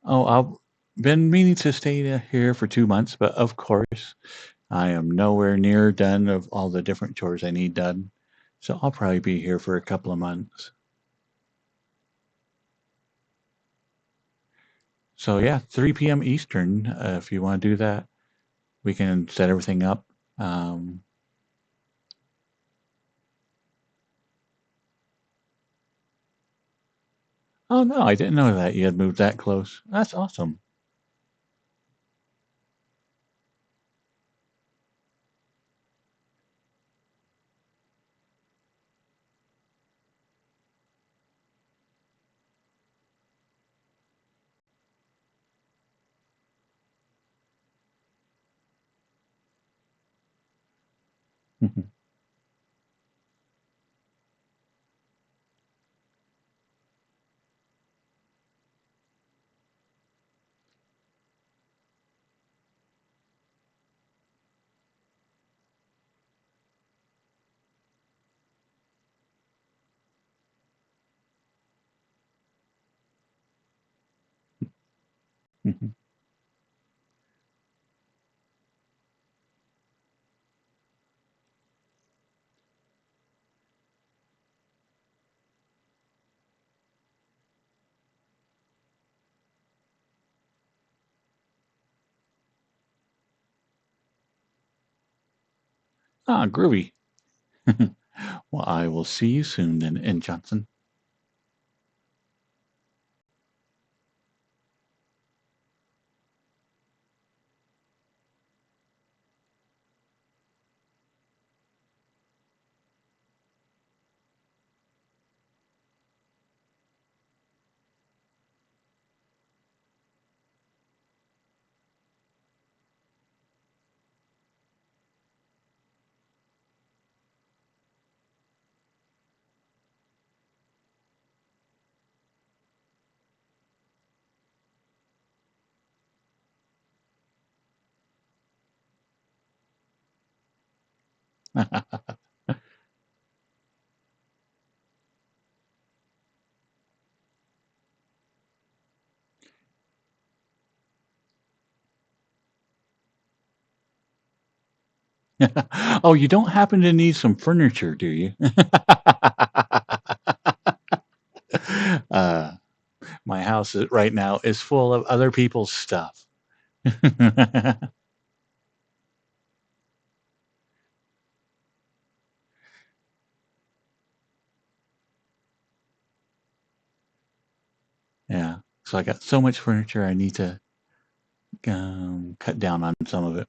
Oh, I've been meaning to stay here for 2 months, but of course, I am nowhere near done of all the different chores I need done. So I'll probably be here for a couple of months. So yeah, 3 p.m. Eastern, if you want to do that, we can set everything up. Um, oh no, I didn't know that you had moved that close. That's awesome. Ah, groovy. Well, I will see you soon then, and Johnson. Oh, you don't happen to need some furniture, do you? uh, my house right now is full of other people's stuff. Yeah. So I got so much furniture, I need to cut down on some of it.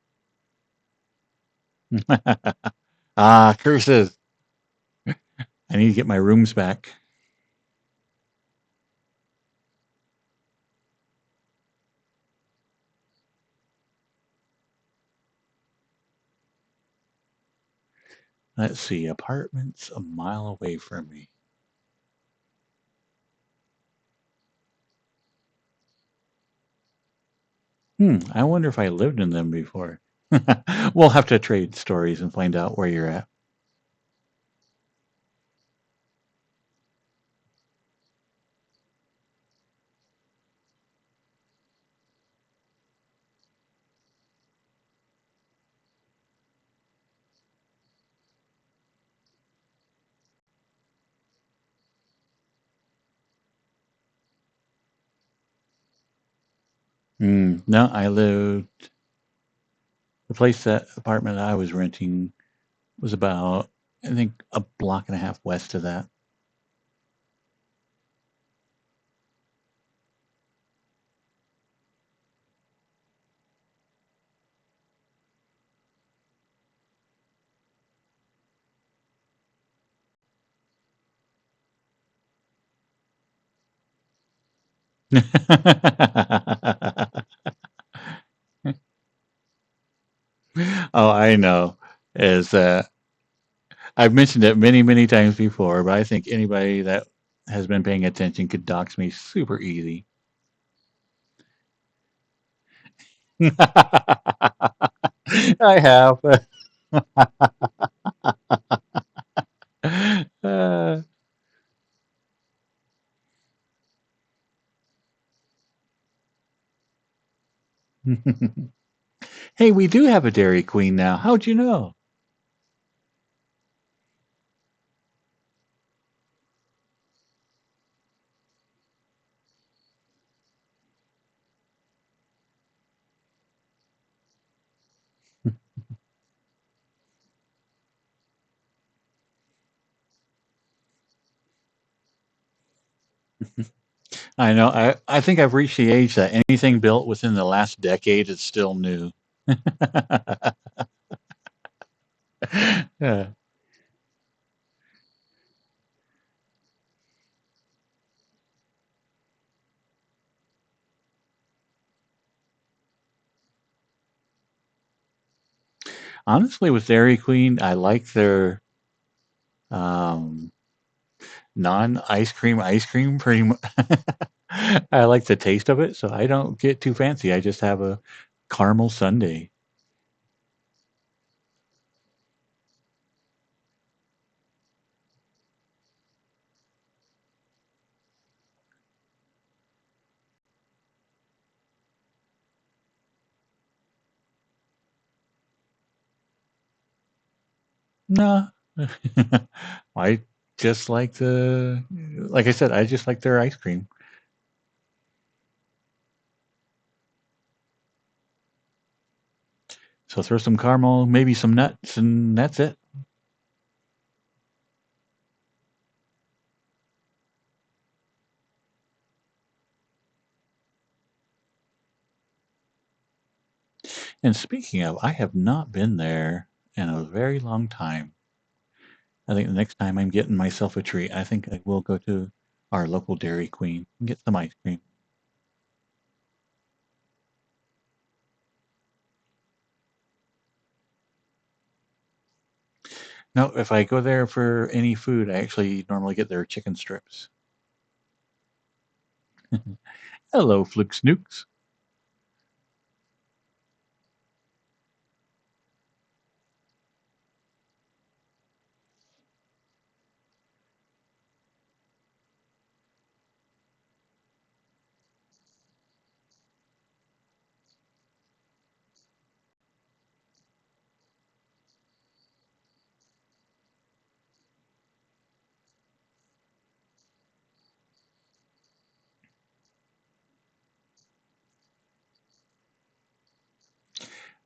Ah, curses. I need to get my rooms back. Let's see, apartments a mile away from me. I wonder if I lived in them before. We'll have to trade stories and find out where you're at. No, I lived, the place, that apartment I was renting was about, I think, a block and a half west of that. Oh, I know. Is I've mentioned it many, many times before, but I think anybody that has been paying attention could dox me super easy. I have. Uh, hey, we do have a Dairy Queen now. How'd you know? I know. I think I've reached the age that anything built within the last decade is still new. Yeah. Honestly, with Dairy Queen, I like their um, non ice cream pretty much. I like the taste of it, so I don't get too fancy. I just have a caramel sundae. No, I just like like I said, I just like their ice cream. So throw some caramel, maybe some nuts, and that's it. And speaking of, I have not been there in a very long time. I think the next time I'm getting myself a treat, I think I will go to our local Dairy Queen and get some ice cream. No, if I go there for any food, I actually normally get their chicken strips. Hello, Flick Snooks.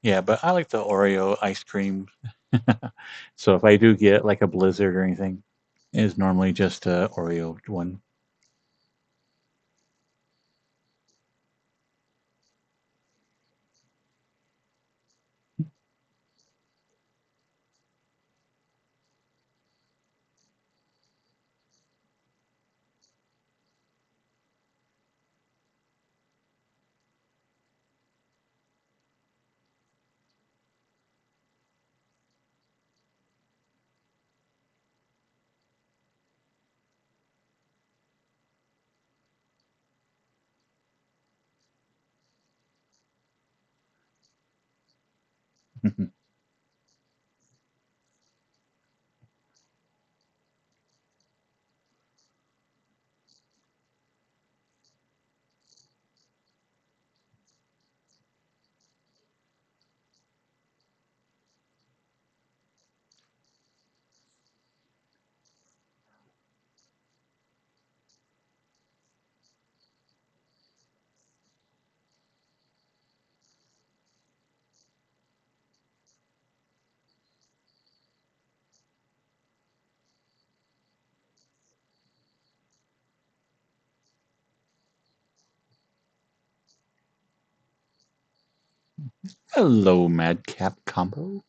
Yeah, but I like the Oreo ice cream. So if I do get like a blizzard or anything, it's normally just a Oreo one. Hello, Madcap Combo.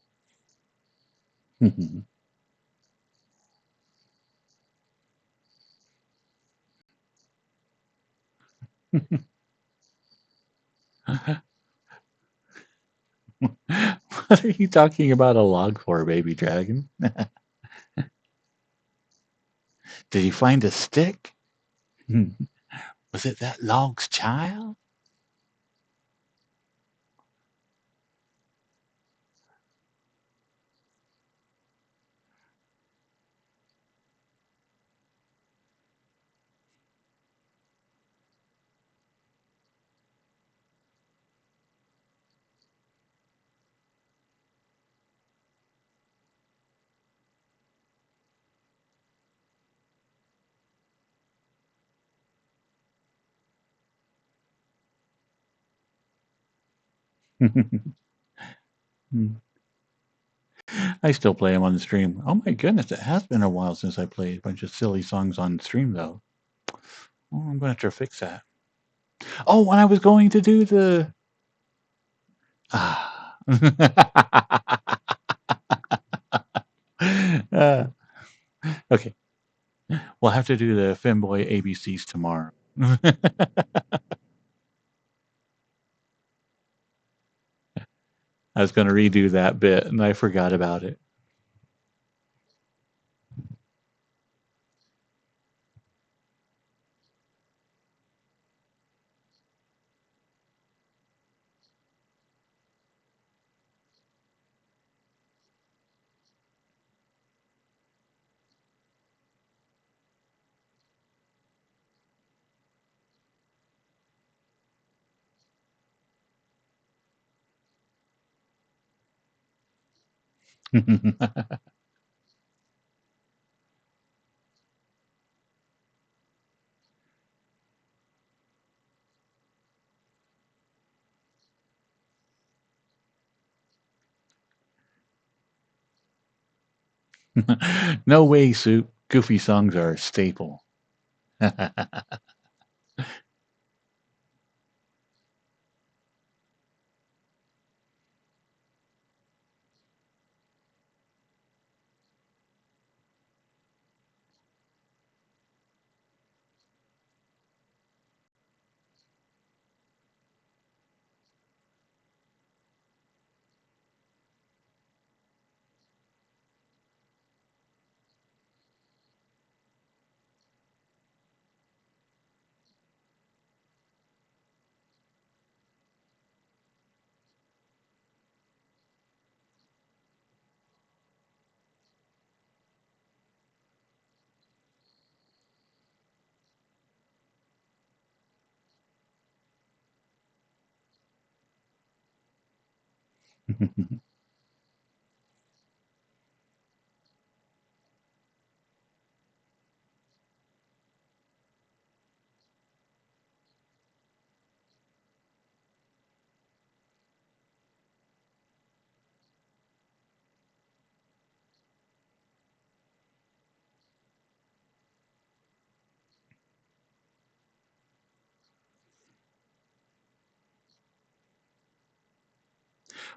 What are you talking about a log for, baby dragon? Did you find a stick? Was it that log's child? I still play them on the stream. Oh my goodness, it has been a while since I played a bunch of silly songs on stream, though. Oh, I'm going to have to fix that. Oh, when I was going to do the. Ah. uh, okay, we'll have to do the Femboy ABCs tomorrow. I was going to redo that bit and I forgot about it. No way, Soup. Goofy songs are a staple.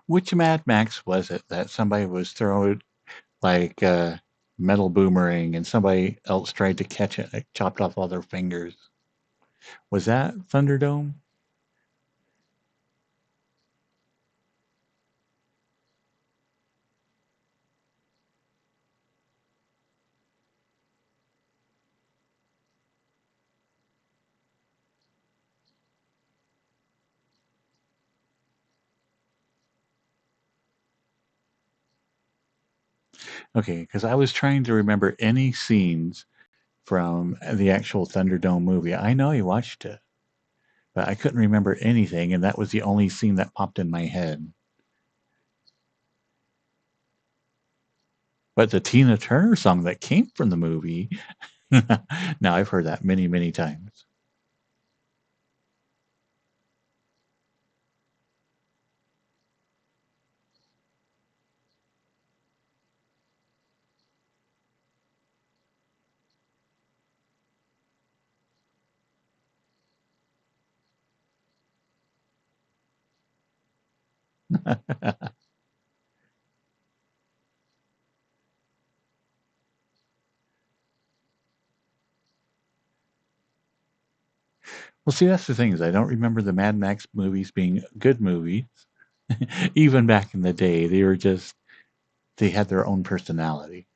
Which Mad Max was it that somebody was throwing like a metal boomerang and somebody else tried to catch it, like, chopped off all their fingers? Was that Thunderdome? Okay, because I was trying to remember any scenes from the actual Thunderdome movie. I know I watched it, but I couldn't remember anything, and that was the only scene that popped in my head. But the Tina Turner song that came from the movie, now I've heard that many, many times. Well, see, that's the thing is I don't remember the Mad Max movies being good movies. Even back in the day, they were just they had their own personality.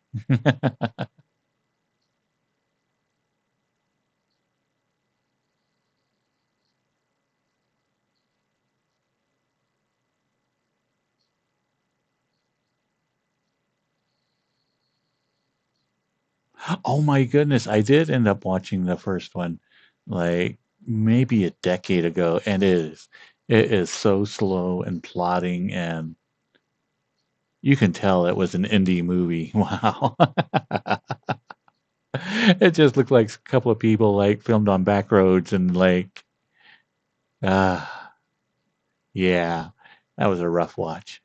Oh my goodness, I did end up watching the first one like maybe a decade ago, and it is so slow and plotting, and you can tell it was an indie movie. Wow. It just looked like a couple of people like filmed on back roads and like ah yeah, that was a rough watch.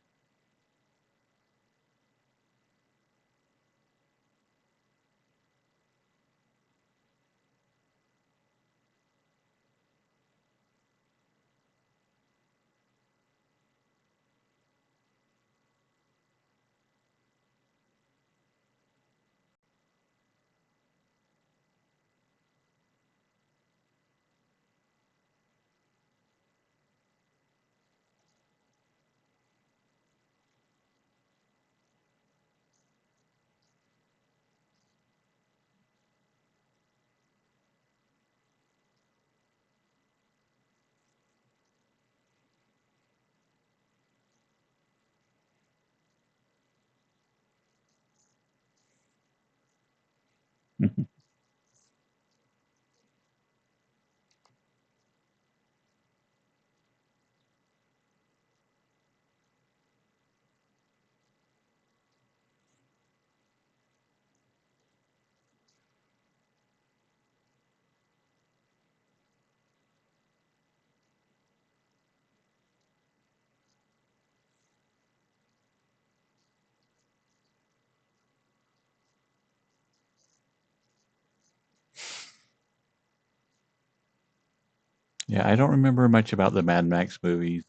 Yeah, I don't remember much about the Mad Max movies,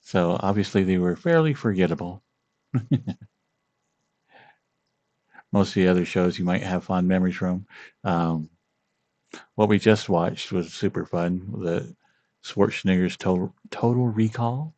so obviously they were fairly forgettable. Most of the other shows you might have fond memories from. Um, what we just watched was super fun. The Schwarzenegger's Total Recall.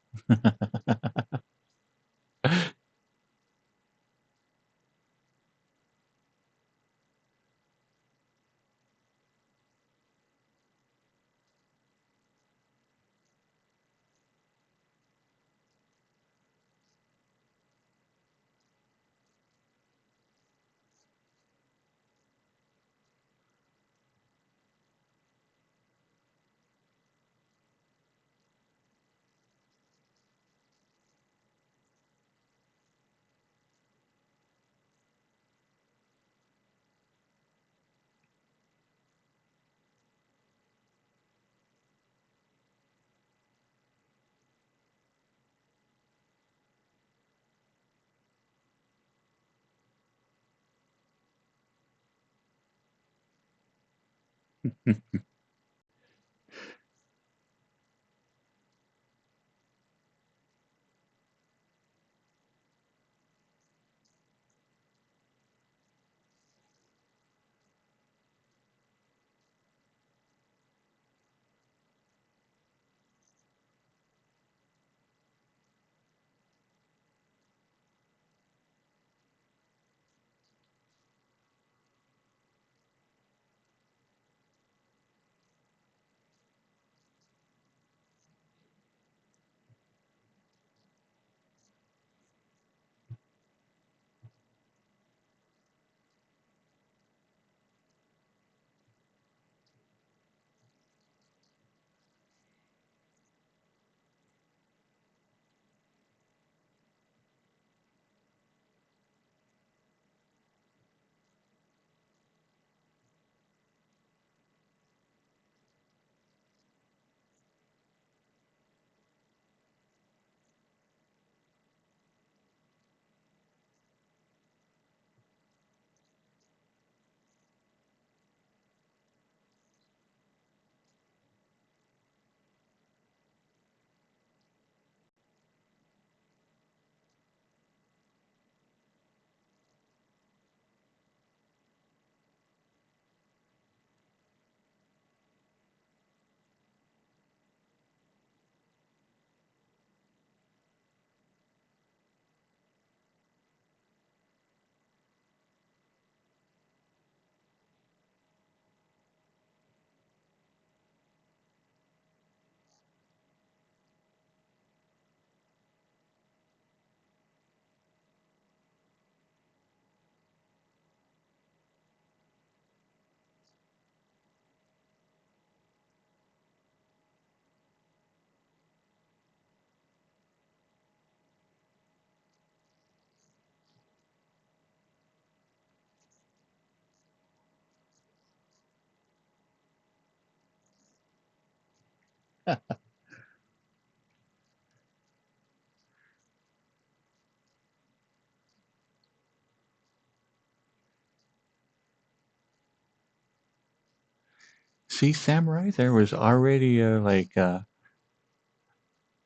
See, Samurai, there was already a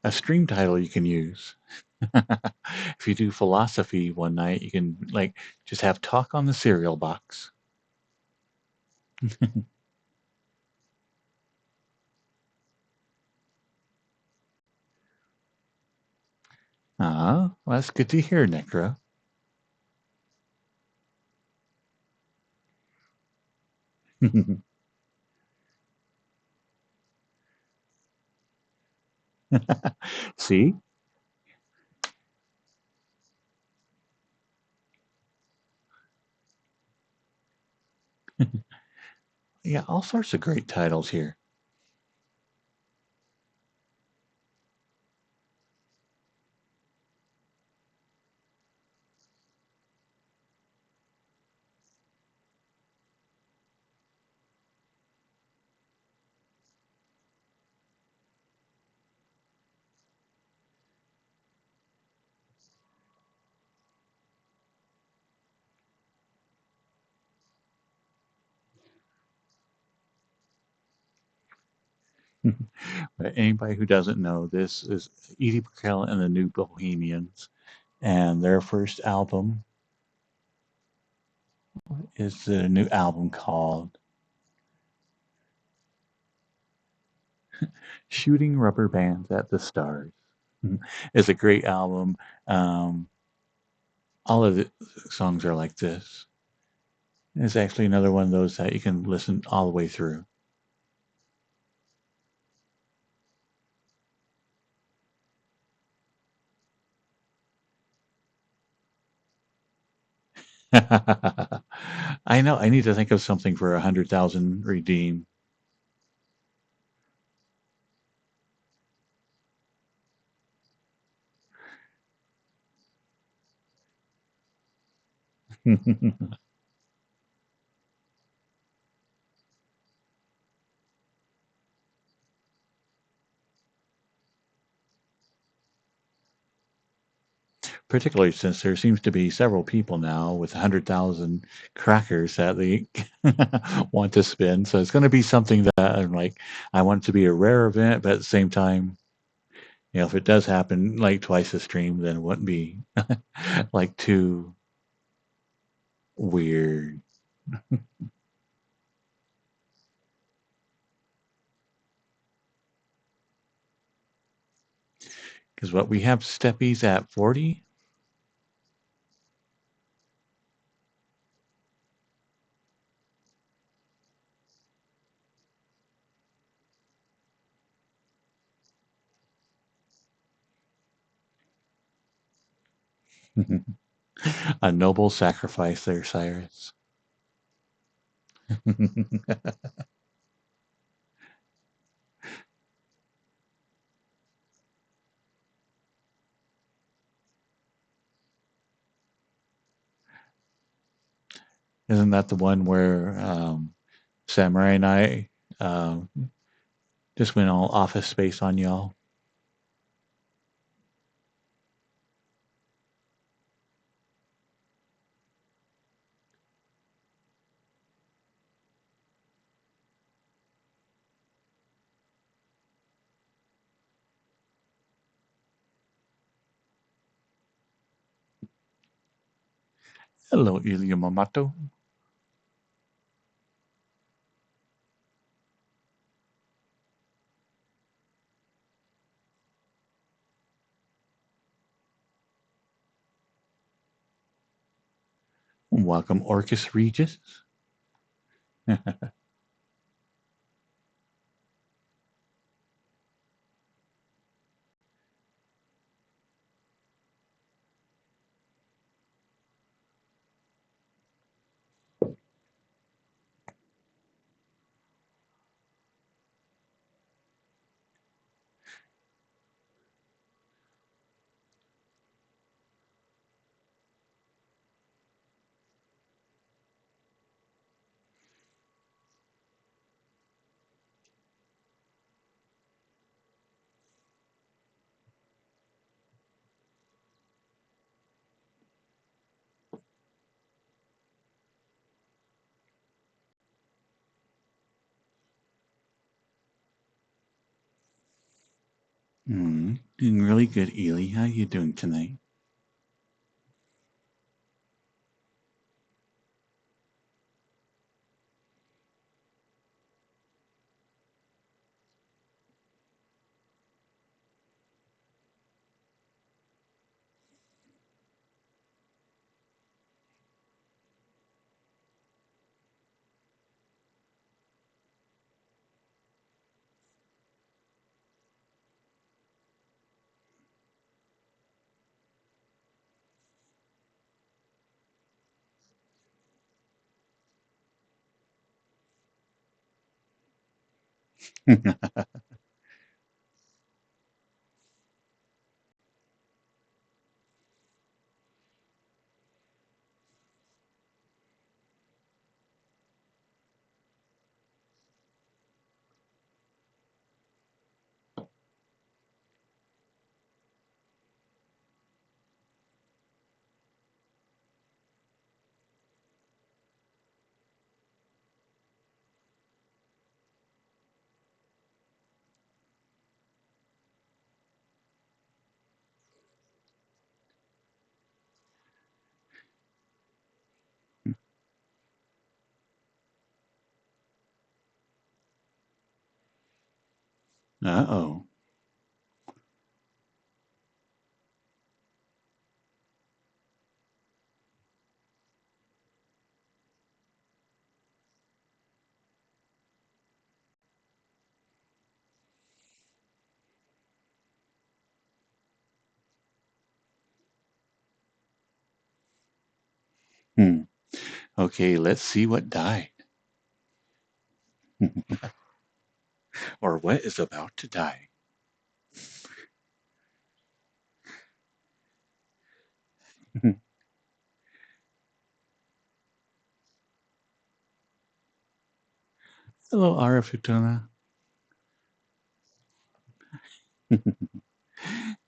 stream title you can use. If you do philosophy one night, you can just have talk on the cereal box. Ah, well, that's good to hear, Necro. See? Yeah, all sorts of great titles here. But anybody who doesn't know, this is Edie Brickell and the New Bohemians, and their first album is the new album called Shooting Rubber Bands at the Stars. It's a great album. Um, all of the songs are like this. It's actually another one of those that you can listen all the way through. I know. I need to think of something for 100,000 redeem. Particularly since there seems to be several people now with 100,000 crackers that they want to spend. So it's going to be something that I'm like, I want it to be a rare event, but at the same time, if it does happen like twice a stream, then it wouldn't be like too weird. Because what we have steppies at 40. A noble sacrifice there, Cyrus. Isn't that the one where Samurai and I um, just went all Office Space on y'all? Hello, Ilya Mamato. Welcome, Orcus Regis. Doing really good, Ely. How you doing tonight? Uh-oh. Hmm. Okay, let's see what died. Or what is about to die. Hello, Arafutuna.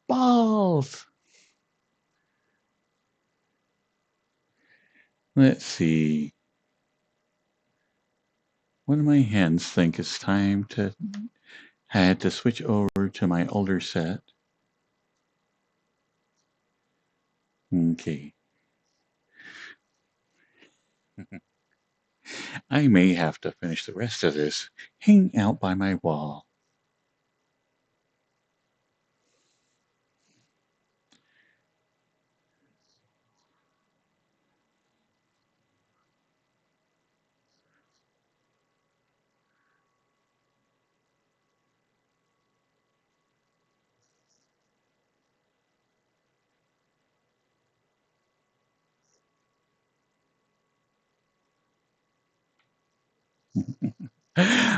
Balls! Let's see. One of my hens think it's time to had to switch over to my older set. Okay. I may have to finish the rest of this hanging out by my wall.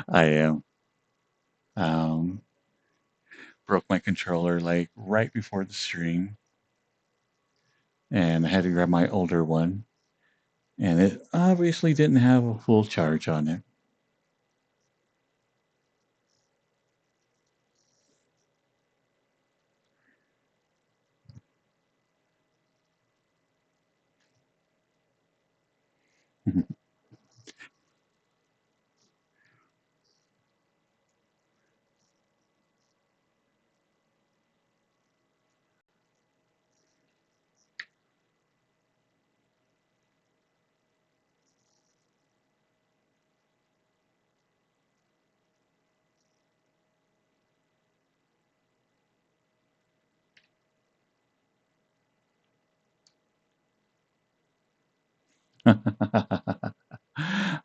I am. Um, broke my controller like right before the stream, and I had to grab my older one, and it obviously didn't have a full charge on it.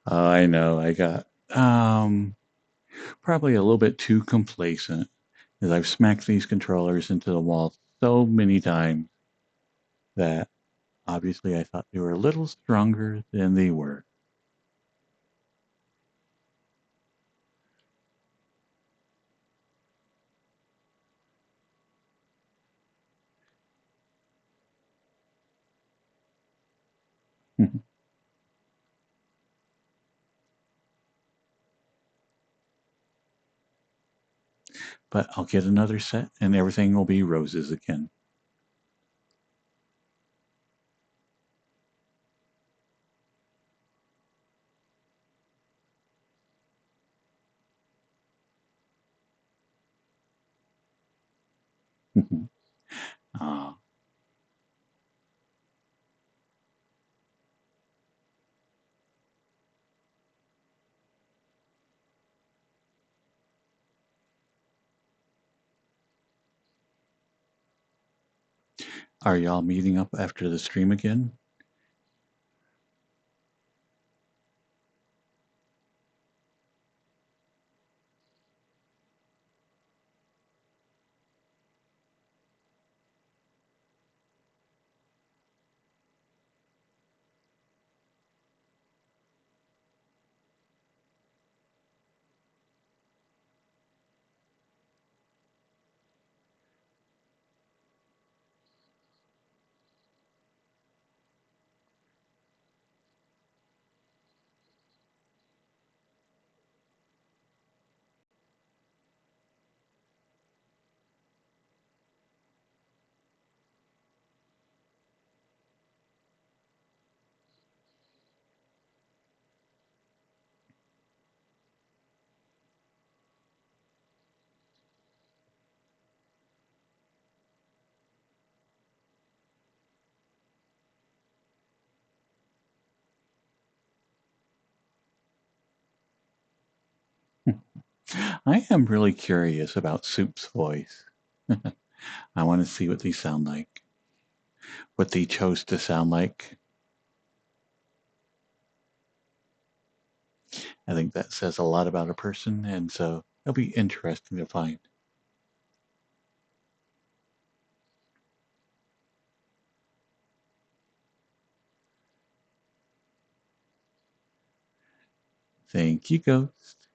I know. I got probably a little bit too complacent as I've smacked these controllers into the wall so many times that obviously I thought they were a little stronger than they were. But I'll get another set and everything will be roses again. uh, are y'all meeting up after the stream again? I am really curious about Soup's voice. I want to see what they sound like, what they chose to sound like. I think that says a lot about a person, and so it'll be interesting to find. Thank you, Ghost.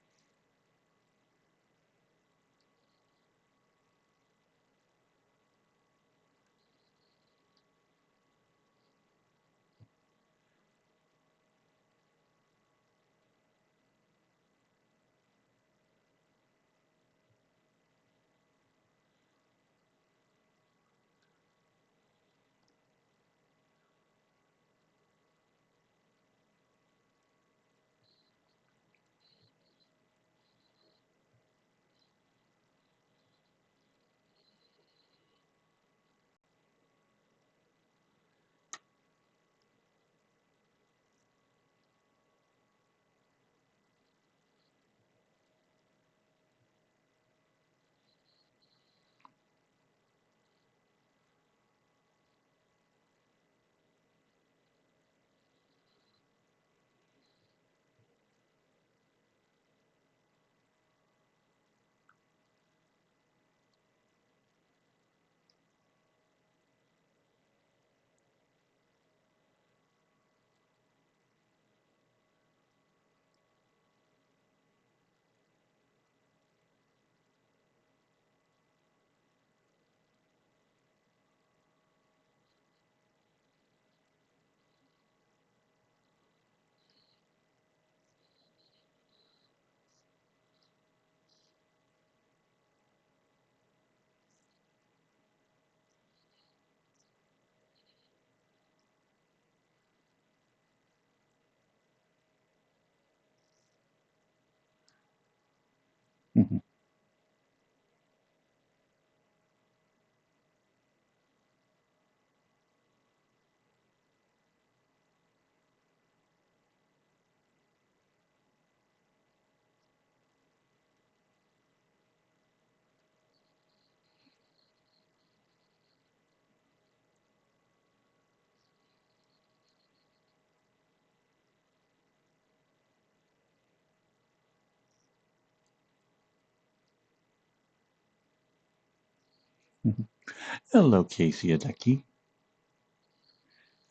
Hello, Casey Adeki.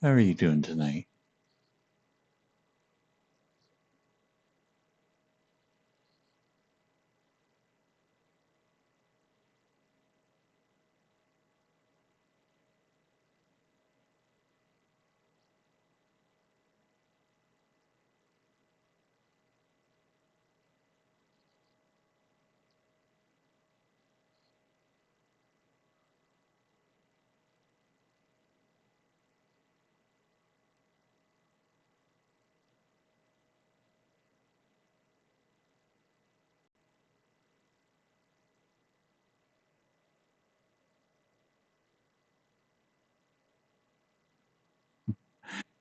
How are you doing tonight?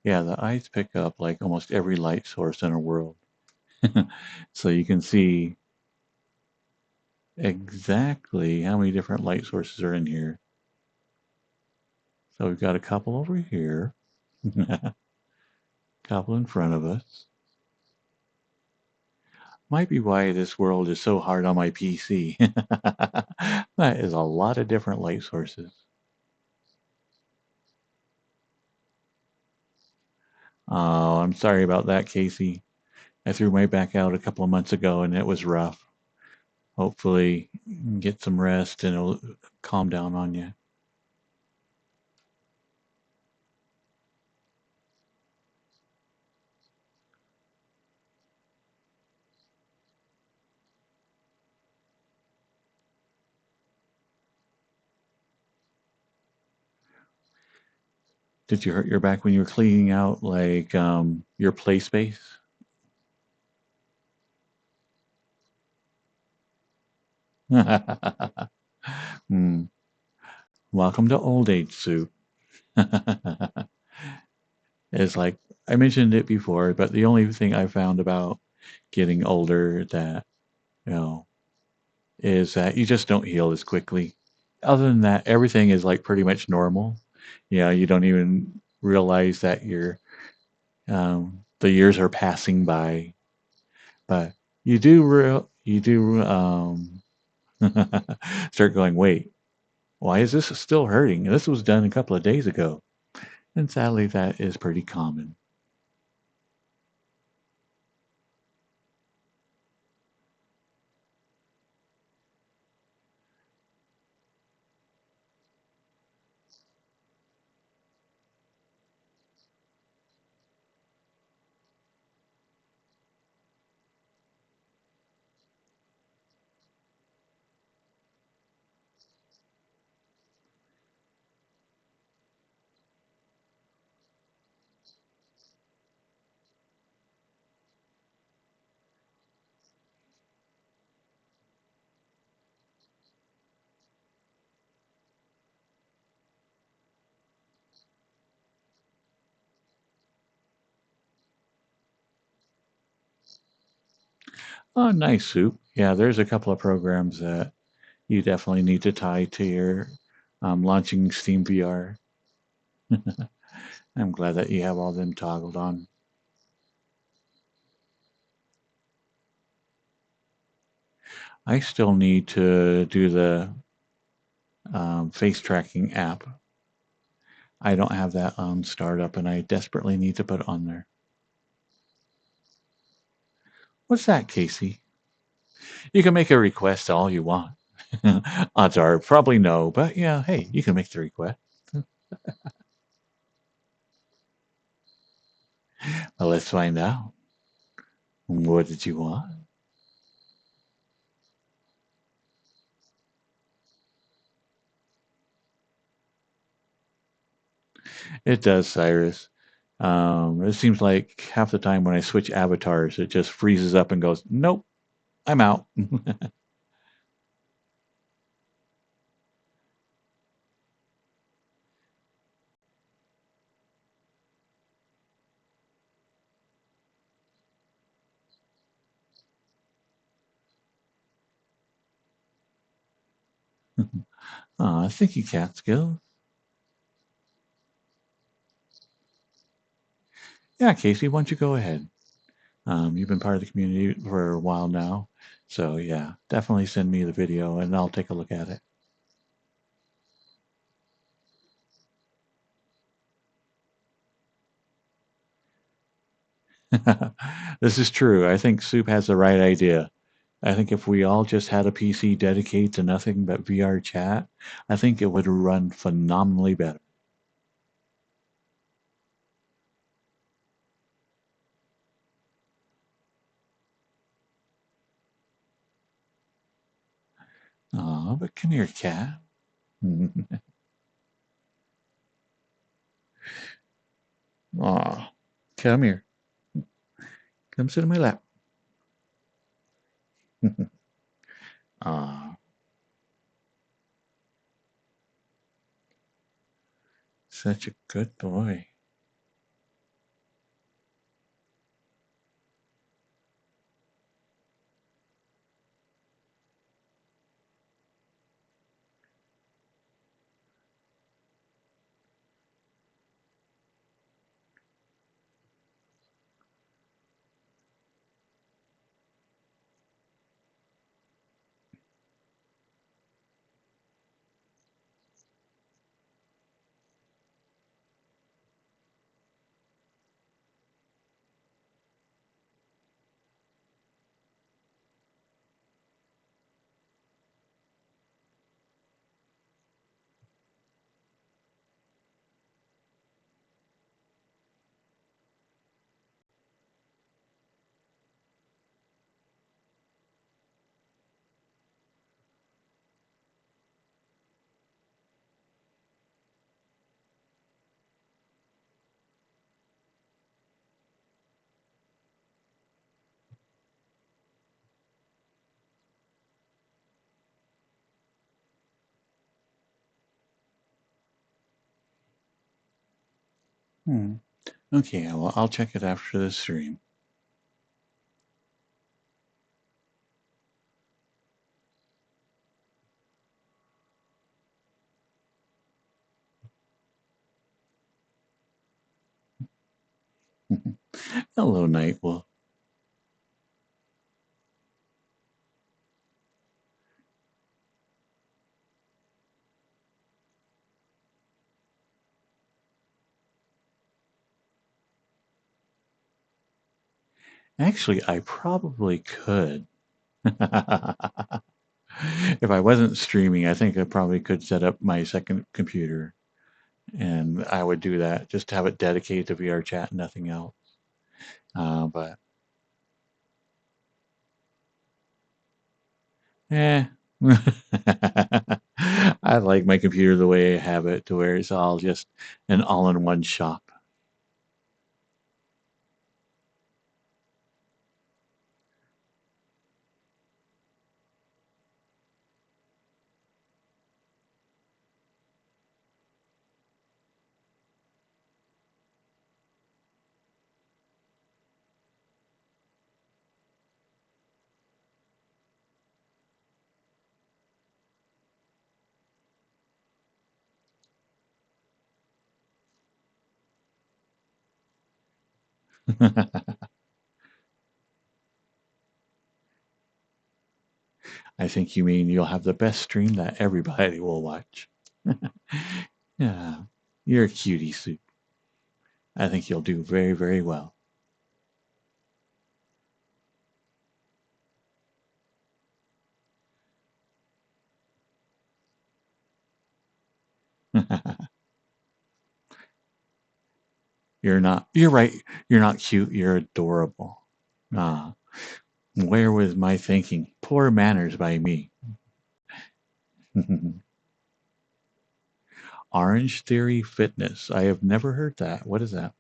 Yeah, the eyes pick up like almost every light source in a world. So you can see exactly how many different light sources are in here. So we've got a couple over here, a couple in front of us. Might be why this world is so hard on my PC. That is a lot of different light sources. Oh, I'm sorry about that, Casey. I threw my back out a couple of months ago and it was rough. Hopefully, you can get some rest and it'll calm down on you. Did you hurt your back when you were cleaning out like your play space? Hmm. Welcome to old age soup. It's like I mentioned it before, but the only thing I found about getting older that, you know, is that you just don't heal as quickly. Other than that, everything is like pretty much normal. Yeah, you don't even realize that the years are passing by, but you do start going, wait, why is this still hurting? This was done a couple of days ago. And sadly, that is pretty common. Oh, nice soup. Yeah, there's a couple of programs that you definitely need to tie to your launching Steam VR. I'm glad that you have all them toggled on. I still need to do the face tracking app. I don't have that on startup, and I desperately need to put it on there. What's that, Casey? You can make a request all you want. Odds are probably no, but yeah, hey, you can make the request. Well, let's find out. What did you want? It does, Cyrus. It seems like half the time when I switch avatars, it just freezes up and goes, nope, I'm out. Thank you, Catskill. Yeah, Casey, why don't you go ahead? You've been part of the community for a while now. So, yeah, definitely send me the video and I'll take a look at it. This is true. I think Soup has the right idea. I think if we all just had a PC dedicated to nothing but VR chat, I think it would run phenomenally better. Aw, but come here, cat. Aw, come here. Come sit in my lap. Aw, such a good boy. Hmm. Okay, well, I'll check it after the stream. Hello, Nightwolf. Actually, I probably could. If I wasn't streaming, I think I probably could set up my second computer and I would do that just to have it dedicated to VR chat and nothing else. But eh. I like my computer the way I have it to where it's all just an all-in-one shop. I think you mean you'll have the best stream that everybody will watch. Yeah, you're a cutie, Soup. I think you'll do very, very well. You're not, you're right. You're not cute. You're adorable. Ah, where was my thinking? Poor manners by me. Orange Theory Fitness. I have never heard that. What is that?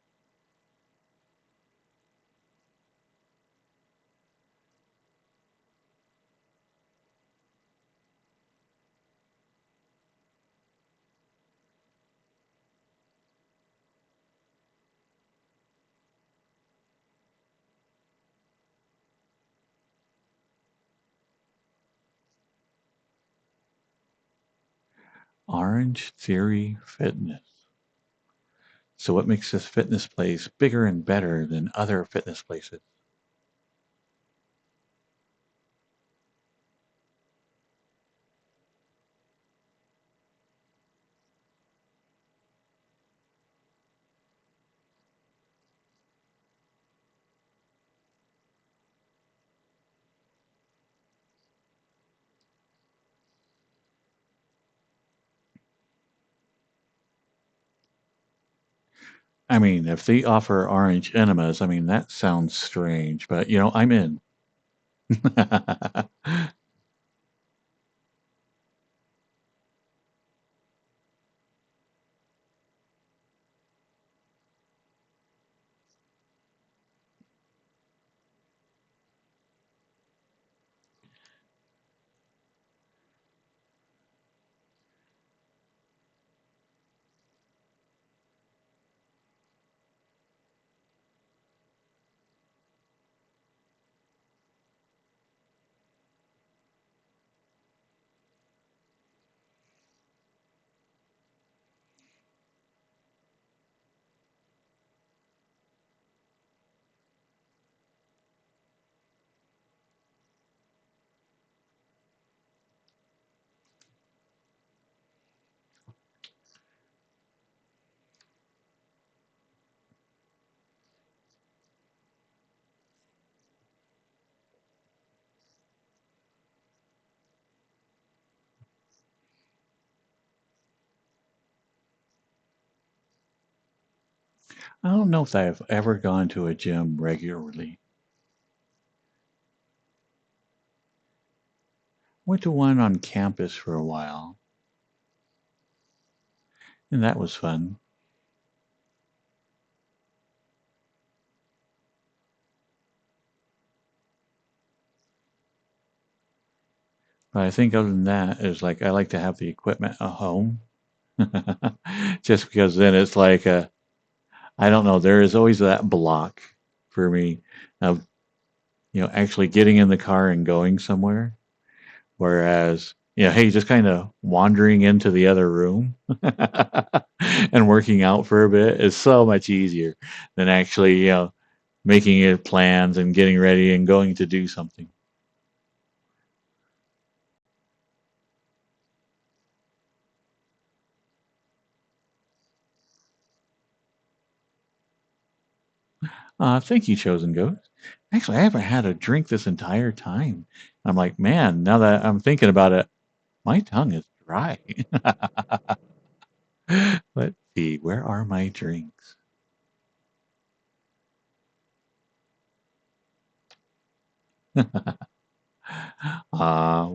Orange Theory Fitness. So, what makes this fitness place bigger and better than other fitness places? I mean, if they offer orange enemas, I mean, that sounds strange, but I'm in. I don't know if I've ever gone to a gym regularly. Went to one on campus for a while, and that was fun. But I think other than that, is like I like to have the equipment at home, just because then it's like I don't know. There is always that block for me of actually getting in the car and going somewhere. Whereas hey, just kind of wandering into the other room and working out for a bit is so much easier than actually making it plans and getting ready and going to do something. Thank you, Chosen Ghost. Actually, I haven't had a drink this entire time. I'm like, man, now that I'm thinking about it, my tongue is dry. Let's see, where are my drinks? uh,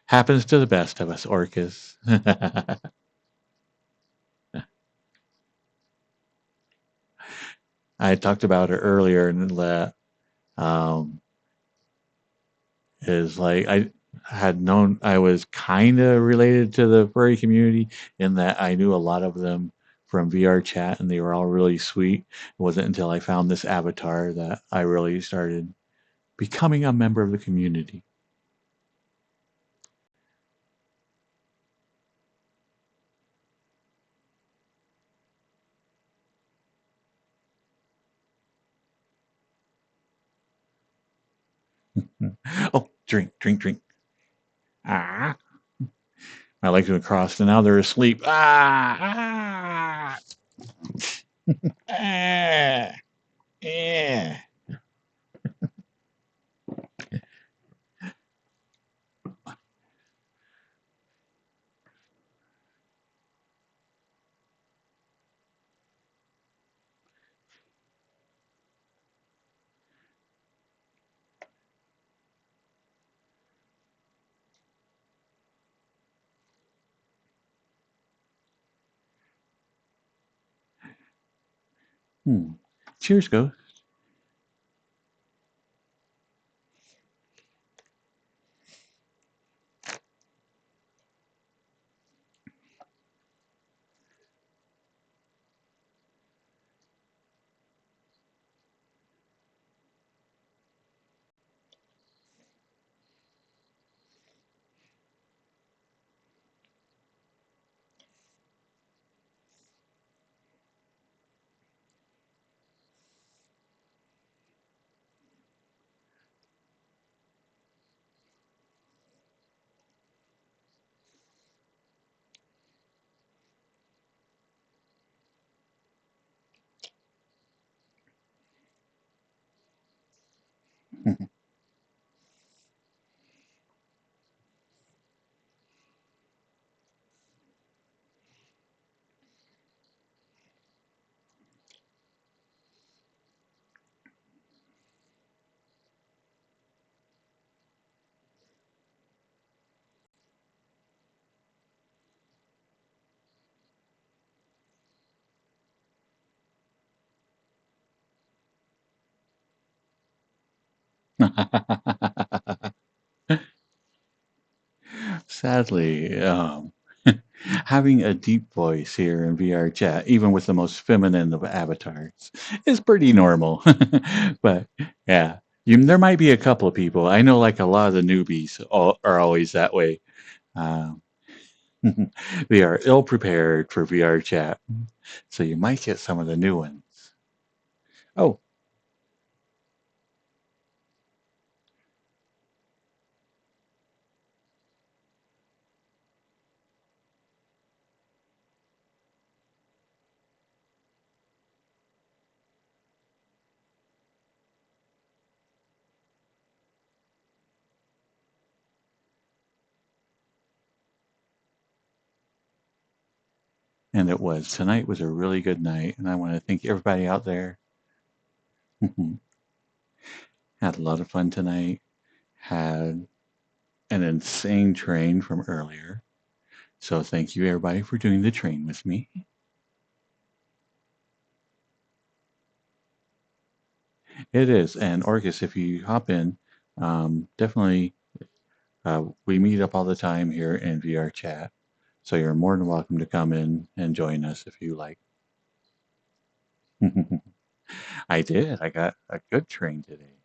happens to the best of us, Orcas. I talked about it earlier, and that um, is like I had known I was kind of related to the furry community in that I knew a lot of them from VRChat, and they were all really sweet. It wasn't until I found this avatar that I really started becoming a member of the community. Oh, drink, drink, drink. Ah, my legs were crossed, and now they're asleep. Ah, ah, yeah. Hmm. Cheers, go. Sadly, having a deep voice here in VR chat, even with the most feminine of avatars, is pretty normal. But yeah, there might be a couple of people. I know, like a lot of the newbies are always that way. Um, they are ill prepared for VR chat, so you might get some of the new ones. Oh, and it was. Tonight was a really good night, and I want to thank everybody out there. Had a lot of fun tonight. Had an insane train from earlier. So thank you everybody for doing the train with me. It is. And Orcus, if you hop in, definitely we meet up all the time here in VR chat. So you're more than welcome to come in and join us if you like. I did. I got a good train today.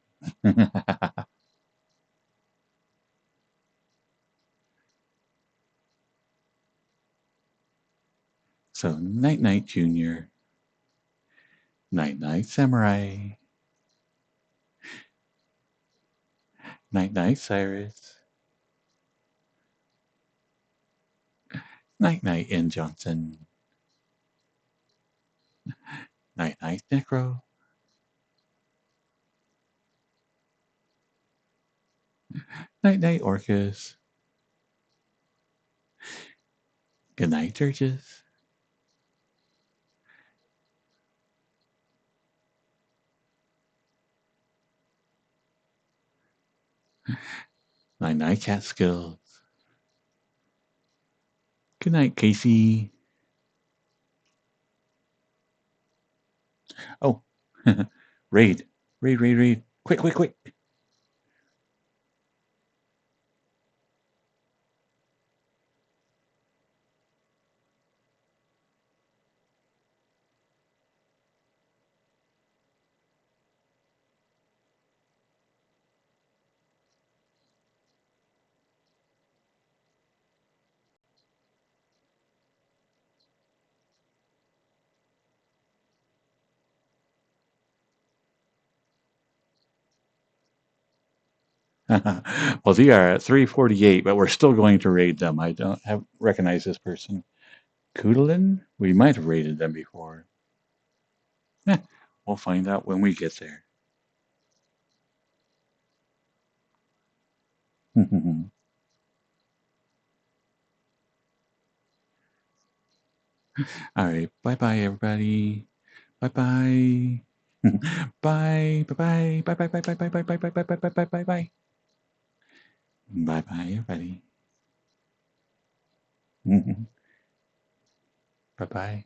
So Night Night Junior, Night Night Samurai, Night Night Cyrus, Night Night N Johnson, Night Night Necro, Night Night Orcus, Good Night Churches, Night Night Catskills, Good Night Casey. Oh, raid, raid, raid, raid, quick, quick, quick. Well, they are at 348, but we're still going to raid them. I don't have recognize this person. Kudalin? We might have raided them before. Eh, we'll find out when we get there. All right. Bye bye, everybody. Bye bye. Bye. Bye bye. Bye bye. Bye bye. Bye bye. Bye bye. Bye bye. Bye bye. Bye bye. Bye bye, everybody. Bye bye.